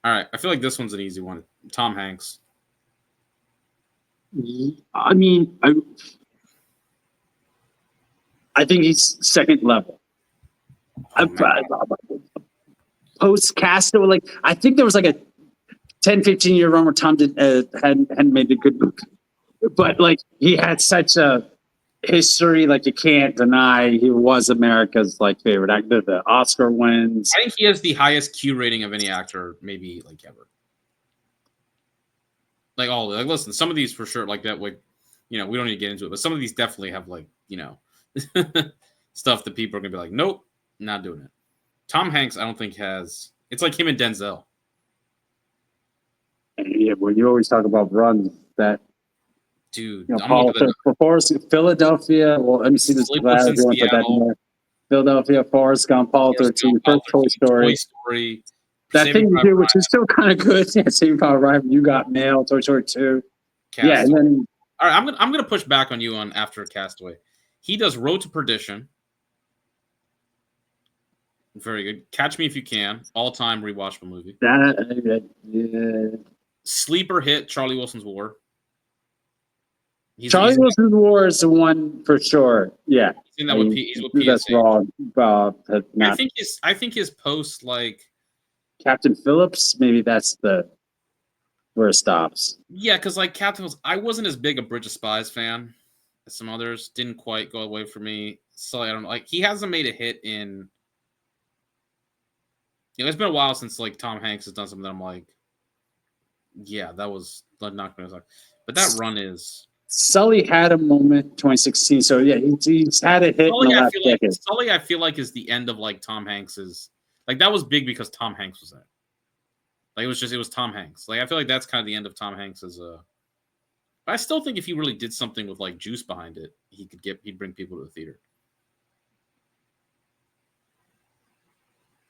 All right, I feel like this one's an easy one. Tom Hanks. I mean, I think he's second level. Post Castaway, I think there was a 10, 15-year run where Tom hadn't made a good movie. But he had such a history, you can't deny he was America's favorite actor. The Oscar wins. I think he has the highest Q rating of any actor, maybe ever. Listen, some of these for sure, that we don't need to get into it, but some of these definitely have stuff that people are gonna be nope, not doing it. Tom Hanks, I don't think has. It's him and Denzel. Yeah, when you always talk about runs, that dude, Philadelphia. Well, let me see this. Philadelphia, Forrest Gump, Apollo 13, first Toy Story. That thing you do, which is still kind of good. Yeah, Saving Private Ryan. You Got Mail, Toy Story 2. Castaway. Yeah, and then all right, I'm gonna push back on you on after Castaway. He does Road to Perdition. Very good. Catch Me If You Can, all-time rewatchable movie. Yeah. Sleeper hit, Charlie Wilson's War. Charlie Wilson's War is the one for sure. Yeah, he's in that with PSA. That's wrong. I think his post Captain Phillips. Maybe that's where it stops. Yeah, because Captain Phillips, I wasn't as big a Bridge of Spies fan as some others. Didn't quite go away for me. So I don't know. He hasn't made a hit in. It's been a while since Tom Hanks has done something that I'm yeah, that was not going to. But that run is. Sully had a moment 2016, so yeah, he's had a hit Sully, in the last decade. Sully, I feel is the end of Tom Hanks's. That was big because Tom Hanks was in it. It was Tom Hanks. I feel that's kind of the end of Tom Hanks's. I still think if he really did something with juice behind it, he'd bring people to the theater.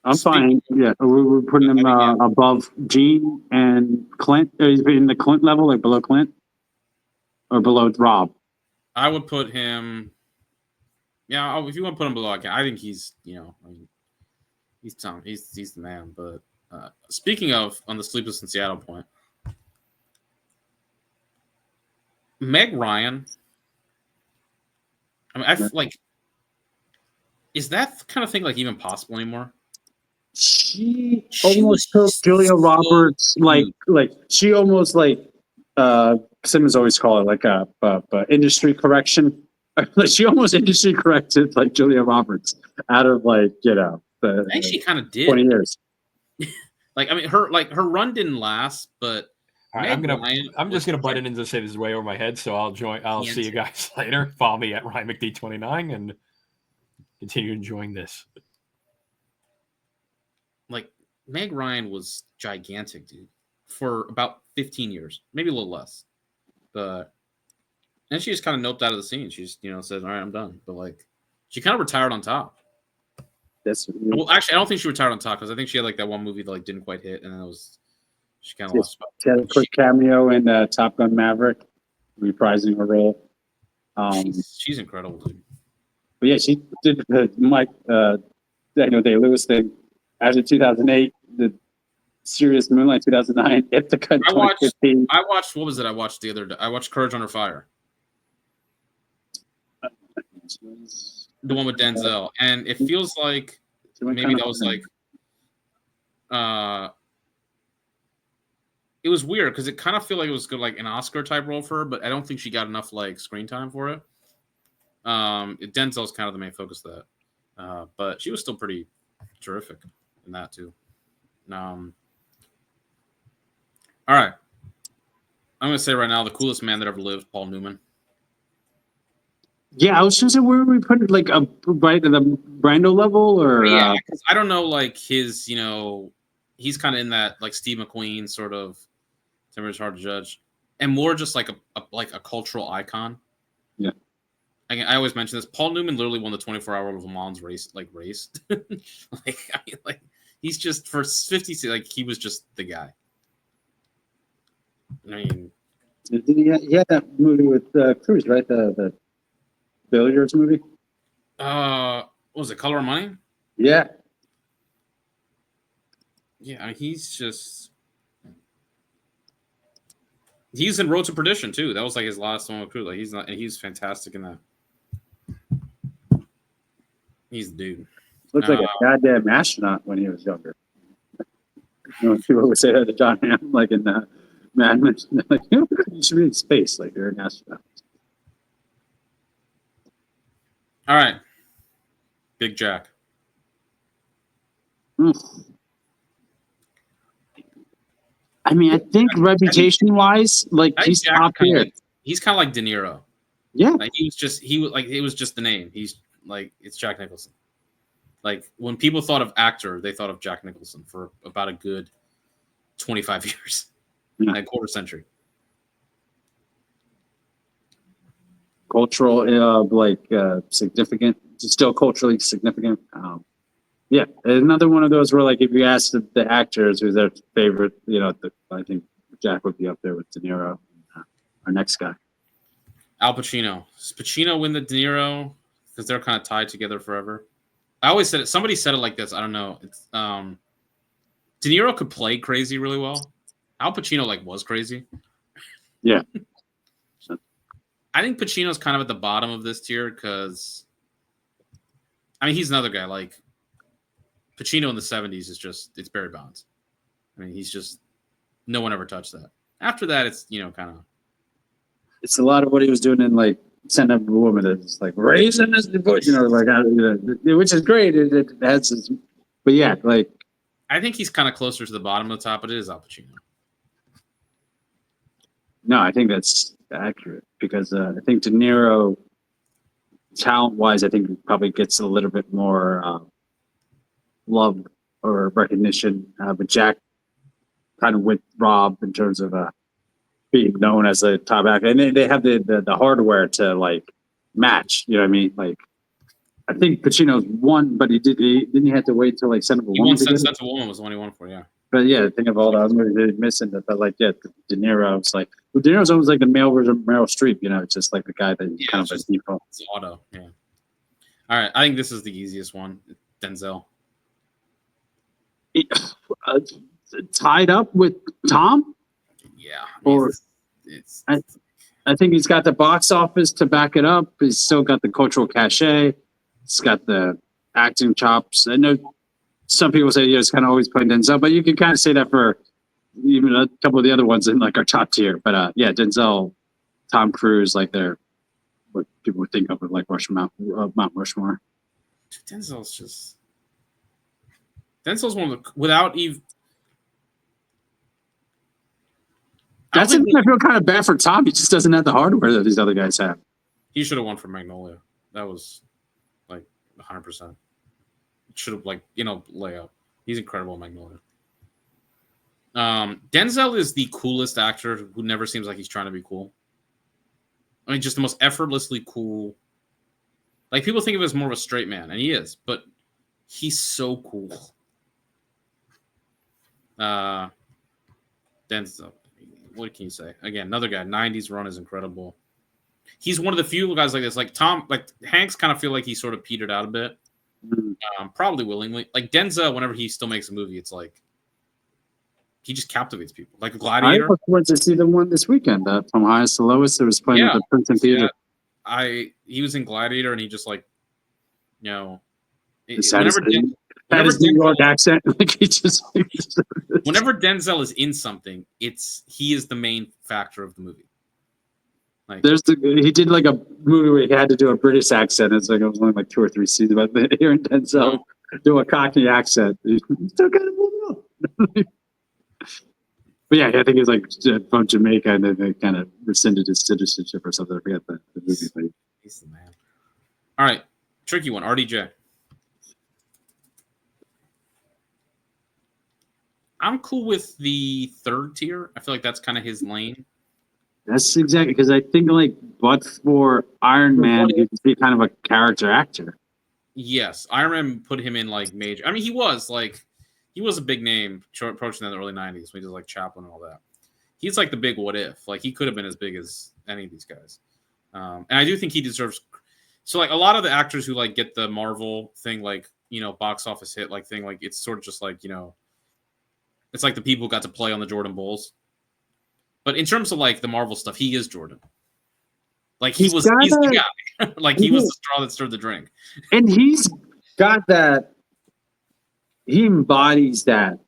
I'm fine. Yeah, we're putting him above Gene and Clint. In the Clint level, below Clint, or below Rob. I would put him. Yeah, if you want to put him below, I can. I think he's. He's Tom. He's the man. But speaking of on the Sleepless in Seattle point, Meg Ryan. I mean, Is that kind of thing like even possible anymore? She She almost was took Julia so Roberts, cute. like she almost Simmons always call it like a industry correction. Like she almost industry corrected like Julia Roberts out of I think the she kind of 20 did. years. Like, I mean, her run didn't last, but All right, Meg Ryan I'm was just gonna butt in and just say this is way over my head, so I'll see you guys later. Follow me at Ryan McD29 and continue enjoying this. like Meg Ryan was gigantic, dude, for about 15 years, maybe a little less. But and she just kind of noped out of the scene. She just said, "All right, I'm done." But like, she kind of retired on top. Well, actually, I don't think she retired on top because I think she had like that one movie that like didn't quite hit, and then she kind of lost. She had a quick cameo in Top Gun Maverick, reprising her role. She's incredible, dude. But yeah, she did the Mike Daniel Day-Lewis thing after 2008, the Serious Moonlight 2009, Ithaca 2015. I watched what was it? I watched the other day. I watched Courage Under Fire. The one with Denzel, and it feels like maybe that was like it was weird because it kind of felt like it was good, like an Oscar type role for her, but I don't think she got enough like screen time for it. Denzel's kind of the main focus of that, but she was still pretty terrific in that too. All right, I'm gonna say right now the coolest man that ever lived, Paul Newman. Yeah, I was just saying, where we put it, like right at the Brando level, or yeah, I don't know, like his, he's kind of in that like Steve McQueen sort of. It's hard to judge, and more just like a cultural icon. Yeah, I always mention this. Paul Newman literally won the 24-hour Le Mans race. Like he's just for 50. Like he was just the guy. I mean, he had that movie with Cruise, right? The billiards movie. What was it, Color of Money? Yeah. Yeah, I mean, he's in Road to Perdition too. That was like his last one with Cruise. Like he's fantastic in that. He's the dude. Looks like a goddamn astronaut when he was younger. People would say that to John Hamm, like in Mad Men. Like, you should be in space, like you're an astronaut. All right, Big Jack. I mean, I think reputation-wise, like he's top tier. He's kind of like De Niro. Yeah, like it was just the name. He's like, it's Jack Nicholson. Like when people thought of actor, they thought of Jack Nicholson for about a good 25 years, like a quarter century. Cultural, significant, still culturally significant. Yeah, another one of those where, like, if you ask the actors who's their favorite, I think Jack would be up there with De Niro. Our next guy, Al Pacino. Does Pacino win the De Niro? Because they're kind of tied together forever. I always said it. Somebody said it like this. I don't know. It's De Niro could play crazy really well. Al Pacino was crazy. Yeah. I think Pacino's kind of at the bottom of this tier because, I mean, he's another guy. Like Pacino in the 70s it's Barry Bonds. I mean, he's just, no one ever touched that. After that, it's kind of. It's a lot of what he was doing in like Send Up a Woman. It's like raising his voice, which is great. It has his, but yeah, like. I think he's kind of closer to the bottom of the top, but it is Al Pacino. No, I think that's accurate because I think De Niro, talent-wise, I think probably gets a little bit more love or recognition. But Jack kind of with Rob in terms of being known as a top actor, and they have the hardware to like match. You know what I mean? Like, I think Pacino's won, but didn't he have to wait till like Send Up a Woman? He won Send Up a Woman was the one he won for, yeah. But yeah, think of all the other movies they're missing. But like, yeah, De Niro. It's like, well, De Niro's almost like the male version of Meryl Streep. It's just like the guy that kind of just default. It's auto, yeah. All right, I think this is the easiest one. Denzel. Tied up with Tom. Yeah, or I think he's got the box office to back it up. He's still got the cultural cachet. He's got the acting chops. I know some people say it's kind of always playing Denzel, but you can kind of say that for even a couple of the other ones in like our top tier. But yeah, Denzel, Tom Cruise, like they're what people would think of with like Mount Rushmore. Denzel's one of the without even. That's something I feel kind of bad for Tom. He just doesn't have the hardware that these other guys have. He should have won for Magnolia. That was like 100%. Should have layup. He's incredible in Magnolia. Denzel is the coolest actor who never seems like he's trying to be cool. I mean, just the most effortlessly cool. Like people think of him as more of a straight man, and he is, but he's so cool. Denzel. What can you say? Again, another guy. 90s run is incredible. He's one of the few guys like this. Like Tom, like Hanks, kind of feel like he sort of petered out a bit. Probably willingly. Like Denzel, whenever he still makes a movie, it's like he just captivates people. Like Gladiator. I look forward to see the one this weekend. From highest to lowest, it was playing at the Princeton Theater. Yeah. He was in Gladiator, and he just like, whenever his New York accent, like he just. Whenever Denzel is in something, he is the main factor of the movie. Like he did like a movie where he had to do a British accent. It's like it was only like 2 or 3 seasons, but hearing Denzel do a Cockney accent, he still kind of moved on. But yeah, I think he's like from Jamaica, and then they kind of rescinded his citizenship or something. I forget the movie. But he's the man. All right, tricky one. RDJ. I'm cool with the third tier. I feel like that's kind of his lane. That's exactly because I think but for Iron Man, he'd be kind of a character actor. Yes, Iron Man put him in like major. I mean, he was a big name approaching in the early 90s when he did like Chaplin and all that. He's like the big what if. Like he could have been as big as any of these guys. And I do think he deserves. So like a lot of the actors who like get the Marvel thing, like box office hit like thing, like it's sort of just like it's like the people who got to play on the Jordan Bulls. But in terms of like the Marvel stuff, he is Jordan. Like he's the guy. Like he was the straw that stirred the drink. And he's got that. He embodies that.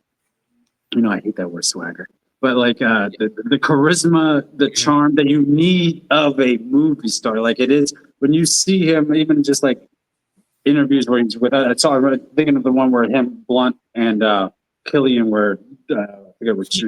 I hate that word swagger, but like the charisma, the charm that you need of a movie star. Like it is when you see him, even just like interviews where he's with. I saw thinking of the one where him, Blunt, and Killian were. I forget what he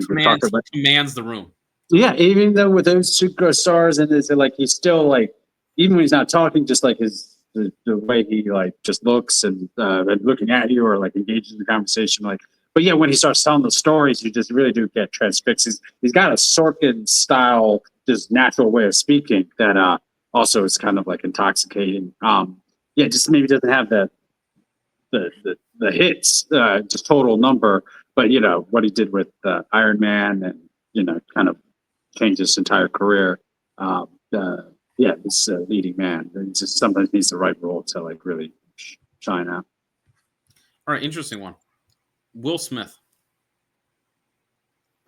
commands the room. Yeah, even though with those superstars, and it's like he's still like, even when he's not talking, just like the way he like just looks and looking at you or like engages in the conversation, like. But yeah, when he starts telling the stories, you just really do get transfixed. He's got a Sorkin style, just natural way of speaking that also is kind of like intoxicating. Just maybe doesn't have the hits, just total number, but what he did with Iron Man and kind of changed his entire career. He's a leading man. He just sometimes needs the right role to like really shine out. All right, interesting one. Will Smith.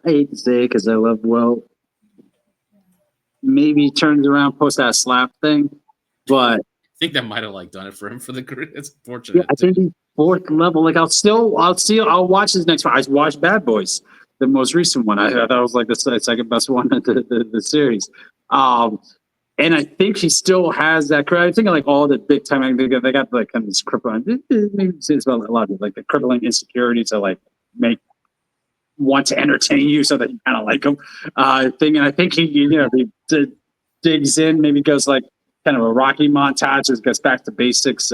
I hate to say it because I love Will. Maybe he turns around post that slap thing, but I think that might have like done it for him for the career. It's fortunate. Yeah, I think he's fourth level. Like I'll watch his next one. I watched Bad Boys, the most recent one. I thought it was like the second best one of the series. And I think he still has that career. I think like all the big time, they got like kind of this crippling, maybe it's about a lot of like the crippling insecurity to like want to entertain you so that you kind of like him thing. And I think he digs in, maybe goes like kind of a Rocky montage, just gets back to basics,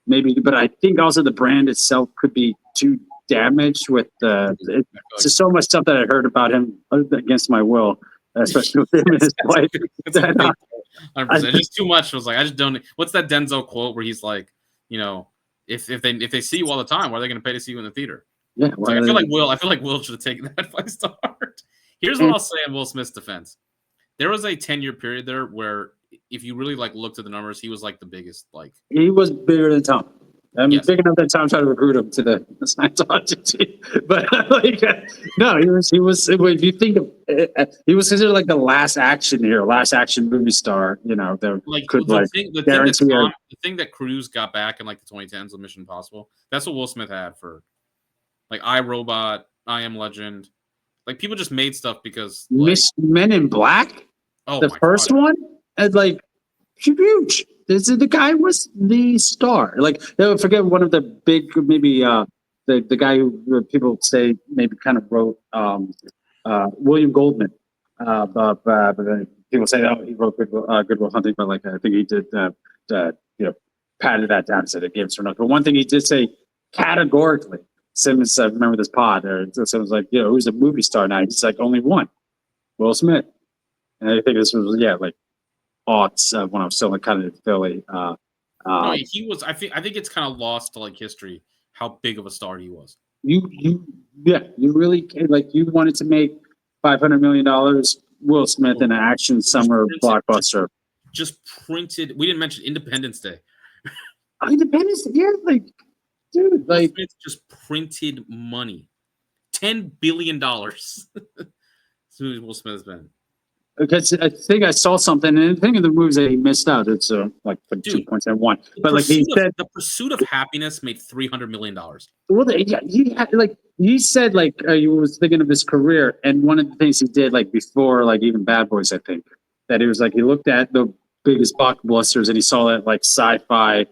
maybe. But I think also the brand itself could be too damaged with it's just so much stuff that I heard about him against my will, especially with him and his wife. Just too much. I was like, I just don't. What's that Denzel quote where he's like, if they see you all the time, why are they going to pay to see you in the theater? Yeah, I feel like Will should have taken that advice to heart. Here's what I'll say in Will Smith's defense: there was a 10-year period there where, if you really like looked at the numbers, he was like the biggest. Like he was bigger than Tom. I'm Yes. big enough that Tom tried to recruit him to the Scientology team. But no, he was. If you think of, he was considered like the last action hero, last action movie star. That Like could the thing guarantee that the thing that Cruise got back in like the 2010s with Mission Impossible. That's what Will Smith had for like iRobot, I Am Legend. Like people just made stuff because like Men in Black, oh the my first god, one, and like huge. The guy was the star. Like they would forget one of the big maybe the guy who people say maybe kind of wrote William Goldman. But then people say oh he wrote Good Will Hunting, but like I think he did patted that down and said it gave us enough. But one thing he did say categorically, Simmons remember this pod or Simmons like who's a movie star now? He's like only one, Will Smith. And I think this was like aughts when I was still kind of in Philly. no, he was. I think it's kind of lost to like history how big of a star he was. You really like you wanted to make $500 million. Will Smith in an action summer blockbuster. Just printed. We didn't mention Independence Day. Independence, yeah, like dude, like Will Smith just printed money, $10 billion. That's who Will Smith's been. because I think I saw something, and I think of the movies that he missed out, it's like put 2 points and one. But like he said, The Pursuit of Happiness made $300 million. Well, he had like he said like he was thinking of his career, and one of the things he did like before like even Bad Boys, I think that he was like he looked at the biggest blockbusters and he saw that like sci-fi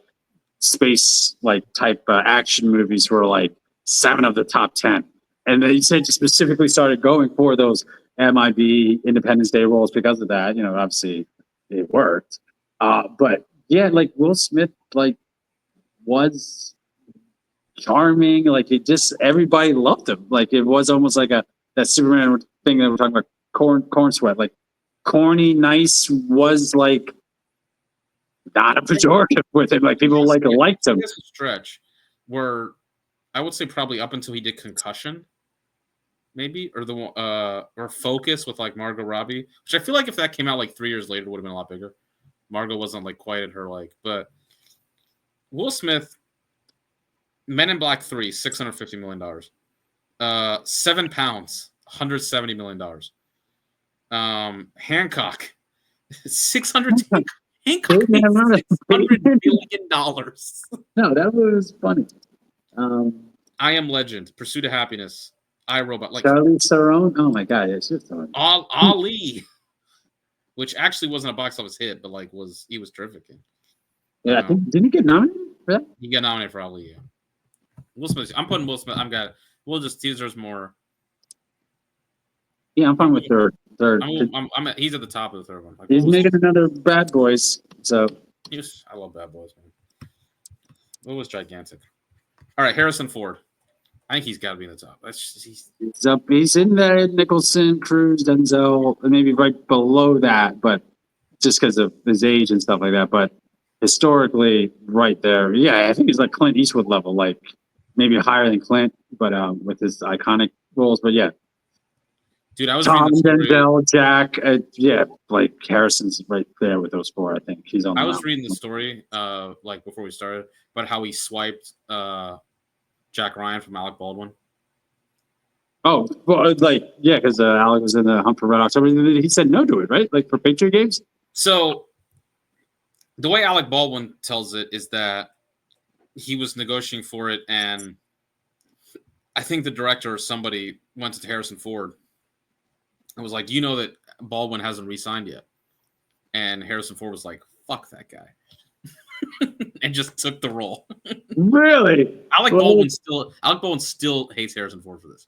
space like type action movies were like 7 of the top 10, and then he said he specifically started going for those MIB Independence Day roles because of that. Obviously it worked, but yeah, like Will Smith like was charming, like it just everybody loved him. Like it was almost like that Superman thing that we're talking about, corn sweat, like corny nice was like not a pejorative with him. Like people liked him. There's a stretch where I would say probably up until he did Concussion, maybe, or or Focus with like Margot Robbie, which I feel like if that came out like 3 years later would have been a lot bigger. Margot wasn't like quite at her but Will Smith. Men in Black 3, $650 million. 7 Pounds, $170 million. Hancock, $600 Hancock made $600 million. No, that was funny. I Am Legend, Pursuit of Happiness, iRobot, like Charlize Theron. Oh my god, it's just Ali, which actually wasn't a box office hit, but like he was terrific in. Yeah, I think didn't he get nominated for that? He got nominated for Ali. Yeah. Will Smith. I'm putting Will Smith. We'll just teasers more. Yeah, I'm fine with third. He's at the top of the third one. Like, he's making another Bad Boys. So I love Bad Boys, man. What was gigantic? All right, Harrison Ford. I think he's got to be in the top. He's up. He's in there. Nicholson, Cruise, Denzel, and maybe right below that, but just because of his age and stuff like that. But historically, right there. Yeah, I think he's like Clint Eastwood level, like maybe higher than Clint, but with his iconic roles. But yeah, dude, I was Tom, reading the story. Denzel, Jack. Yeah, like Harrison's right there with those 4. I think he's on. I was reading the story, like before we started, about how he swiped Jack Ryan from Alec Baldwin. Oh, well, like yeah, because Alec was in the Hunt for Red October. He said no to it, right? Like for Patriot games. So the way Alec Baldwin tells it is that he was negotiating for it, and I think the director or somebody went to Harrison Ford and was like, "You know that Baldwin hasn't re-signed yet," and Harrison Ford was like, "Fuck that guy," and just took the role. Really? Alec Baldwin still hates Harrison Ford for this.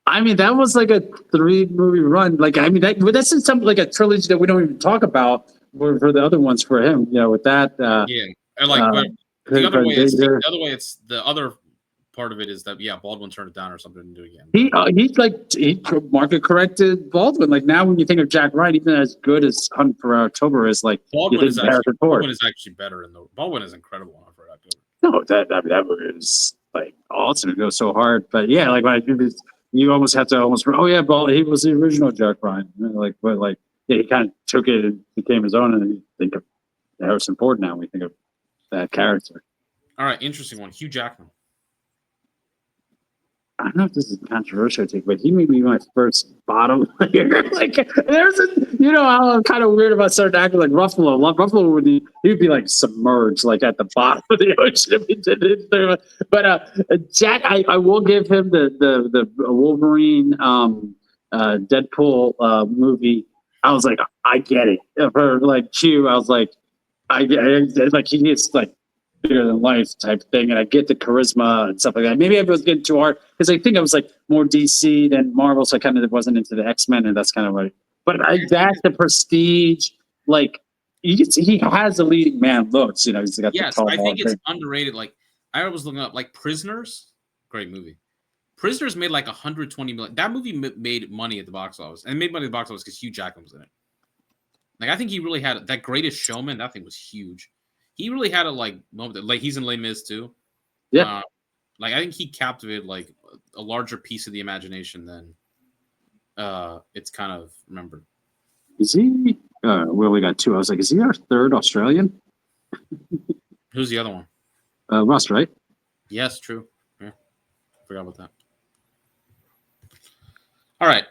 I mean, that was like a 3-movie run. Like, I mean, that's something like a trilogy that we don't even talk about for the other ones for him. With that. Yeah, or like, but the other way, it's the other part of it is that Baldwin turned it down or something and do it again. He market corrected Baldwin. Like now, when you think of Jack Ryan, even as good as Hunt for October is, like Baldwin is actually better Baldwin is incredible on Hunt for October. No, that movie is like awesome. It goes so hard, but yeah, like when I do this, you almost have to he was the original Jack Ryan. He kind of took it and became his own, and you think of Harrison Ford now. We think of that character. All right, interesting one. Hugh Jackman. I don't know if this is controversial, but he may be my first bottom player. Like, there's a, I'm kind of weird about certain actors like Ruffalo. Ruffalo would be like submerged, like at the bottom of the ocean if he did it. But Jack, I will give him the Wolverine, Deadpool movie. I was like, I get it. For like Q, I was like, I get it. Like he gets like bigger than life type thing, and I get the charisma and stuff like that. Maybe I was getting too hard because I think I was like more DC than Marvel, so I kind of wasn't into the X-Men, and that's kind of like. But that's the prestige. Like he has the leading man looks. He's got Yes, the tall. I think it's underrated. Like I was looking up, like Prisoners, great movie. Prisoners made like 120 million. That movie made money at the box office, and made money at the box office because Hugh Jackman was in it. Like I think he really had that Greatest Showman. That thing was huge. He really had a moment. Like he's in Les Mis too. Yeah. Like I think he captivated like a larger piece of the imagination than it's kind of remembered. Is he? Well, we got two. I was like, is he our third Australian? Who's the other one? Russ, right? Yes, true. Yeah, forgot about that. All right,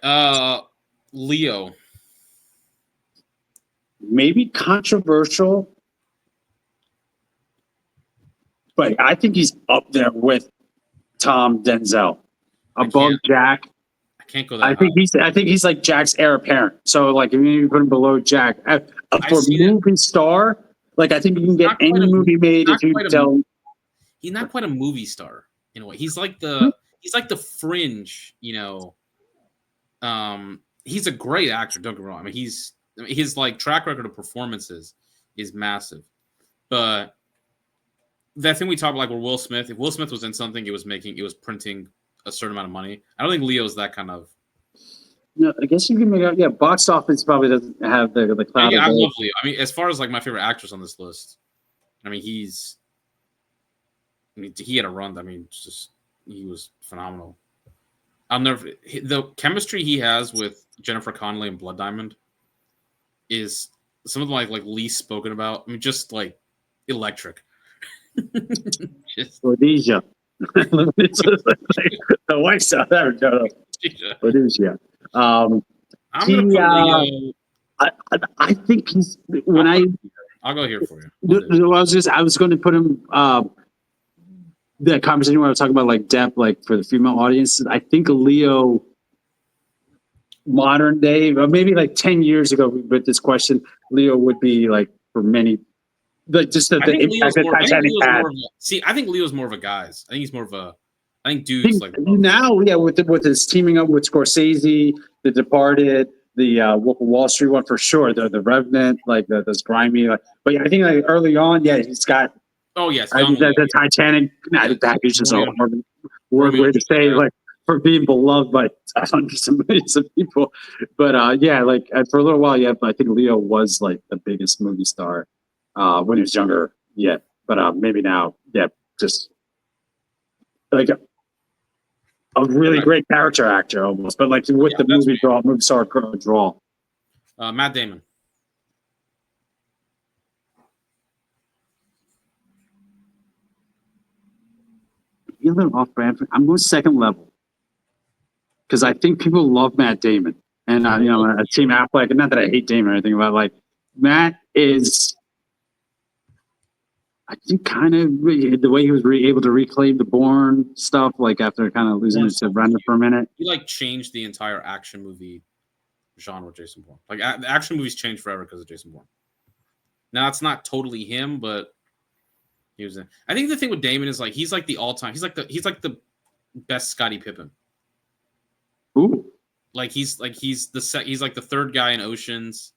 Leo. Maybe controversial, but I think he's up there with Tom Denzel, above Jack. I can't go that I think he's like Jack's heir apparent. So like if you put him below Jack for movie star, like I think you can get any movie made if you tell. He's not quite a movie star in a way. He's like the fringe, he's a great actor. Don't get me wrong. I mean, his like track record of performances is massive, but that thing we talked about, like where Will Smith, if Will Smith was in something, it was printing a certain amount of money. I don't think Leo's that kind of. No, I guess you can make out. Yeah, box office probably doesn't have the cloud. Yeah, I love Leo. I mean, as far as like my favorite actors on this list, I mean, he had a run. I mean, he was phenomenal. The chemistry he has with Jennifer Connelly and Blood Diamond is some of the like least spoken about. I mean, just like electric. Rhodesia. The white stuff. There we go. Rhodesia. I'm gonna put Leo. I think he's I'll go here for you. I was going to put him. The conversation where I was talking about like depth, like for the female audience. I think Leo, modern day, or maybe like 10 years ago, with this question, Leo would be like for many. Like just the impact that Titanic had. I think Leo's more of a guys. I think he's more of a. I think dudes like now, yeah, with his teaming up with Scorsese, The Departed, the Wolf of Wall Street one for sure, the Revenant, like this grimy. But yeah, I think like early on, yeah, he's got. Oh yes, the Titanic. That is just a hard way to say, like for being beloved by hundreds of millions of people. But yeah, like for a little while, yeah, I think Leo was like the biggest movie star when he was younger. Yeah, but maybe now, yeah, just like a really great character actor almost. But like with the movie star draw. Matt Damon. A little off brand. I'm going second level because I think people love Matt Damon, and a Team Affleck. And not that I hate Damon or anything, but like Matt is, I think, kind of the way he was able to reclaim the Bourne stuff, like after kind of losing it to Brenda for a minute. He like changed the entire action movie genre. Jason Bourne, like action movies changed forever because of Jason Bourne. Now it's not totally him, but. I think the thing with Damon is like he's like the all-time. He's like the best Scottie Pippen. Ooh, he's like the third guy in Oceans.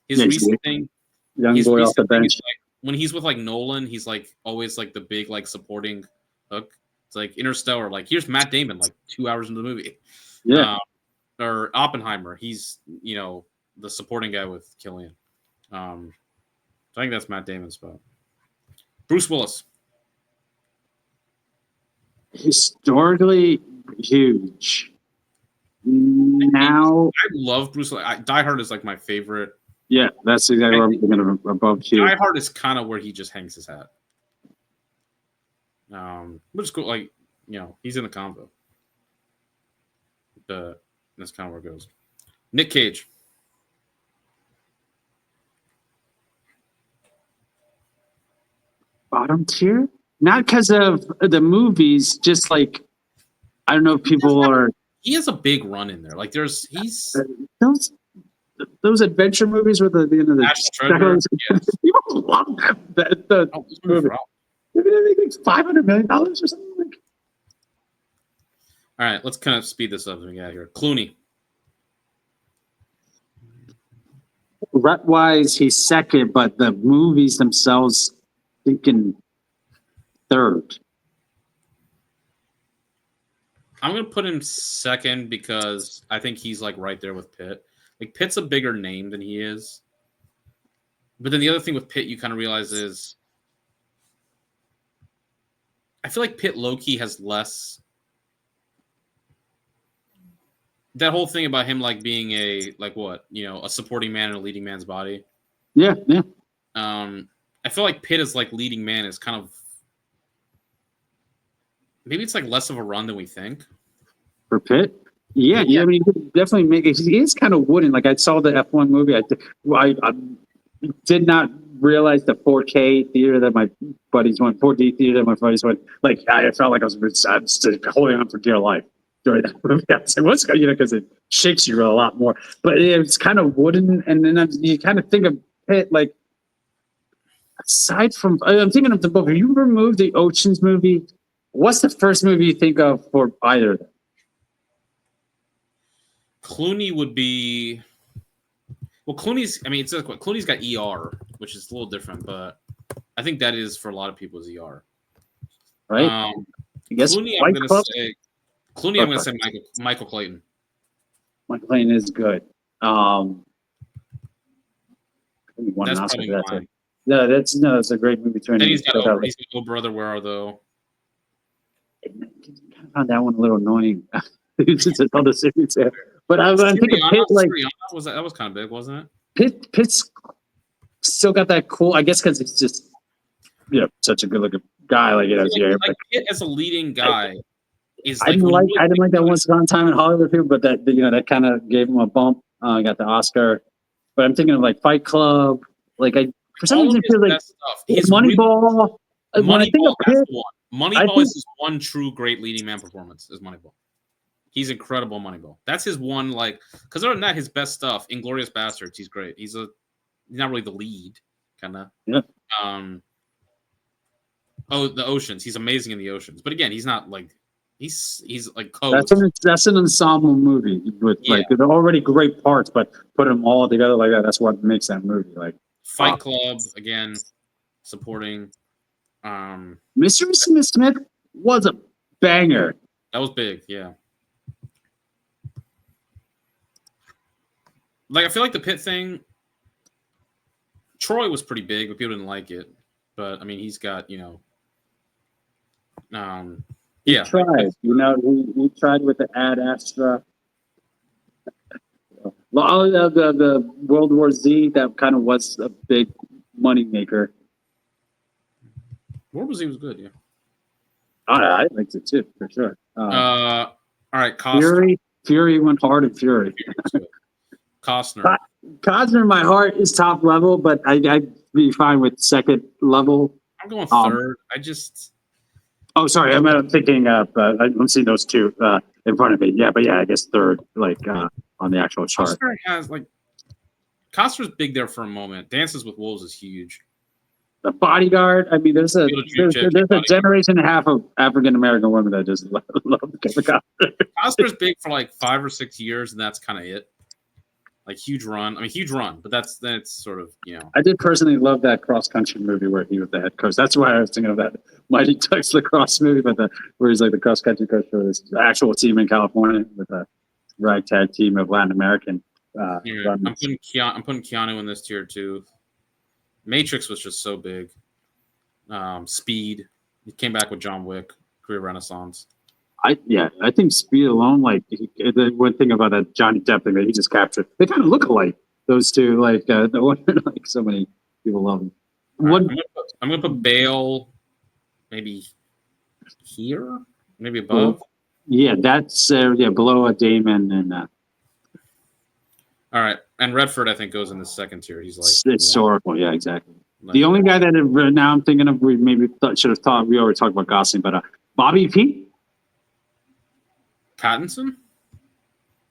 His recent thing, young boy off the bench. When he's with like Nolan, he's like always like the big like supporting hook. It's like Interstellar. Like here's Matt Damon like 2 hours into the movie. Yeah. Or Oppenheimer. He's the supporting guy with Killian. So I think that's Matt Damon's spot. Bruce Willis. Historically huge. Now I love Bruce Willis. Die Hard is like my favorite. Yeah, that's exactly where I'm thinking of above Hugh. Die Hard is kind of where he just hangs his hat. Which is cool. Like, he's in the combo. That's kind of where it goes. Nick Cage. Bottom tier? Not because of the movies, just like I don't know if people are. He has a big run in there. Like he's those adventure movies with the National Treasure. Yes. People love that. The movie. Maybe they think $500 million or something like. All right, let's kind of speed this up as we get out here. Clooney. Rep wise, he's second, but the movies themselves, thinking third. I'm gonna put him second because I think he's like right there with Pitt. Like Pitt's a bigger name than he is. But then the other thing with Pitt you kind of realize is I feel like Pitt low-key has less. That whole thing about him like being a supporting man in a leading man's body. Yeah. I feel like Pitt is like leading man is kind of maybe it's like less of a run than we think. For Pitt? Yeah. I mean, he could definitely make it. He is kind of wooden. Like I saw the F1 movie. I did not realize the 4K theater that my buddies went, 4D theater that my buddies went. Like I felt like I was holding on for dear life during that movie. I was like, what's because it shakes you a lot more. But it's kind of wooden, and then you kind of think of Pitt like. Aside from, I'm thinking of the book. Have you removed the Oceans movie? What's the first movie you think of for either of them? Clooney would be. Well, Clooney's. I mean, Clooney's got ER, which is a little different, but I think that is for a lot of people is ER. Right. I guess Clooney. I'm going to say. Clooney. I'm going to say Michael Clayton. Michael Clayton is good. That's probably mine. No, that's a great movie. Then he's got Oh Brother, Where Are Thou? I kind of found that one a little annoying. It's all the series there. But I think Pitt that was kind of big, wasn't it? Pitt's still got that cool. I guess because it's just such a good looking guy. Like Pitt as a leading guy is. I didn't like that Once Upon a Time in Hollywood too, but that kind of gave him a bump. Got the Oscar. But I'm thinking of like Fight Club. Like for some reason feel like Moneyball. When I think of Pitt, Moneyball is his one true great leading man performance. Is Moneyball. He's incredible, Moneyball. That's his one, because other than that, his best stuff, Inglourious Basterds, he's great. He's not really the lead, kind of. Yeah. The Oceans. He's amazing in the Oceans, but again, he's not like he's like Code. That's an ensemble movie with they're already great parts, but put them all together like that. That's what makes that movie like. Fight Club again, supporting. Mr. and Mrs. Smith was a banger. That was big, yeah. Like I feel like the Pitt thing, Troy was pretty big, but people didn't like it. But I mean, he's got He tried. He tried with the Ad Astra. The World War Z that kind of was a big money maker. World War Z was good, yeah. I liked it too, for sure. All right, Costner. Fury went hard at Fury. Costner. Costner in my heart is top level, but I'd be fine with second level. I'm going third. Oh, sorry. I'm thinking I'm seeing those two in front of me. Yeah, but I guess third, on the actual chart. Costner has Costner's big there for a moment. Dances with Wolves is huge. The Bodyguard. I mean, there's a generation and a half of African American women that just love Costner. Costner's big for 5 or 6 years, and that's kind of it. Huge run. I mean, huge run, but that's sort of I did personally love that cross country movie where he was the head coach. That's why I was thinking of that Mighty Ducks lacrosse movie, but where he's like the cross country coach for this actual team in California with a ragtag team of Latin American. I'm putting Keanu in this tier too. Matrix was just so big. Speed. He came back with John Wick. Career renaissance. I think Speed alone, the one thing about that Johnny Depp thing that he just captured, they kind of look alike. Those two, the one so many people love them. Right, I'm gonna put Bale, maybe here, maybe above. Yeah, that's below a Damon and All right, and Redford I think goes in the second tier. He's like historical. Yeah, exactly. like The only guy that now I'm thinking of, we maybe should have thought. We already talked about Gosling, but Bobby P. Pattinson.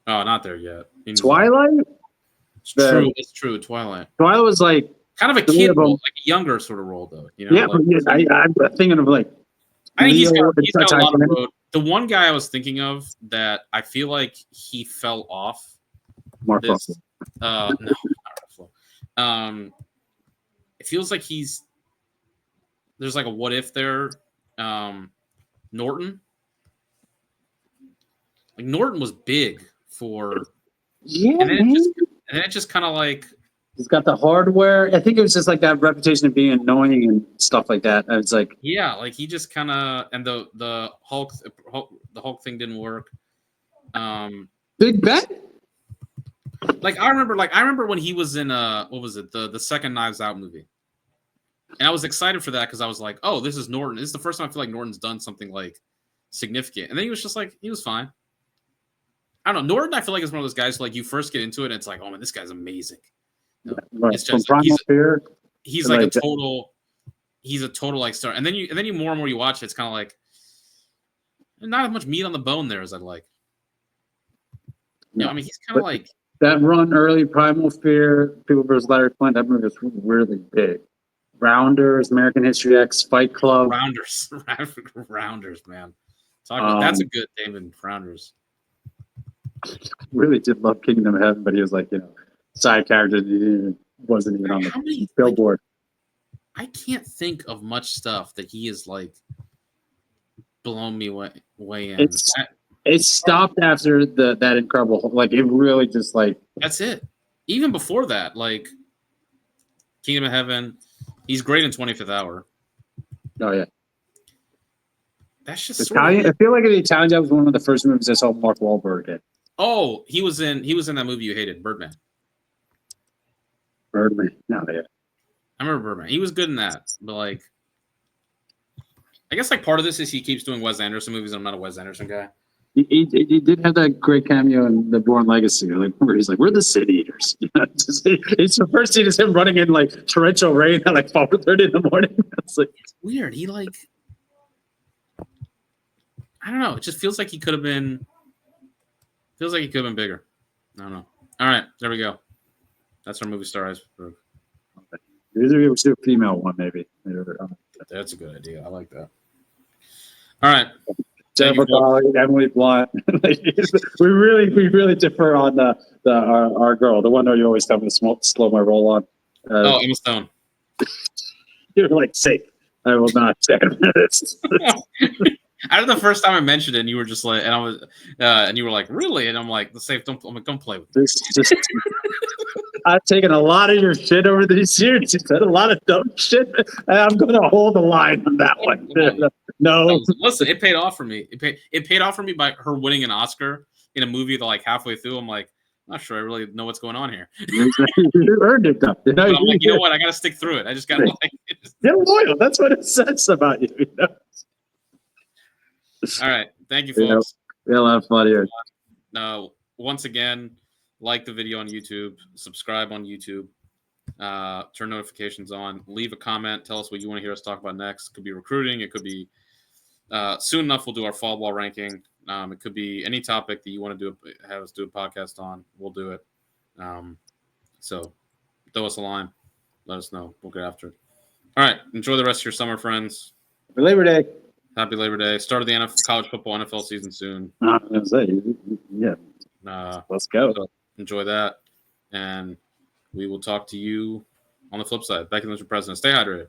Oh, not there yet. Twilight. It's true. It's true. Twilight. Twilight was like kind of a kid role, like a younger sort of role, though. You know, yeah, like, I'm thinking of like. I think he's got a lot of road. The one guy I was thinking of that I feel like he fell off. Mark Russell. No, not Russell. It feels like there's like a what if there. Norton. Like Norton was big for. Yeah, and then it just kind of like. He's got the hardware. I think it was just like that reputation of being annoying and stuff like that. It's like like he just kind of and the Hulk thing didn't work. Big Bet. I remember when he was in what was it the second Knives Out movie, and I was excited for that because I was like, oh, this is Norton. This is the first time I feel like Norton's done something like significant, and then he was just like he was fine. I don't know. Norton, I feel like is one of those guys who, like you first get into it, and it's like, oh man, this guy's amazing. No, right. It's just he's like a total like star, and then you more and more you watch it, it's kind of like not as much meat on the bone there as I'd like. I mean he's kind of like that run early, Primal Fear, People vs. Larry Flint. That movie was really big. Rounders, American History X, Fight Club. Rounders, man. Talk about that's a good David Rounders. Really did love Kingdom of Heaven, but he was like side character. He wasn't even on the billboard. I can't think of much stuff that he is like blown me way in. It stopped after that Incredible. Like it really just like that's it. Even before that, like Kingdom of Heaven, he's great in 25th Hour. Oh yeah, that's just Italian. I feel like The Italian Job was one of the first movies I saw Mark Wahlberg in. Oh, he was in that movie you hated, Birdman. No, yeah. I remember Birdman. He was good in that, but like, I guess like part of this is he keeps doing Wes Anderson movies. And I'm not a Wes Anderson guy. He did have that great cameo in The Bourne Legacy, like where he's like, "We're the City Eaters." It's the first scene is him running in like torrential rain at like 4:30 in the morning. It's like it's weird. He like, I don't know. It just feels like he could have been. Feels like he could have been bigger. I don't know. All right, there we go. That's our movie star iceberg. Maybe we should do a female one, maybe. That's a good idea. I like that. All right. Jennifer Connelly, Emily Blunt. we really differ on our girl, the one that you always tell me to slow my roll on. Emma Stone. You're like, safe. I will not 10 minutes. I remember the first time I mentioned it, and you were just like, and I was, and you were like, really? And I'm like, the safe. Don't play with this. I've taken a lot of your shit over these years. You said a lot of dumb shit, and I'm going to hold the line on that one. No, listen, it paid off for me. It paid off for me by her winning an Oscar in a movie that like halfway through, I'm like, I'm not sure I really know what's going on here. You earned it, though. But I'm like, you know what? I got to stick through it. I just got to like. You're loyal. That's what it says about you. All right. Thank you, folks. We had a lot of fun here. Once again, like the video on YouTube, subscribe on YouTube, turn notifications on, leave a comment, tell us what you want to hear us talk about next. It could be recruiting. It could be soon enough we'll do our fall ball ranking. It could be any topic that you want to have us do a podcast on. We'll do it. So throw us a line. Let us know. We'll get after it. All right. Enjoy the rest of your summer, friends. Happy Labor Day. Happy Labor Day. Start of the college football NFL season soon. Yeah. Let's go. So enjoy that. And we will talk to you on the flip side. Back in Mr. President. Stay hydrated.